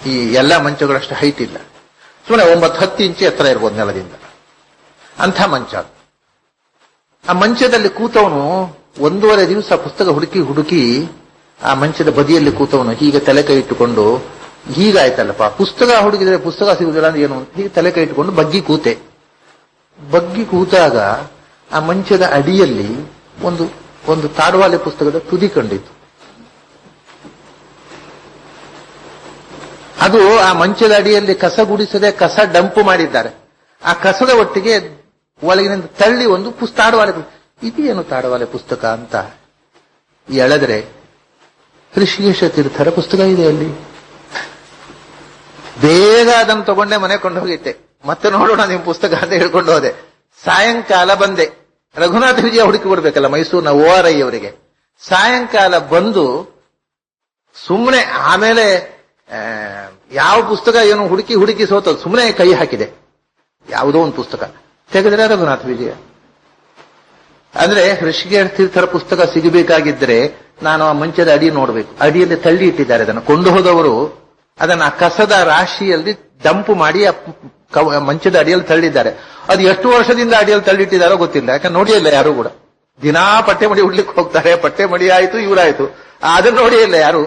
ಈ ಎಲ್ಲ ಮಂಚಗಳಷ್ಟು ಹೈಟ್ ಇಲ್ಲ, ಸುಮ್ಮನೆ 9-10 ಇಂಚು ಎತ್ತರ ಇರ್ಬೋದು ನೆಲದಿಂದ, ಅಂಥ ಮಂಚ. ಆ ಮಂಚದಲ್ಲಿ ಕೂತವನು 1.5 ದಿವಸ ಪುಸ್ತಕ ಹುಡುಕಿ ಆ ಮಂಚದ ಬದಿಯಲ್ಲಿ ಕೂತವನು ಹೀಗೆ ತಲೆ ಕೈ ಇಟ್ಟುಕೊಂಡು, ಹೀಗಾಯ್ತಲ್ಲಪ್ಪ ಪುಸ್ತಕ ಹುಡುಕಿದ್ರೆ ಪುಸ್ತಕ ಸಿಗುದಿಲ್ಲ ಅಂದ್ರೆ ಏನು, ಹೀಗೆ ತಲೆ ಕೈ ಇಟ್ಟುಕೊಂಡು ಬಗ್ಗಿ ಕೂತೆ. ಬಗ್ಗಿ ಕೂತಾಗ ಆ ಮಂಚದ ಅಡಿಯಲ್ಲಿ ಒಂದು ತಾಡ್ವಾಲೆ ಪುಸ್ತಕದ ತುದಿ ಕಂಡಿತು. ಅದು ಆ ಮಂಚದ ಅಡಿಯಲ್ಲಿ ಕಸ ಗುಡಿಸದೆ ಕಸ ಡಂಪು ಮಾಡಿದ್ದಾರೆ. ಆ ಕಸದ ಒಟ್ಟಿಗೆ ಒಳಗಿನಿಂದ ತಳ್ಳಿ ಒಂದು ತಾಡ್ವಾಲೆ, ಇದೇನು ತಾಡ್ವಾಲೆ ಪುಸ್ತಕ ಅಂತ ಎಳೆದ್ರೆ ಋಷಿಕೇಶ ತೀರ್ಥರ ಪುಸ್ತಕ ಇದೆ ಅಲ್ಲಿ. ಬೇಗ ಅದನ್ನು ತಗೊಂಡೆ ಮನೆ ಕೊಂಡು ಹೋಗಿದ್ದೆ. ಮತ್ತೆ ನೋಡೋಣ ನಿಮ್ ಪುಸ್ತಕ ಅಂತ ಹೇಳ್ಕೊಂಡು ಹೋದೆ. ಸಾಯಂಕಾಲ ಬಂದೆ. ರಘುನಾಥ ವಿಜಯ ಹುಡುಕಿ ಕೊಡ್ಬೇಕಲ್ಲ ಮೈಸೂರಿನ ORI ಅವರಿಗೆ. ಸಾಯಂಕಾಲ ಬಂದು ಸುಮ್ಮನೆ ಆಮೇಲೆ ಯಾವ ಪುಸ್ತಕ ಏನು ಹುಡುಕಿ ಸೋತದ್ದು ಸುಮ್ಮನೆ ಕೈ ಹಾಕಿದೆ. ಯಾವುದೋ ಒಂದು ಪುಸ್ತಕ ತೆಗೆದ್ರೆ ರಘುನಾಥ ವಿಜಯ. ಅಂದ್ರೆ ಋಷಿಕೇಶ ತೀರ್ಥರ ಪುಸ್ತಕ ಸಿಗಬೇಕಾಗಿದ್ರೆ ನಾನು ಆ ಮಂಚದ ಅಡಿ ನೋಡ್ಬೇಕು. ಅಡಿಯಲ್ಲಿ ತಳ್ಳಿ ಇಟ್ಟಿದ್ದಾರೆ. ಅದನ್ನು ಕೊಂಡು ಹೋದವರು ಅದನ್ನ ಆ ಕಸದ ರಾಶಿಯಲ್ಲಿ ಡಂಪು ಮಾಡಿ ಆ ಮಂಚದ ಅಡಿಯಲ್ಲಿ ತಳ್ಳಿದ್ದಾರೆ. ಅದು ಎಷ್ಟು ವರ್ಷದಿಂದ ಅಡಿಯಲ್ಲಿ ತಳ್ಳಿಟ್ಟಿದ್ದಾರೋ ಗೊತ್ತಿಲ್ಲ. ಯಾಕಂದ್ರೆ ನೋಡಿಯಲ್ಲ ಯಾರು ಕೂಡ. ದಿನಾ ಪಟ್ಟೆ ಮಡಿ ಉಡ್ಲಿಕ್ಕೆ ಹೋಗ್ತಾರೆ. ಪಟ್ಟೆ ಮಡಿ ಆಯ್ತು, ಇವರಾಯ್ತು, ಅದನ್ನ ನೋಡಿಯಲ್ಲ ಯಾರು.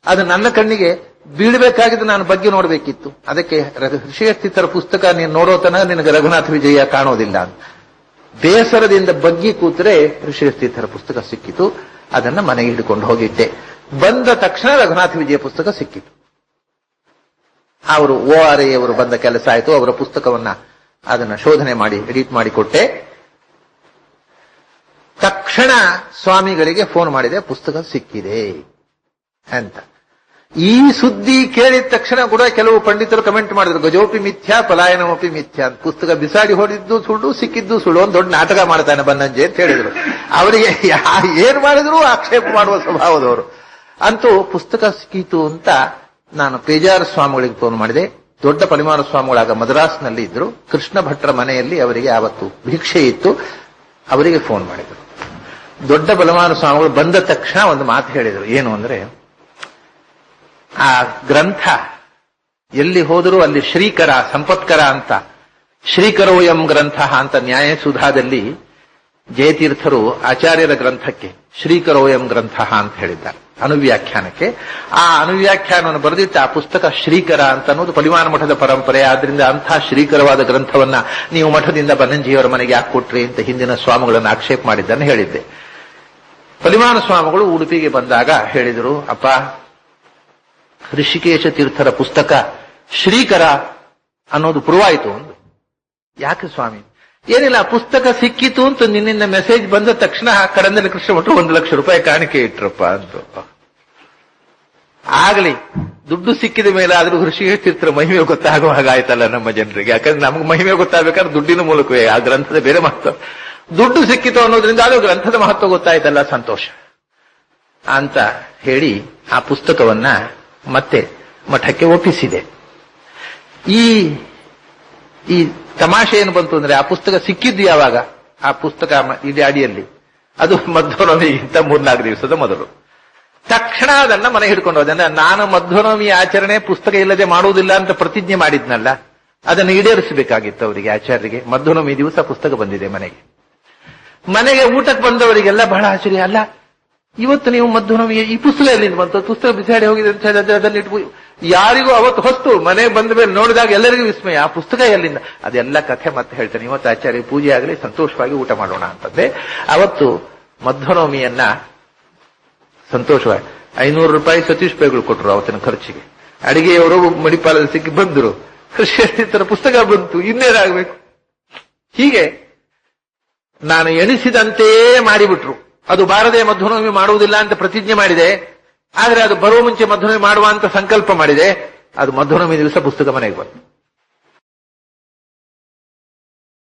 ಅದು ನನ್ನ ಕಣ್ಣಿಗೆ ಬೀಳ್ಬೇಕಾಗಿದ್ದು ನಾನು ಬಗ್ಗೆ ನೋಡ್ಬೇಕಿತ್ತು. ಅದಕ್ಕೆ ಋಷಿಕೇಶ ತೀರ್ಥರ ಪುಸ್ತಕ ನೀನು ನೋಡೋ ತನಕ ನಿನಗೆ ರಘುನಾಥ ವಿಜಯ ಕಾಣೋದಿಲ್ಲ ಅಂತ ಬೇಸರದಿಂದ ಬಗ್ಗಿ ಕೂತ್ರೆ ಋಷಿಕೇಶ ತೀರ್ಥರ ಪುಸ್ತಕ ಸಿಕ್ಕಿತು. ಅದನ್ನ ಮನೆಗೆ ಹಿಡ್ಕೊಂಡು ಹೋಗಿದ್ದೆ. ಬಂದ ತಕ್ಷಣ ರಘುನಾಥ ವಿಜಯ ಪುಸ್ತಕ ಸಿಕ್ಕಿತು. ಅವರು ORI ಅವರು ಬಂದ ಕೆಲಸ ಆಯಿತು. ಅವರ ಪುಸ್ತಕವನ್ನ ಅದನ್ನ ಶೋಧನೆ ಮಾಡಿ ಎಡಿಟ್ ಮಾಡಿ ಕೊಟ್ಟೆ. ತಕ್ಷಣ ಸ್ವಾಮಿಗಳಿಗೆ ಫೋನ್ ಮಾಡಿದೆ, ಪುಸ್ತಕ ಸಿಕ್ಕಿದೆ ಅಂತ. ಈ ಸುದ್ದಿ ಕೇಳಿದ ತಕ್ಷಣ ಕೂಡ ಕೆಲವು ಪಂಡಿತರು ಕಮೆಂಟ್ ಮಾಡಿದ್ರು, ಗಜೋಪಿ ಮಿಥ್ಯಾ ಪಲಾಯನಮಪಿ ಮಿಥ್ಯಾ ಅಂತ. ಪುಸ್ತಕ ಬಿಸಾಡಿ ಹೊಡಿದ್ದು ಸುಳ್ಳು, ಸಿಕ್ಕಿದ್ದು ಸುಳ್ಳು, ಒಂದು ದೊಡ್ಡ ನಾಟಕ ಮಾಡ್ತಾನೆ ಬನ್ನಂಜೆ ಅಂತ ಹೇಳಿದ್ರು. ಅವರಿಗೆ ಏನ್ ಮಾಡಿದ್ರು ಆಕ್ಷೇಪ ಮಾಡುವ ಸ್ವಭಾವದವರು. ಅಂತೂ ಪುಸ್ತಕ ಸಿಕ್ಕಿತು ಅಂತ ನಾನು ಪೇಜಾರ ಸ್ವಾಮಿಗಳಿಗೆ ಫೋನ್ ಮಾಡಿದೆ. ದೊಡ್ಡ ಪರಿಮಾಣ ಸ್ವಾಮಿಗಳಾಗ ಮದ್ರಾಸ್ನಲ್ಲಿ ಇದ್ರು. ಕೃಷ್ಣ ಭಟ್ರ ಮನೆಯಲ್ಲಿ ಅವರಿಗೆ ಆವತ್ತು ಭಿಕ್ಷೆ ಇತ್ತು. ಅವರಿಗೆ ಫೋನ್ ಮಾಡಿದ್ರು. ದೊಡ್ಡ ಬಲಮಾನ ಸ್ವಾಮಿಗಳು ಬಂದ ತಕ್ಷಣ ಒಂದು ಮಾತು ಹೇಳಿದರು. ಏನು ಅಂದ್ರೆ, ಆ ಗ್ರಂಥ ಎಲ್ಲಿ ಹೋದರೂ ಅಲ್ಲಿ ಶ್ರೀಕರ ಸಂಪತ್ಕರ ಅಂತ, ಶ್ರೀಕರೋಯಂ ಗ್ರಂಥ ಅಂತ ನ್ಯಾಯಸುಧಾದಲ್ಲಿ ಜಯತೀರ್ಥರು ಆಚಾರ್ಯರ ಗ್ರಂಥಕ್ಕೆ ಶ್ರೀಕರೋಯಂ ಗ್ರಂಥ ಅಂತ ಹೇಳಿದ್ದಾರೆ ಅನುವ್ಯಾಖ್ಯಾನಕ್ಕೆ. ಆ ಅನುವ್ಯಾಖ್ಯಾನವನ್ನು ಬರೆದಿಟ್ಟ ಆ ಪುಸ್ತಕ ಶ್ರೀಕರ ಅಂತ ಅನ್ನೋದು ಪರಿಮಾಣ ಮಠದ ಪರಂಪರೆ. ಆದ್ರಿಂದ ಅಂಥ ಶ್ರೀಕರವಾದ ಗ್ರಂಥವನ್ನ ನೀವು ಮಠದಿಂದ ಬನ್ನಂಜಿಯವರ ಮನೆಗೆ ಯಾಕೆ ಕೊಟ್ರಿ ಅಂತ ಹಿಂದಿನ ಸ್ವಾಮಿಗಳನ್ನು ಆಕ್ಷೇಪ ಮಾಡಿದ್ದನ್ನು ಹೇಳಿದ್ದೆ. ಪರಿಮಾಣ ಸ್ವಾಮಿಗಳು ಉಡುಪಿಗೆ ಬಂದಾಗ ಹೇಳಿದರು, ಅಪ್ಪ ಋಷಿಕೇಶ ತೀರ್ಥರ ಪುಸ್ತಕ ಶ್ರೀಕರ ಅನ್ನೋದು ಪುರುವಾಯಿತು ಒಂದು. ಯಾಕೆ ಸ್ವಾಮಿ? ಏನಿಲ್ಲ, ಪುಸ್ತಕ ಸಿಕ್ಕಿತು ಅಂತ ನಿನ್ನಿಂದ ಮೆಸೇಜ್ ಬಂದ ತಕ್ಷಣ ಕಡಂದಲ್ಲಿ ಕೃಷ್ಣ ಭಟ್ರು 1 ಲಕ್ಷ ರೂಪಾಯಿ ಕಾಣಿಕೆ ಇಟ್ರಪ್ಪ ಅಂತ. ಆಗಲಿ, ದುಡ್ಡು ಸಿಕ್ಕಿದ ಮೇಲೆ ಆದ್ರೂ ಋಷಿಕೇಶ ತೀರ್ಥರ ಮಹಿಮೆ ಗೊತ್ತಾಗುವ ಹಾಗಾಯ್ತಲ್ಲ ನಮ್ಮ ಜನರಿಗೆ. ಯಾಕಂದ್ರೆ ನಮ್ಗೆ ಮಹಿಮೆ ಗೊತ್ತಾಗಬೇಕಾದ್ರೆ ದುಡ್ಡಿನ ಮೂಲಕವೇ. ಆ ಗ್ರಂಥದ ಬೇರೆ ಮಹತ್ವ. ದುಡ್ಡು ಸಿಕ್ಕಿತು ಅನ್ನೋದ್ರಿಂದ ಅದು ಗ್ರಂಥದ ಮಹತ್ವ ಗೊತ್ತಾಯ್ತಲ್ಲ, ಸಂತೋಷ ಅಂತ ಹೇಳಿ ಆ ಪುಸ್ತಕವನ್ನ ಮತ್ತೆ ಮಠಕ್ಕೆ ಒಪ್ಪಿಸಿದೆ. ಈ ತಮಾಷೆ ಏನು ಬಂತು ಅಂದ್ರೆ, ಆ ಪುಸ್ತಕ ಸಿಕ್ಕಿದ್ದು ಯಾವಾಗ? ಆ ಪುಸ್ತಕ ಇದೆ ಅಡಿಯಲ್ಲಿ, ಅದು ಮಧ್ವನವಮಿಗಿಂತ 3-4 ದಿವಸದ ಮೊದಲು. ತಕ್ಷಣ ಅದನ್ನ ಮನೆ ಹಿಡ್ಕೊಂಡು ಹೋದೆ. ಅಂದ್ರೆ ನಾನು ಮಧ್ವನವಮಿ ಆಚರಣೆ ಪುಸ್ತಕ ಇಲ್ಲದೆ ಮಾಡುವುದಿಲ್ಲ ಅಂತ ಪ್ರತಿಜ್ಞೆ ಮಾಡಿದ್ನಲ್ಲ, ಅದನ್ನು ಈಡೇರಿಸಬೇಕಾಗಿತ್ತು ಅವರಿಗೆ, ಆಚಾರ್ಯರಿಗೆ. ಮಧ್ವನವಮಿ ದಿವಸ ಪುಸ್ತಕ ಬಂದಿದೆ ಮನೆಗೆ. ಮನೆಗೆ ಊಟಕ್ಕೆ ಬಂದವರಿಗೆಲ್ಲ ಬಹಳ ಆಶ್ಚರ್ಯ. ಅಲ್ಲ, ಇವತ್ತು ನೀವು ಮಧ್ವನವಮಿ ಈ ಪುಸ್ತಕ ಎಲ್ಲಿಂದ ಬಂತು? ಪುಸ್ತಕ ಬಿಸಾಡಿ ಹೋಗಿದೆ ಅಂತ ಅದನ್ನ ಇಟ್ಬು. ಯಾರಿಗೂ ಅವತ್ತು ಹೊಸ್ತು ಮನೆ ಬಂದ ಮೇಲೆ ನೋಡಿದಾಗ ಎಲ್ಲರಿಗೂ ವಿಸ್ಮಯ, ಆ ಪುಸ್ತಕ ಎಲ್ಲಿಂದ? ಅದೆಲ್ಲ ಕಥೆ ಮತ್ತೆ ಹೇಳ್ತೇನೆ. ಇವತ್ತು ಆಚಾರ್ಯ ಪೂಜೆ ಆಗಲಿ, ಸಂತೋಷವಾಗಿ ಊಟ ಮಾಡೋಣ ಅಂತಂದೆ. ಅವತ್ತು ಮಧ್ವನವಮಿಯನ್ನ ಸಂತೋಷವಾಗಿ 500 ರೂಪಾಯಿ ಸತೀಶ್ ಪೈಗಳು ಕೊಟ್ಟರು ಅವತ್ತಿನ ಖರ್ಚಿಗೆ. ಅಡಿಗೆಯವರು ಮಡಿಪಾಲಲ್ಲಿ ಸಿಕ್ಕಿ ಬಂದರು. ಋಷಿಕೇಶರ ಪುಸ್ತಕ ಬಂತು, ಇನ್ನೇನಾಗಬೇಕು? ಹೀಗೆ ನಾನು ಎಣಿಸಿದಂತೆಯೇ ಮಾಡಿಬಿಟ್ರು. ಅದು ಬಾರದೆ ಮಧ್ವನವಮಿ ಮಾಡುವುದಿಲ್ಲ ಅಂತ ಪ್ರತಿಜ್ಞೆ ಮಾಡಿದೆ. ಆದ್ರೆ ಅದು ಬರುವ ಮುಂಚೆ ಮಧ್ವನವಮಿ ಮಾಡುವ ಅಂತ ಸಂಕಲ್ಪ ಮಾಡಿದೆ. ಅದು ಮಧ್ವನವಮಿ ದಿವಸ ಪುಸ್ತಕ ಮನೆಗೆ ಬಂತು.